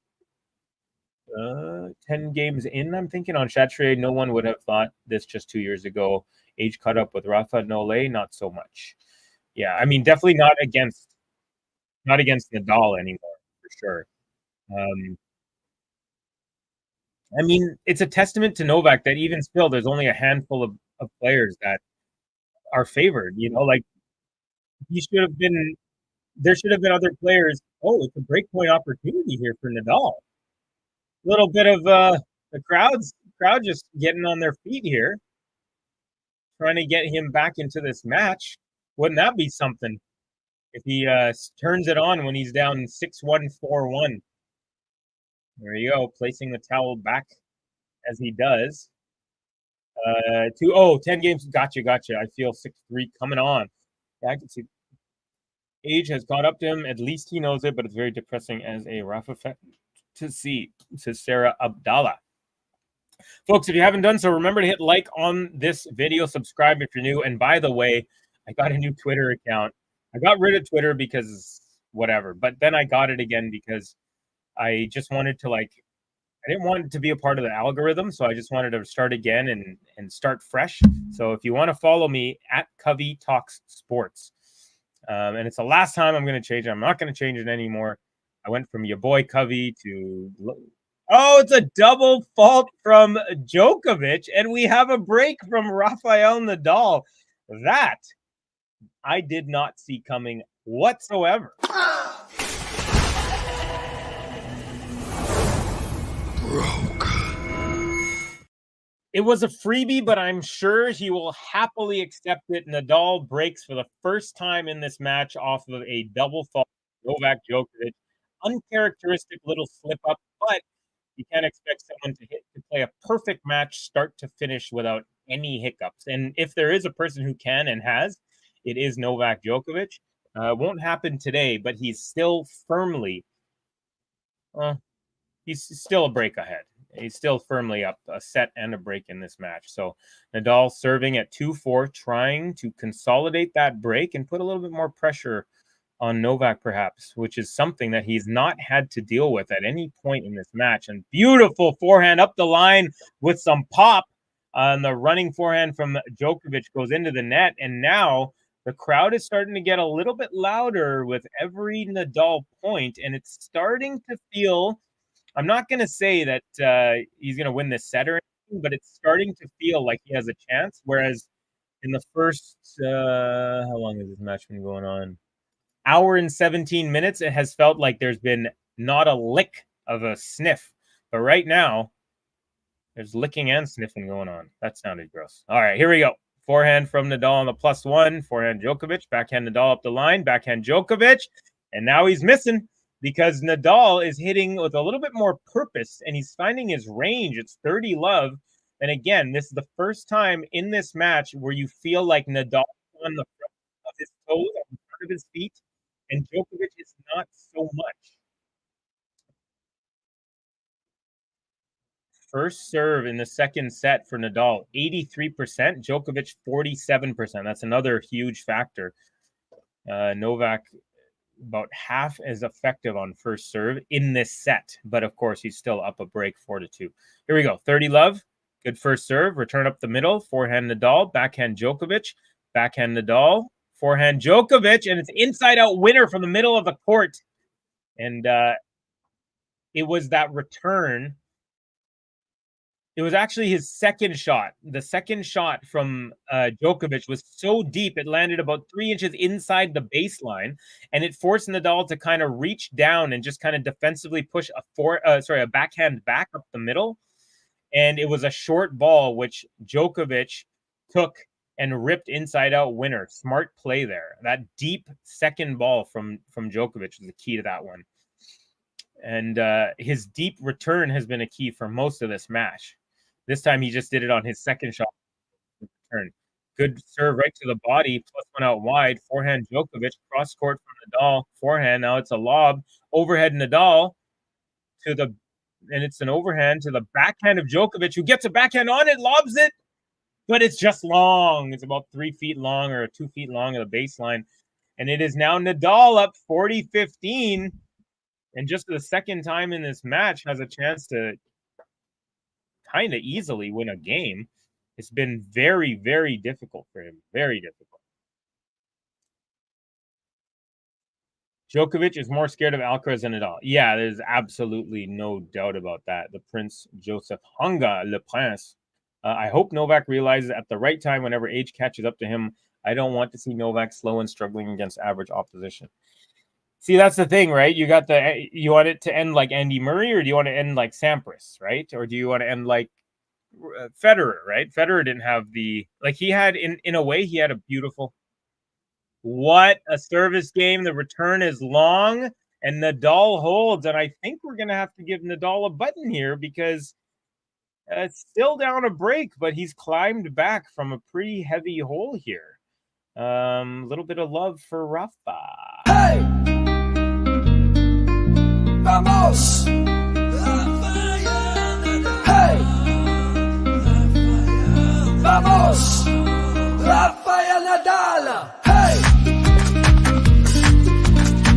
10 games in, I'm thinking, on Chatrier. No one would have thought this just 2 years ago. Age caught up with Rafa Nadal, not so much. Yeah, I mean, definitely not against Nadal anymore, for sure. I mean, it's a testament to Novak that even still, there's only a handful of players that are favored. Like there should have been other players. Oh, it's a breakpoint opportunity here for Nadal. A little bit of the crowd just getting on their feet here, trying to get him back into this match. Wouldn't that be something if he turns it on when he's down 6-1, 4-1? There you go, placing the towel back as he does. 10 games. Gotcha. I feel 6-3 coming on. Yeah, I can see. Age has caught up to him. At least he knows it, but it's very depressing as a Rafa fan to see, says Sarah Abdallah. Folks, if you haven't done so, remember to hit like on this video, subscribe if you're new. And by the way, I got a new Twitter account. I got rid of Twitter because whatever, but then I got it again because I just wanted to, I didn't want it to be a part of the algorithm, so I just wanted to start again and start fresh. So if you want to follow me at Covey Talks Sports, and it's the last time I'm going to change it. I'm not going to change it anymore. I went from your boy Covey to, oh, it's a double fault from Djokovic, and we have a break from Rafael Nadal. That I did not see coming whatsoever. It was a freebie, but I'm sure he will happily accept it. Nadal breaks for the first time in this match off of a double fault. Novak Djokovic, uncharacteristic little slip up, but you can't expect someone to play a perfect match start to finish without any hiccups. And if there is a person who can and has, it is Novak Djokovic. Won't happen today, but he's still firmly, he's still a break ahead. He's still firmly up a set and a break in this match. So Nadal serving at 2-4, trying to consolidate that break and put a little bit more pressure on Novak, perhaps, which is something that he's not had to deal with at any point in this match. And beautiful forehand up the line with some pop. And the running forehand from Djokovic goes into the net. And now the crowd is starting to get a little bit louder with every Nadal point. And it's starting to feel, I'm not going to say that he's going to win this set or anything, but it's starting to feel like he has a chance. Whereas in the first, how long has this match been going on? Hour and 17 minutes, it has felt like there's been not a lick of a sniff. But right now, there's licking and sniffing going on. That sounded gross. All right, here we go. Forehand from Nadal on the +1. Forehand Djokovic. Backhand Nadal up the line. Backhand Djokovic. And now he's missing because Nadal is hitting with a little bit more purpose and he's finding his range. It's 30 love. And again, this is the first time in this match where you feel like Nadal on the front of his toes, on the front of his feet, and Djokovic is not so much. First serve in the second set for Nadal, 83%. Djokovic, 47%. That's another huge factor. Novak, about half as effective on first serve in this set. But, of course, he's still up a break, 4-2. Here we go. 30 love. Good first serve. Return up the middle. Forehand Nadal. Backhand Djokovic. Backhand Nadal. Forehand Djokovic. And it's inside-out winner from the middle of the court. And it was that return It was actually his second shot. The second shot from Djokovic was so deep, it landed about 3 inches inside the baseline, and it forced Nadal to kind of reach down and just kind of defensively push a backhand back up the middle. And it was a short ball, which Djokovic took and ripped inside out winner. Smart play there. That deep second ball from Djokovic was the key to that one. And his deep return has been a key for most of this match. This time he just did it on his second shot return. Good serve right to the body, plus one out wide. Forehand Djokovic, cross court from Nadal. Forehand, now it's a lob. Overhead Nadal and it's an overhand to the backhand of Djokovic, who gets a backhand on it, lobs it, but it's just long. It's about 3 feet long or 2 feet long at the baseline. And it is now Nadal up 40-15. And just for the second time in this match, has a chance to kind of easily win a game. It's been very, very difficult for him. Very difficult. Djokovic is more scared of Alcaraz than Nadal. Yeah, there's absolutely no doubt about that. The Prince Joseph Hunga, Le Prince. I hope Novak realizes at the right time, whenever age catches up to him, I don't want to see Novak slow and struggling against average opposition. See, that's the thing, right? You want it to end like Andy Murray, or do you want to end like Sampras, right? Or do you want to end like Federer, right? Federer didn't have he had, in a way, he had a beautiful... What a service game. The return is long, and Nadal holds. And I think we're going to have to give Nadal a button here, because it's still down a break, but he's climbed back from a pretty heavy hole here. A little bit of love for Rafa. Hey! Vamos! Hey! Vamos! Rafael Nadal! Hey!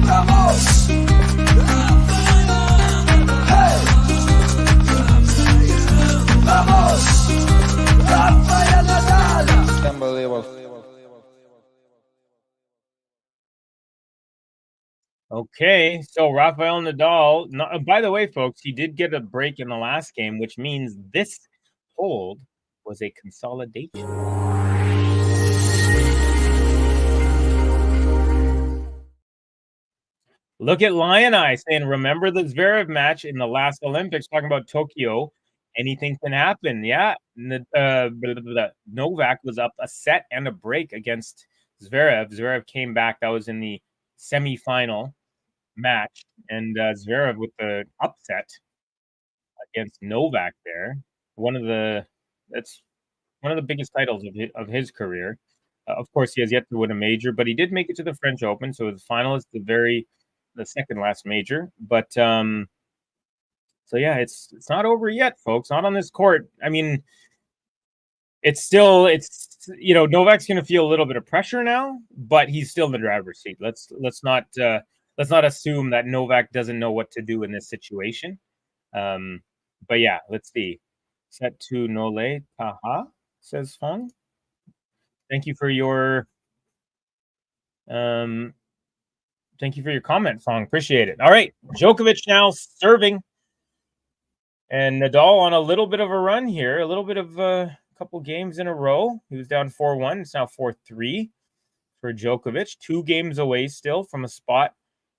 Vamos! Hey! Vamos! Rafael Nadal! Unbelievable. Okay, so Rafael Nadal, by the way, folks, he did get a break in the last game, which means this hold was a consolidation. Look at Lion Eye saying, remember the Zverev match in the last Olympics, talking about Tokyo. Anything can happen. Yeah, Novak was up a set and a break against Zverev. Zverev came back. That was in the semifinal match, and Zverev with the upset against Novak there. That's one of the biggest titles of his career. Of course, he has yet to win a major, but he did make it to the French Open, so the finalist, the second last major. But so yeah, it's not over yet, folks. Not on this court. I mean, it's Novak's going to feel a little bit of pressure now, but he's still in the driver's seat. Let's not assume that Novak doesn't know what to do in this situation. But yeah, let's see. Set to Nole Taha, says Fong. Thank you for your comment, Fong. Appreciate it. All right, Djokovic now serving, and Nadal on a little bit of a run here. A little bit of a couple games in a row. He was down 4-1. It's now 4-3 for Djokovic. 2 games away still from a spot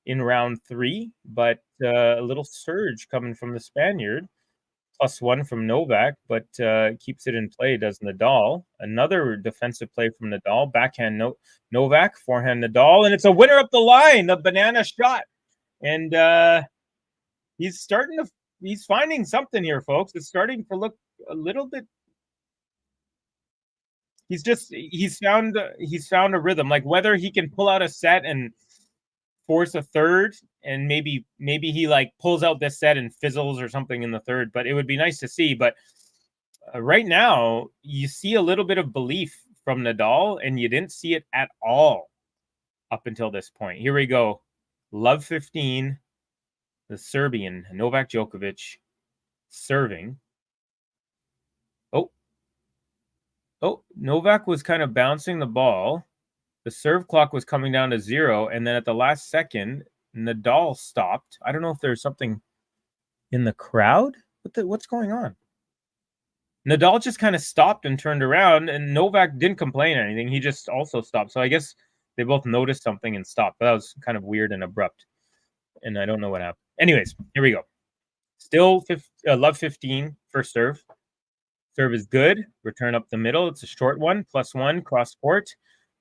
in round 3, but a little surge coming from the Spaniard. +1 from Novak, but keeps it in play, does Nadal. Another defensive play from Nadal. Backhand Novak, forehand Nadal, and it's a winner up the line, the banana shot. And he's finding something here, folks. It's starting to look a little bit... He's found a rhythm. Like, whether he can pull out a set and force a third, and maybe he like pulls out this set and fizzles or something in the third, but it would be nice to see. But right now you see a little bit of belief from Nadal, and you didn't see it at all up until this point. Here we go. Love 15, the Serbian Novak Djokovic serving. Oh, Novak was kind of bouncing the ball. The serve clock was coming down to 0, and then at the last second, Nadal stopped. I don't know if there's something in the crowd. What's going on? Nadal just kind of stopped and turned around, and Novak didn't complain or anything. He just also stopped. So I guess they both noticed something and stopped. But that was kind of weird and abrupt, and I don't know what happened. Anyways, here we go. Still love 15, first serve. Serve is good. Return up the middle. It's a short one, +1, cross court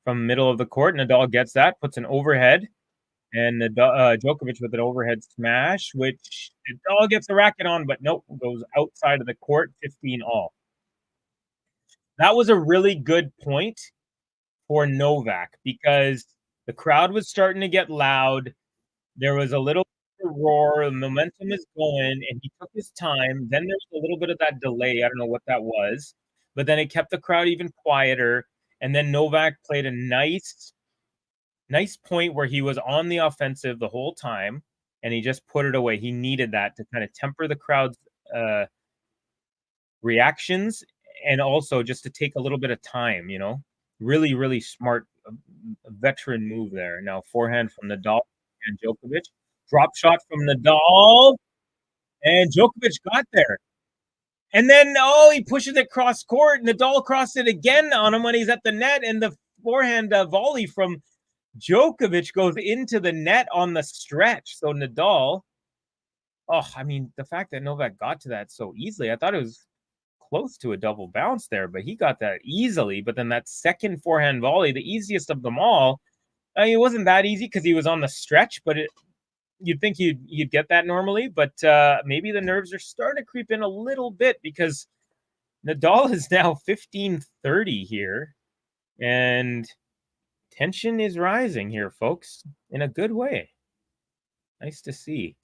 from middle of the court. Nadal gets that, puts an overhead. And Djokovic with an overhead smash, which Nadal gets the racket on, but nope, goes outside of the court, 15 all. That was a really good point for Novak because the crowd was starting to get loud. There was a little roar, the momentum is going, and he took his time. Then there's a little bit of that delay. I don't know what that was, but then it kept the crowd even quieter. And then Novak played a nice point where he was on the offensive the whole time, and he just put it away. He needed that to kind of temper the crowd's reactions, and also just to take a little bit of time, really, really smart veteran move there. Now forehand from Nadal and Djokovic. Drop shot from Nadal, and Djokovic got there. And then, he pushes it cross court. Nadal crossed it again on him when he's at the net, and the forehand volley from Djokovic goes into the net on the stretch. So Nadal, the fact that Novak got to that so easily, I thought it was close to a double bounce there, but he got that easily. But then that second forehand volley, the easiest of them all, it wasn't that easy because he was on the stretch, but you'd think you'd get that normally, but maybe the nerves are starting to creep in a little bit because Nadal is now 15-30 here, and tension is rising here, folks, in a good way. Nice to see.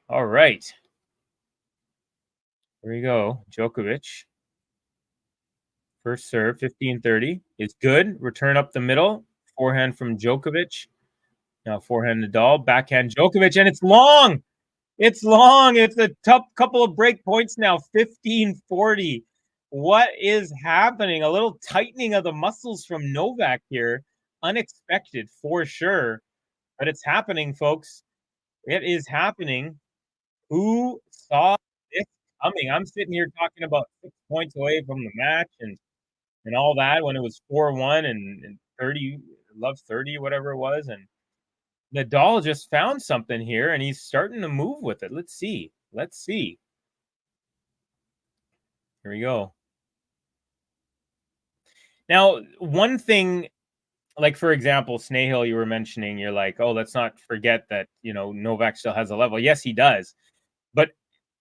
All right. Here we go. Djokovic. First serve, 15-30. Is good. Return up the middle. Forehand from Djokovic. Now forehand Nadal, backhand Djokovic, and it's long. It's long. It's a tough couple of break points now, 15-40. What is happening? A little tightening of the muscles from Novak here. Unexpected for sure, but it's happening, folks. It is happening. Who saw this coming? I'm sitting here talking about 6 points away from the match and all that when it was 4-1 and 30, love 30, whatever it was, and Nadal just found something here, and he's starting to move with it. Let's see. Here we go. Now, one thing, like, for example, Snahill, you were mentioning, you're like, let's not forget that, Novak still has a level. Yes, he does. But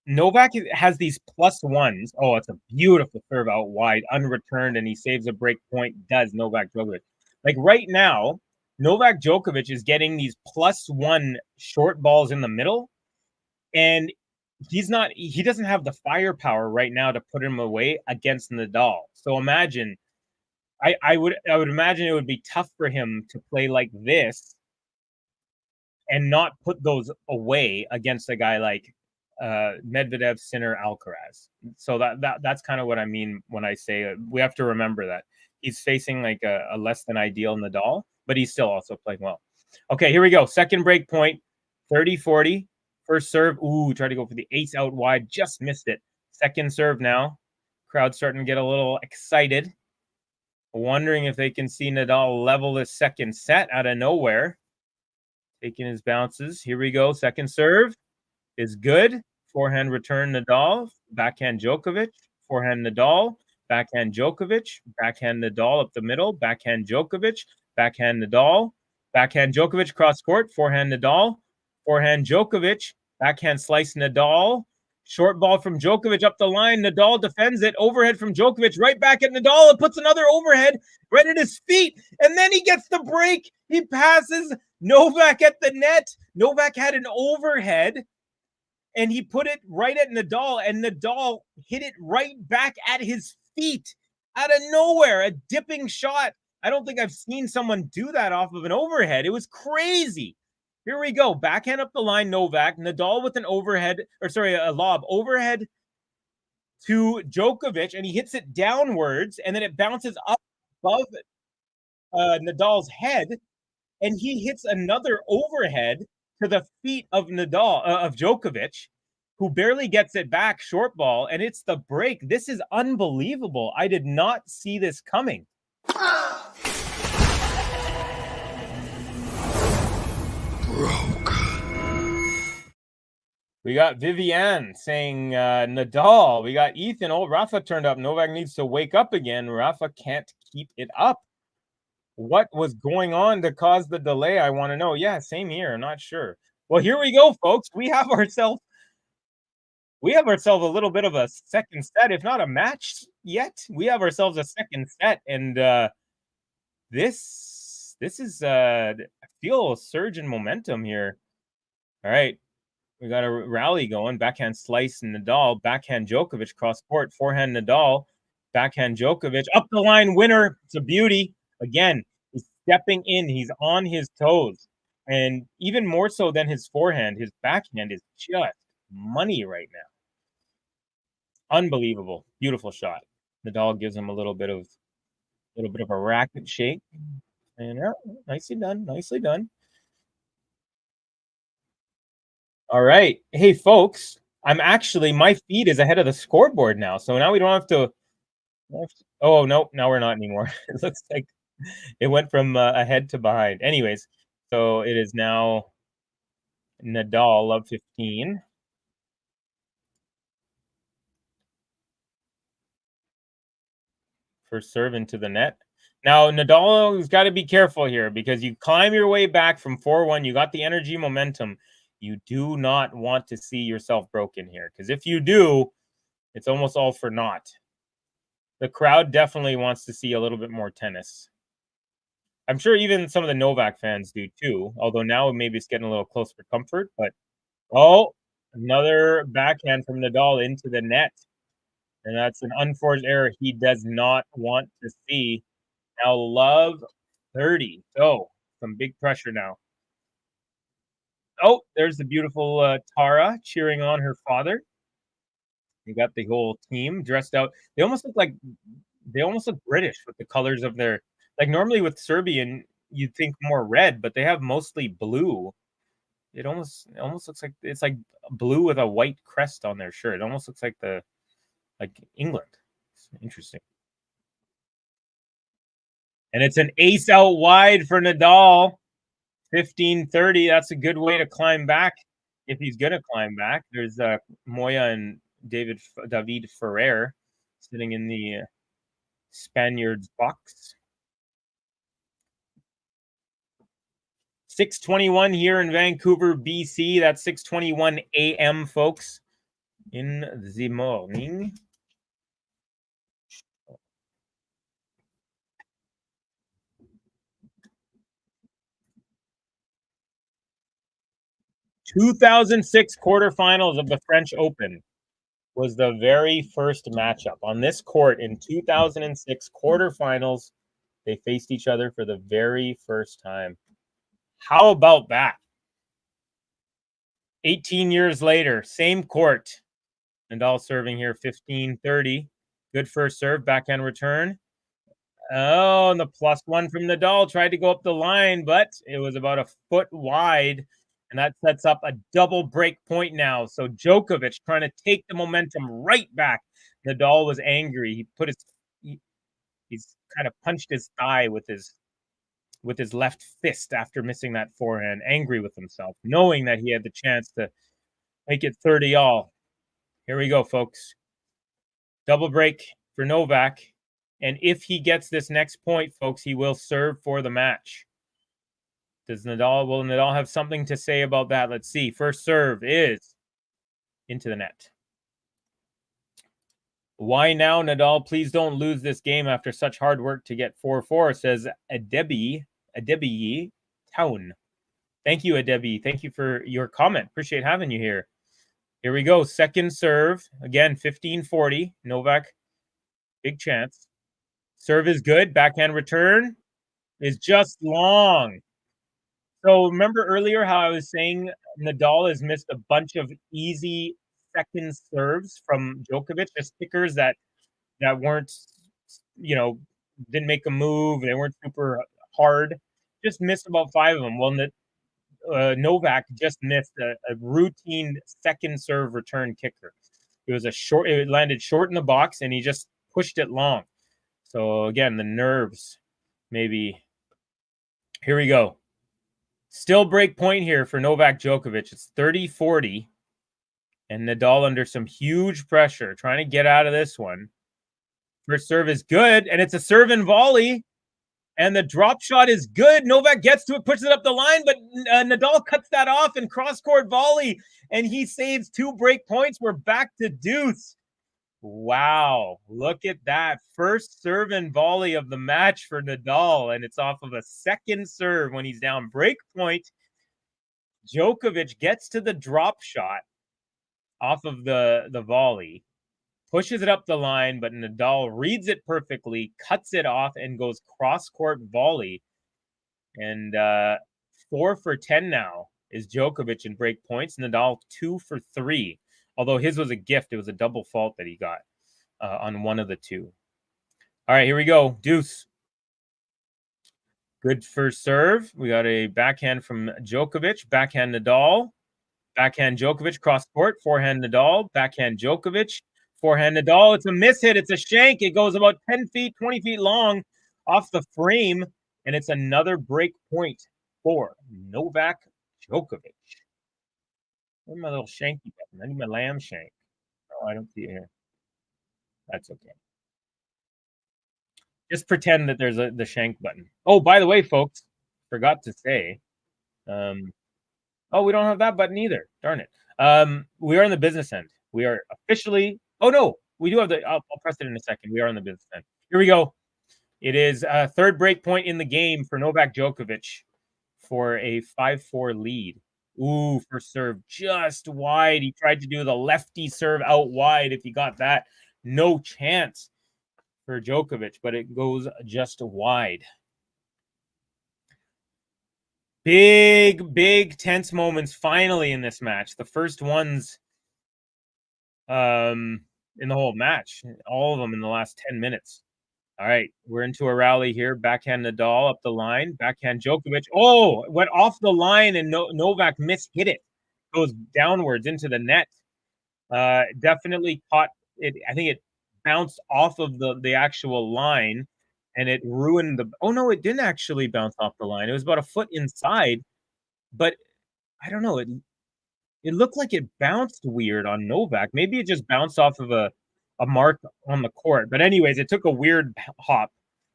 Novak has these +1s. Oh, it's a beautiful serve out wide, unreturned, and he saves a break point, does Novak Djokovic. Like, right now, Novak Djokovic is getting these +1 short balls in the middle, and he doesn't have the firepower right now to put him away against Nadal. So imagine, I would imagine it would be tough for him to play like this and not put those away against a guy like Medvedev, Sinner, Alcaraz. So that's kind of what I mean when I say we have to remember that he's facing like a less than ideal Nadal, but he's still also playing well. Okay, here we go. Second break point, 30-40. First serve. Ooh, tried to go for the ace out wide. Just missed it. Second serve now. Crowd starting to get a little excited. Wondering if they can see Nadal level this second set out of nowhere. Taking his bounces. Here we go. Second serve is good. Forehand return Nadal. Backhand Djokovic. Forehand Nadal. Backhand Djokovic. Backhand Nadal up the middle. Backhand Djokovic. Backhand Nadal. Backhand Djokovic cross court. Forehand Nadal. Forehand Djokovic. Backhand slice Nadal. Short ball from Djokovic up the line. Nadal defends it. Overhead from Djokovic. Right back at Nadal. And puts another overhead right at his feet. And then he gets the break. He passes Novak at the net. Novak had an overhead. And he put it right at Nadal. And Nadal hit it right back at his feet. Out of nowhere. A dipping shot. I don't think I've seen someone do that off of an overhead. It was crazy. Here we go. Backhand up the line, Novak. Nadal with an a lob. Overhead to Djokovic, and he hits it downwards, and then it bounces up above Nadal's head, and he hits another overhead to the feet of Djokovic, who barely gets it back, short ball, and it's the break. This is unbelievable. I did not see this coming. We got Viviane saying Nadal. We got Ethan. Oh, Rafa turned up. Novak needs to wake up again. Rafa can't keep it up. What was going on to cause the delay? I want to know. Yeah, same here. I'm not sure. Well, here we go, folks. We have ourselves a little bit of a second set, if not a match yet. We have ourselves a second set, and this is I feel a surge in momentum here. All right. We got a rally going. Backhand slice and Nadal. Backhand Djokovic cross court. Forehand Nadal. Backhand Djokovic. Up the line winner. It's a beauty. Again, he's stepping in. He's on his toes. And even more so than his forehand, his backhand is just money right now. Unbelievable. Beautiful shot. Nadal gives him a little bit of a racket shake. And nicely done. Nicely done. All right. Hey, folks, my feed is ahead of the scoreboard now. So now we don't have to. Oh, no, now we're not anymore. It looks like it went from ahead to behind. Anyways, so it is now Nadal, love 15. First serve into the net. Now, Nadal's got to be careful here because you climb your way back from 4-1. You got the energy, momentum. You do not want to see yourself broken here, because if you do, it's almost all for naught. The crowd definitely wants to see a little bit more tennis. I'm sure even some of the Novak fans do too, although now maybe it's getting a little close for comfort. But, another backhand from Nadal into the net. And that's an unforced error he does not want to see. Now, love 30. So, some big pressure now. Oh, there's the beautiful Tara cheering on her father. You got the whole team dressed out. They almost look British with the colors of their, like normally with Serbian, you'd think more red, but they have mostly blue. It almost looks like it's like blue with a white crest on their shirt. It almost looks like England. It's interesting. And it's an ace out wide for Nadal. 15-30. That's a good way to climb back if he's going to climb back. There's Moya and David Ferrer sitting in the Spaniards box. 6:21 here in Vancouver, BC. That's 6:21 a.m., folks, in the morning. '2006 quarterfinals of the French Open was the very first matchup on this court in 2006 quarterfinals. They faced each other for the very first time. How about that? 18 years later, same court. Nadal serving here 15-30. Good first serve, backhand return. Oh, and the +1 from Nadal tried to go up the line, but it was about a foot wide. And that sets up a double break point now. So Djokovic trying to take the momentum right back. Nadal was angry. He's kind of punched his thigh with his left fist after missing that forehand, angry with himself, knowing that he had the chance to make it 30-all. Here we go, folks. Double break for Novak. And if he gets this next point, folks, he will serve for the match. Will Nadal have something to say about that? Let's see. First serve is into the net. Why now, Nadal? Please don't lose this game after such hard work to get 4-4, says Adebi Town. Thank you, Adebi. Thank you for your comment. Appreciate having you here. Here we go. Second serve. Again, 15-40. Novak, big chance. Serve is good. Backhand return is just long. So remember earlier how I was saying Nadal has missed a bunch of easy second serves from Djokovic, just kickers that weren't, didn't make a move. They weren't super hard. Just missed about 5 of them. Well, Novak just missed a routine second serve return kicker. It was it landed short in the box, and he just pushed it long. So again, the nerves, maybe. Here we go. Still break point here for Novak Djokovic. It's 30-40. And Nadal under some huge pressure, trying to get out of this one. First serve is good, and it's a serve and volley. And the drop shot is good. Novak gets to it, pushes it up the line, but Nadal cuts that off and cross-court volley, and he saves 2 break points. We're back to deuce. Wow, look at that. First serve and volley of the match for Nadal, and it's off of a second serve when he's down break point. Djokovic gets to the drop shot off of the volley, pushes it up the line, but Nadal reads it perfectly, cuts it off, and goes cross-court volley. And 4 for 10 now is Djokovic in break points. Nadal 2 for 3. Although his was a gift. It was a double fault that he got on one of the two. All right, here we go. Deuce. Good first serve. We got a backhand from Djokovic. Backhand Nadal. Backhand Djokovic, cross-court. Forehand Nadal. Backhand Djokovic. Forehand Nadal. It's a mishit. It's a shank. It goes about 10 feet, 20 feet long off the frame. And it's another break point for Novak Djokovic. Where's my little shanky button? I need my lamb shank. Oh, I don't see it here. That's okay. Just pretend that there's the shank button. Oh, by the way, folks, forgot to say. Oh, we don't have that button either. Darn it. We are on the business end. We are officially. Oh no, we do have the. I'll press it in a second. We are on the business end. Here we go. It is a third break point in the game for Novak Djokovic for a 5-4 lead. Ooh, first serve just wide. He tried to do the lefty serve out wide. If he got that, no chance for Djokovic, but it goes just wide. Big tense moments finally in this match. The first ones in the whole match. All of them in the last 10 minutes. All right, we're into a rally here. Backhand Nadal up the line. Backhand Djokovic. Oh, it went off the line and Novak mishit it. Goes downwards into the net. Definitely caught it. I think it bounced off of the actual line, and it ruined the. Oh no, it didn't actually bounce off the line. It was about a foot inside, but I don't know. It looked like it bounced weird on Novak. Maybe it just bounced off of a mark on the court. But anyways, it took a weird hop,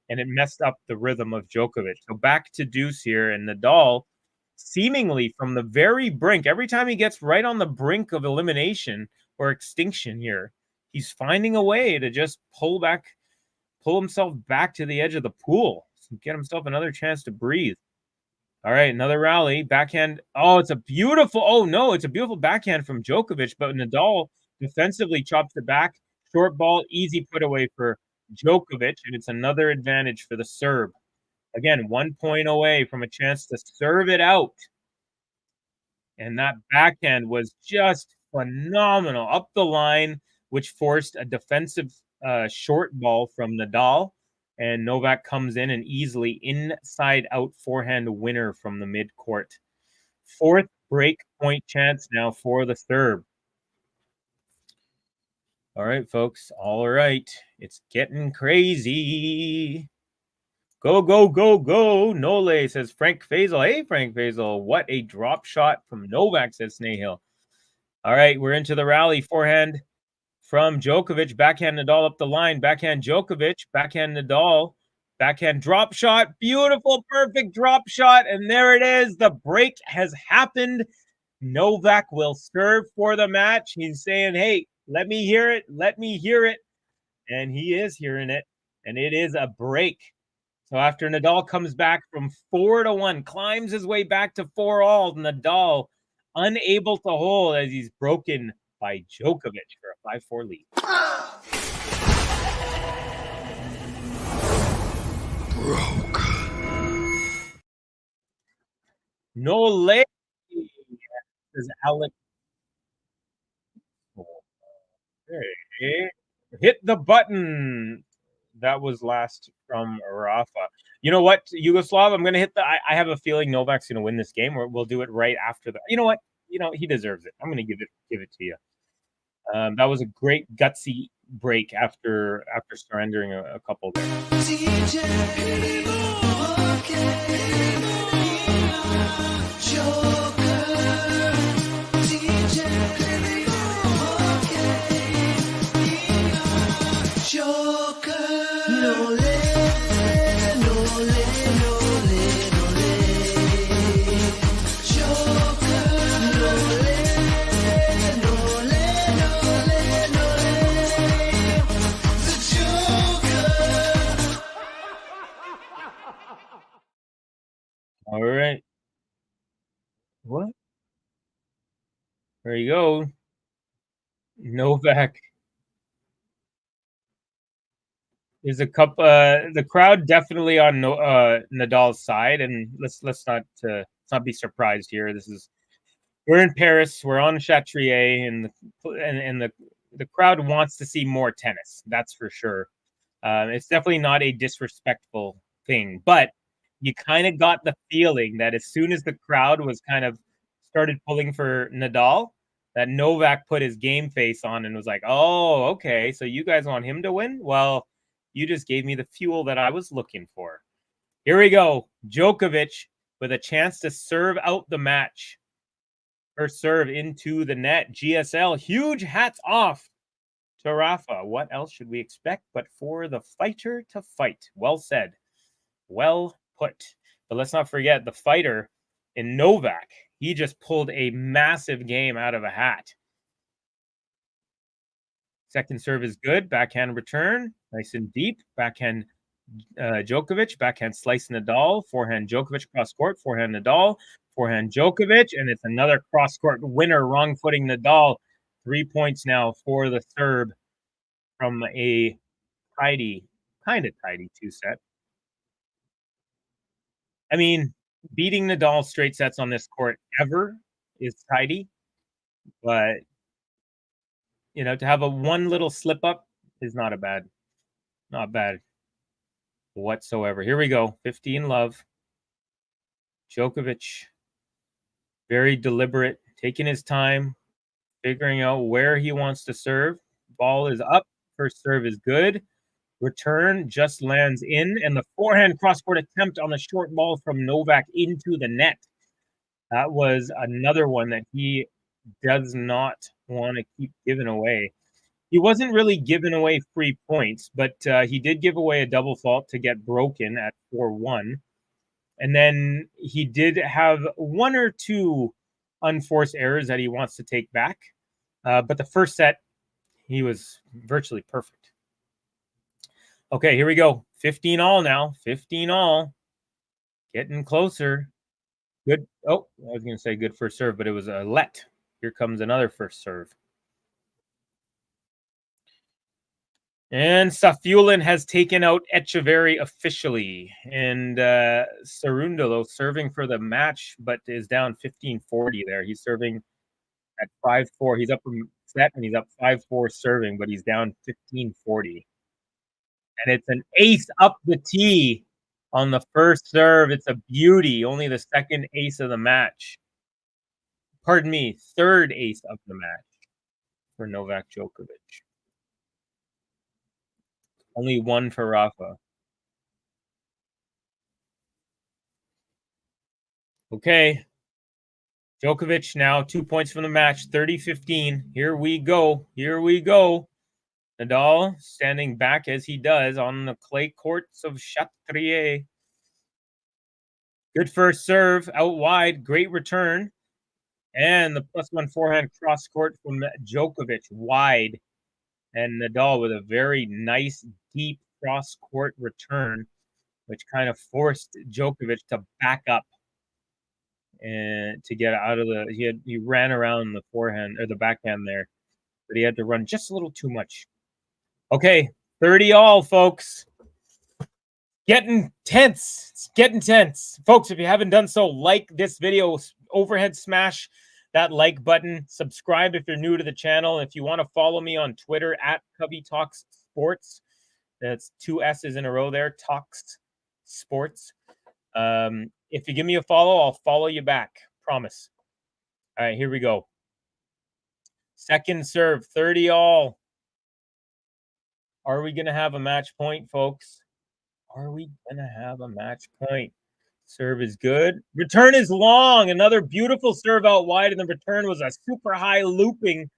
and it messed up the rhythm of Djokovic. So back to deuce here, and Nadal seemingly from the very brink. Every time he gets right on the brink of elimination or extinction here, he's finding a way to just pull himself back to the edge of the pool, so get himself another chance to breathe. All right, another rally. Backhand. Oh, it's a beautiful backhand from Djokovic, but Nadal defensively chops it back. Short ball, easy put away for Djokovic, and it's another advantage for the Serb. Again, 1 point away from a chance to serve it out. And that backhand was just phenomenal. Up the line, which forced a defensive short ball from Nadal. And Novak comes in and easily inside-out forehand winner from the mid-court. Fourth break point chance now for the Serb. All right, folks. All right. It's getting crazy. Go, go, go, go. Nole, says Frank Faisal. Hey, Frank Faisal. What a drop shot from Novak, says Snahill. All right, we're into the rally. Forehand from Djokovic. Backhand Nadal up the line. Backhand Djokovic. Backhand Nadal. Backhand drop shot. Beautiful, perfect drop shot. And there it is. The break has happened. Novak will serve for the match. He's saying, hey, let me hear it. Let me hear it. And he is hearing it. And it is a break. So after Nadal comes back from 4-1, climbs his way back to 4-all, Nadal unable to hold as he's broken by Djokovic for a 5-4 lead. Broke. No leg. Says Alex. Okay. Hit the button. That was last from Rafa. You know what, Yugoslav? I'm going to hit the... I have a feeling Novak's going to win this game, or we'll do it right after that. You know what? He deserves it. I'm going to give it to you. That was a great gutsy break after surrendering a couple there. All right. What? There you go. Novak is the crowd definitely on Nadal's side, and let's not be surprised here. We're in Paris, we're on Chatrier, and the crowd wants to see more tennis. That's for sure. It's definitely not a disrespectful thing, but you kind of got the feeling that as soon as the crowd was kind of started pulling for Nadal, that Novak put his game face on and was like, oh, okay, so you guys want him to win? Well, you just gave me the fuel that I was looking for. Here we go. Djokovic with a chance to serve out the match. First serve into the net. GSL, huge hats off to Rafa. What else should we expect but for the fighter to fight? Well said. Well put. But let's not forget the fighter in Novak. He just pulled a massive game out of a hat. Second serve is good. Backhand return. Nice and deep. Backhand Djokovic. Backhand slice Nadal. Forehand Djokovic cross court. Forehand Nadal. Forehand Djokovic. And it's another cross court winner. Wrong footing Nadal. 3 points now for the Serb from a kind of tidy 2-set. I mean, beating Nadal straight sets on this court ever is tidy, but to have a one little slip up is not bad whatsoever. Here we go. 15 love. Djokovic, very deliberate, taking his time, figuring out where he wants to serve. Ball is up. First serve is good. Return just lands in, and the forehand cross-court attempt on the short ball from Novak into the net. That was another one that he does not want to keep giving away. He wasn't really giving away free points, but he did give away a double fault to get broken at 4-1. And then he did have one or two unforced errors that he wants to take back. But the first set, he was virtually perfect. Okay, here we go. 15 all now. 15 all. Getting closer. Good. Oh, I was going to say good first serve, but it was a let. Here comes another first serve. And Safiullin has taken out Echeverry officially. And Cerundolo serving for the match, but is down 15-40 there. He's serving at 5-4. He's up from set, and he's up 5-4 serving, but he's down 15-40. And it's an ace up the tee on the first serve. It's a beauty. Only the second ace of the match. Pardon me, third ace of the match for Novak Djokovic. Only one for Rafa. Okay. Djokovic now 2 points from the match, 30-15. Here we go. Here we go. Nadal standing back as he does on the clay courts of Chatrier. Good first serve out wide. Great return. And the +1 forehand cross court from Djokovic wide. And Nadal with a very nice, deep cross court return, which kind of forced Djokovic to back up and to get out of the. He ran around the forehand or the backhand there, but he had to run just a little too much. Okay, 30 all, folks. Getting tense. It's getting tense. Folks, if you haven't done so, like this video, overhead smash that like button. Subscribe if you're new to the channel. If you want to follow me on Twitter at Covey Talks Sports, that's 2 S's in a row there, Talks Sports. If you give me a follow, I'll follow you back. Promise. All right, here we go. Second serve, 30 all. Are we going to have a match point, folks? Are we going to have a match point? Serve is good. Return is long. Another beautiful serve out wide, and the return was a super high looping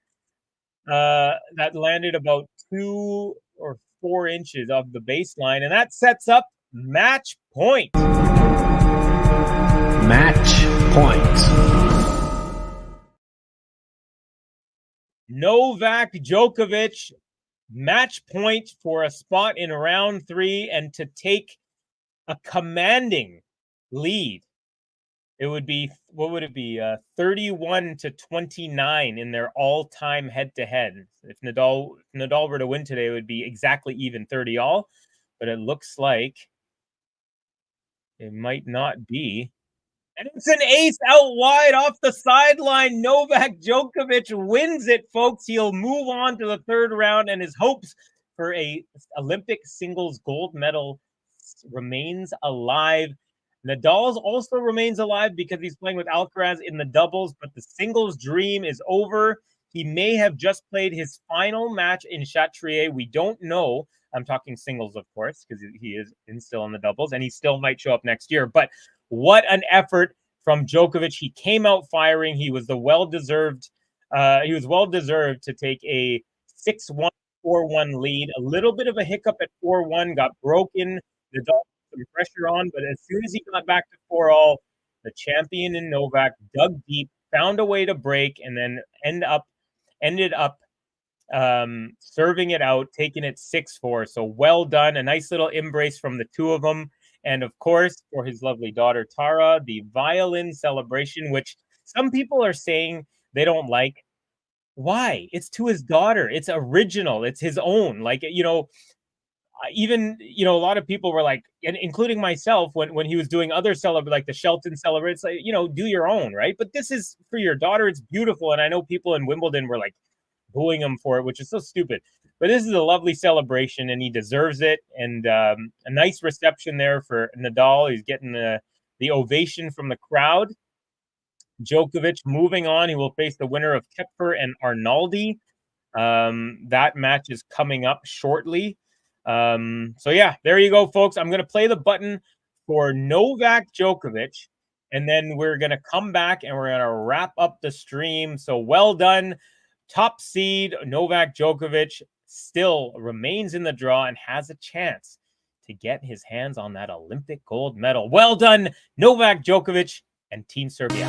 that landed about 2 or 4 inches of the baseline, and that sets up match point. Match point. Novak Djokovic, match point for a spot in round 3 and to take a commanding lead. It would be, what would it be? 31-29 in their all-time head-to-head. If Nadal were to win today, it would be exactly even 30 all, but it looks like it might not be. And it's an ace out wide off the sideline. Novak Djokovic wins it, folks. He'll move on to the third round, and his hopes for a Olympic singles gold medal remains alive. Nadal's also remains alive because he's playing with Alcaraz in the doubles, but the singles dream is over. He may have just played his final match in Chatrier. We don't know. I'm talking singles, of course, because he is still in the doubles, and he still might show up next year. But what an effort from Djokovic. He came out firing. He was well-deserved to take a 6-1, 4-1 lead. A little bit of a hiccup at 4-1, got broken. Nadal put some pressure on, but as soon as he got back to 4-all, the champion in Novak dug deep, found a way to break, and then ended up serving it out, taking it 6-4. So well done. A nice little embrace from the two of them. And of course, for his lovely daughter, Tara, the violin celebration, which some people are saying they don't like. Why? It's to his daughter. It's original. It's his own. Like, even, a lot of people were like, and including myself, when he was doing other like the Shelton celebrations, like, do your own, right? But this is for your daughter. It's beautiful. And I know people in Wimbledon were like booing him for it, which is so stupid. But this is a lovely celebration, and he deserves it. And a nice reception there for Nadal. He's getting the ovation from the crowd. Djokovic moving on. He will face the winner of Kepfer and Arnaldi. That match is coming up shortly. So yeah, there you go, folks. I'm going to play the button for Novak Djokovic, and then we're going to come back and we're going to wrap up the stream. So well done. Top seed Novak Djokovic still remains in the draw and has a chance to get his hands on that Olympic gold medal. Well done, Novak Djokovic and Team Serbia.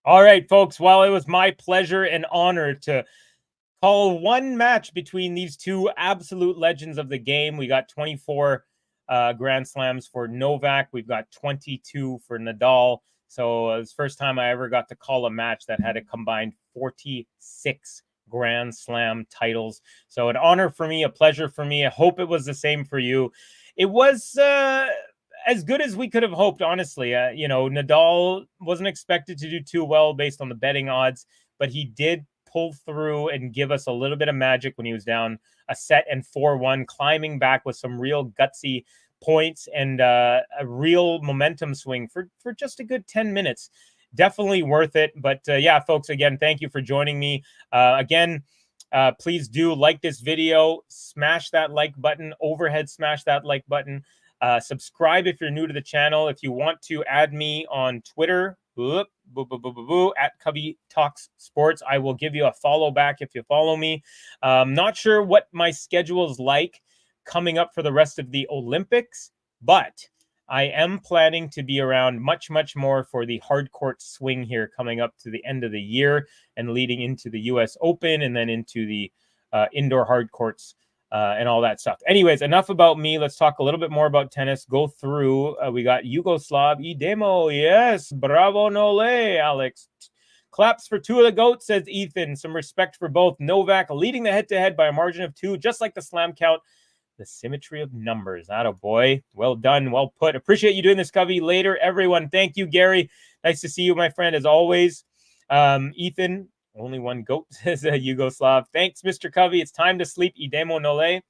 All right, folks. Well, it was my pleasure and honor to call one match between these two absolute legends of the game. We got 24 Grand Slams for Novak. We've got 22 for Nadal. So it was the first time I ever got to call a match that had a combined 46 Grand Slam titles. So an honor for me, a pleasure for me. I hope it was the same for you. It was as good as we could have hoped, honestly. Nadal wasn't expected to do too well based on the betting odds, but he did pull through and give us a little bit of magic when he was down a set and 4-1, climbing back with some real gutsy points and a real momentum swing for just a good 10 minutes. Definitely worth it. But yeah, folks, again, thank you for joining me. Please do like this video, smash that like button, overhead smash that like button. Subscribe if you're new to the channel. If you want to add me on Twitter, at Cubby Talks Sports, I will give you a follow back if you follow me. Not sure what my schedule is like coming up for the rest of the Olympics, but I am planning to be around much, much more for the hard court swing here coming up to the end of the year and leading into the US Open and then into the indoor hard courts and all that stuff. Anyways, enough about me. Let's talk a little bit more about tennis. Go through. We got Yugoslav Idemo. Yes, bravo nole, Alex. Claps for two of the GOATs, says Ethan. Some respect for both. Novak leading the head-to-head by a margin of 2, just like the slam count. The symmetry of numbers. Atta boy. Well done. Well put. Appreciate you doing this, Covey. Later, everyone. Thank you, Gary. Nice to see you, my friend, as always. Ethan, only one GOAT, says Yugoslav. Thanks, Mr. Covey. It's time to sleep. Idemo nole.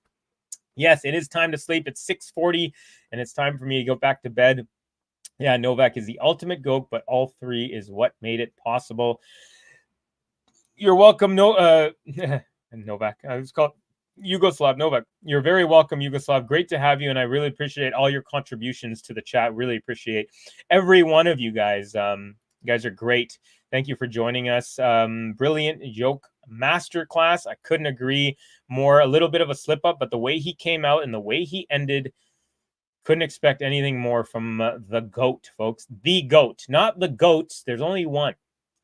Yes, it is time to sleep. It's 6:40, and it's time for me to go back to bed. Yeah, Novak is the ultimate GOAT, but all 3 is what made it possible. You're welcome, Novak. I was called Yugoslav Novak. You're very welcome, Yugoslav. Great to have you, and I really appreciate all your contributions to the chat. Really appreciate every one of you guys. You guys are great. Thank you for joining us. Brilliant joke masterclass. I couldn't agree more. A little bit of a slip up, but the way he came out and the way he ended, couldn't expect anything more from the GOAT, folks. The GOAT, not the GOATs. There's only one,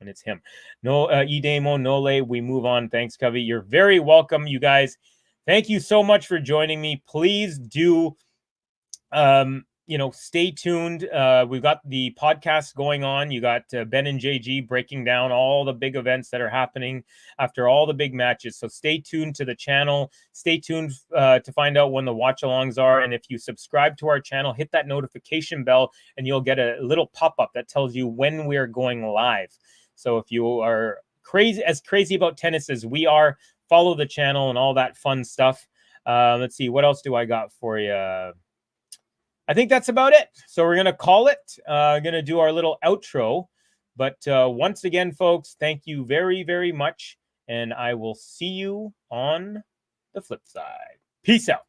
and it's him. No, Idemo nole. We move on. Thanks, Covey. You're very welcome, you guys. Thank you so much for joining me. Please do, stay tuned. We've got the podcast going on. You got Ben and JG breaking down all the big events that are happening after all the big matches. So stay tuned to the channel. Stay tuned to find out when the watch-alongs are. And if you subscribe to our channel, hit that notification bell, and you'll get a little pop-up that tells you when we are going live. So if you are crazy about tennis as we are, follow the channel and all that fun stuff. Let's see, what else do I got for you? I think that's about it. So we're going to call it. Going to do our little outro. But once again, folks, thank you very, very much. And I will see you on the flip side. Peace out.